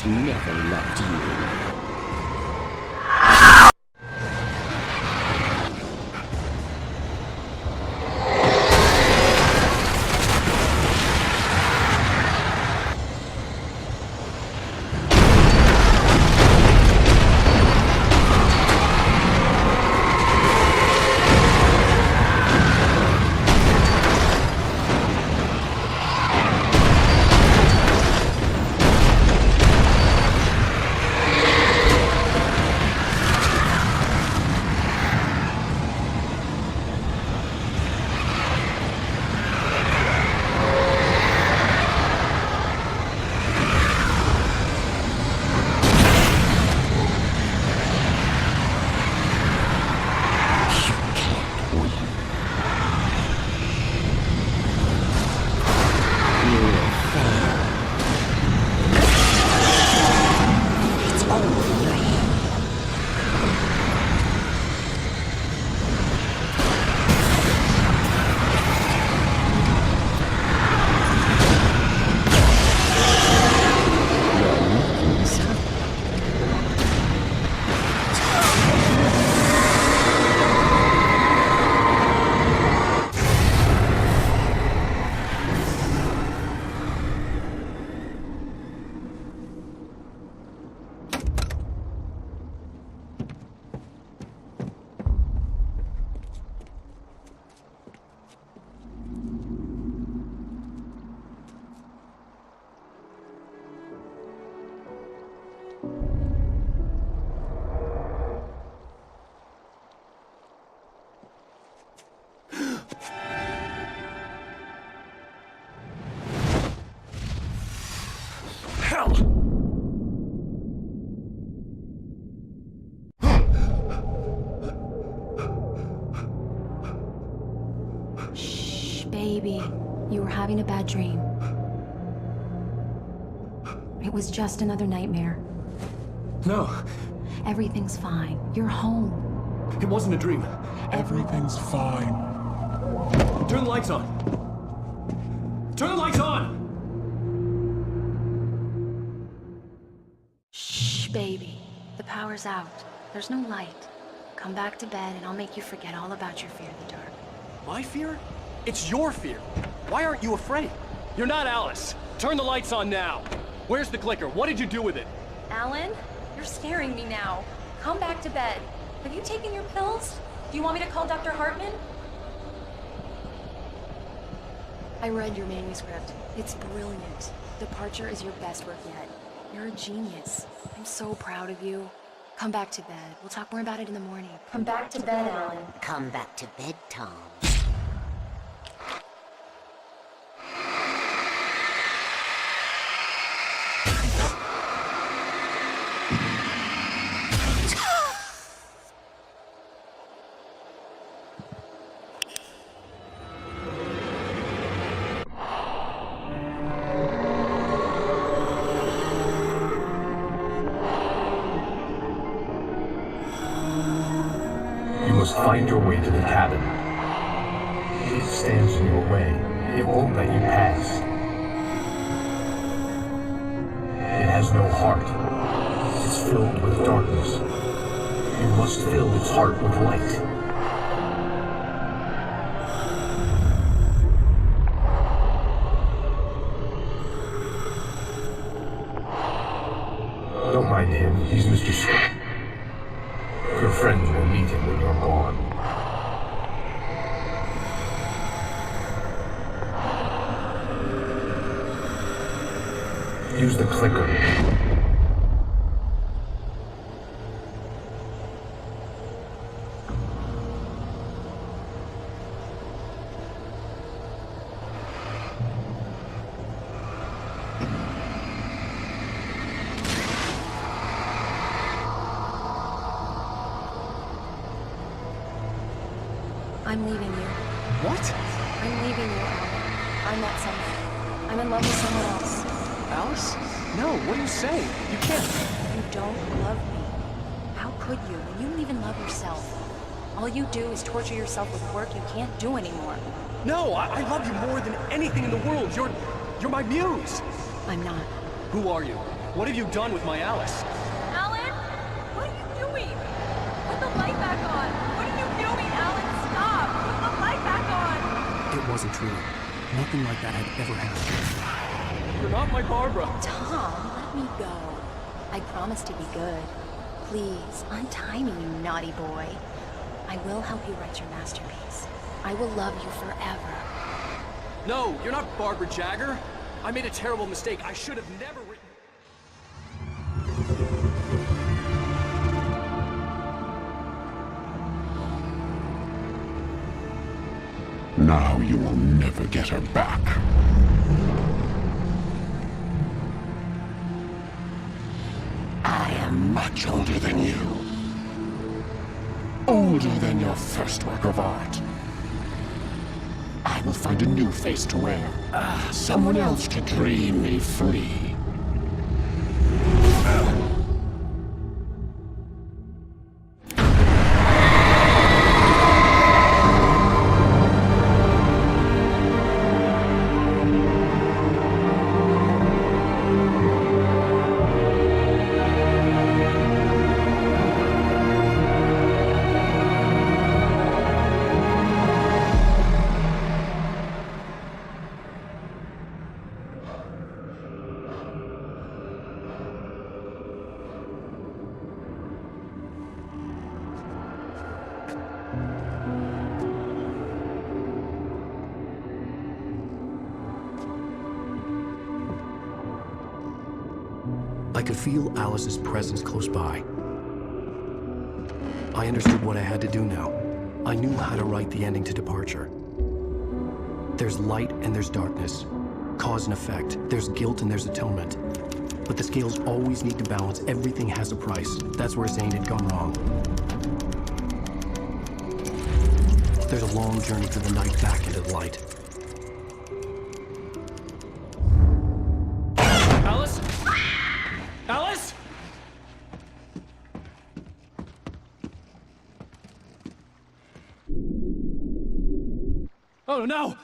has never loved you. Baby, you were having a bad dream. It was just another nightmare. No. Everything's fine. You're home. It wasn't a dream. Everything's fine. Turn the lights on. Turn the lights on! Shh, baby. The power's out. There's no light. Come back to bed and I'll make you forget all about your fear of the dark. My fear? It's your fear. Why aren't you afraid? You're not Alice. Turn the lights on now. Where's the clicker? What did you do with it? Alan, you're scaring me now. Come back to bed. Have you taken your pills? Do you want me to call Dr. Hartman? I read your manuscript. It's brilliant. Departure is your best work yet. You're a genius. I'm so proud of you. Come back to bed. We'll talk more about it in the morning. Come back to bed, Alan. Come back to bed, Tom. You must find your way to the cabin. It stands in your way. It won't let you pass. It has no heart. It's filled with darkness. You must fill its heart with light. Don't mind him. He's Mr. Scott. Your friends will meet him when you're gone. Use the clicker. I'm leaving you. What? I'm leaving you, Alan. I met someone. I'm in love with someone else. Alice? No, what are you saying? You can't. You don't love me. How could you when you don't even love yourself? All you do is torture yourself with work you can't do anymore. No, I love you more than anything in the world. You're my muse. I'm not. Who are you? What have you done with my Alice? Alan? What are you doing? Put the light back on! What are you doing, Alan? Stop! Put the light back on! It wasn't true. Nothing like that had ever happened. You're not my Barbara. Tom, let me go. I promise to be good. Please, untie me, you naughty boy. I will help you write your masterpiece. I will love you forever. No, you're not Barbara Jagger. I made a terrible mistake. I should have never written... Now you will never get her back. I am much older than you. Older than your first work of art. I will find a new face to wear. Someone else to dream me free. I could feel Alice's presence close by. I understood what I had to do now. I knew how to write the ending to Departure. There's light and there's darkness. Cause and effect. There's guilt and there's atonement. But the scales always need to balance. Everything has a price. That's where Zane had gone wrong. There's a long journey through the night back into the light. Alice? Alice? Oh no!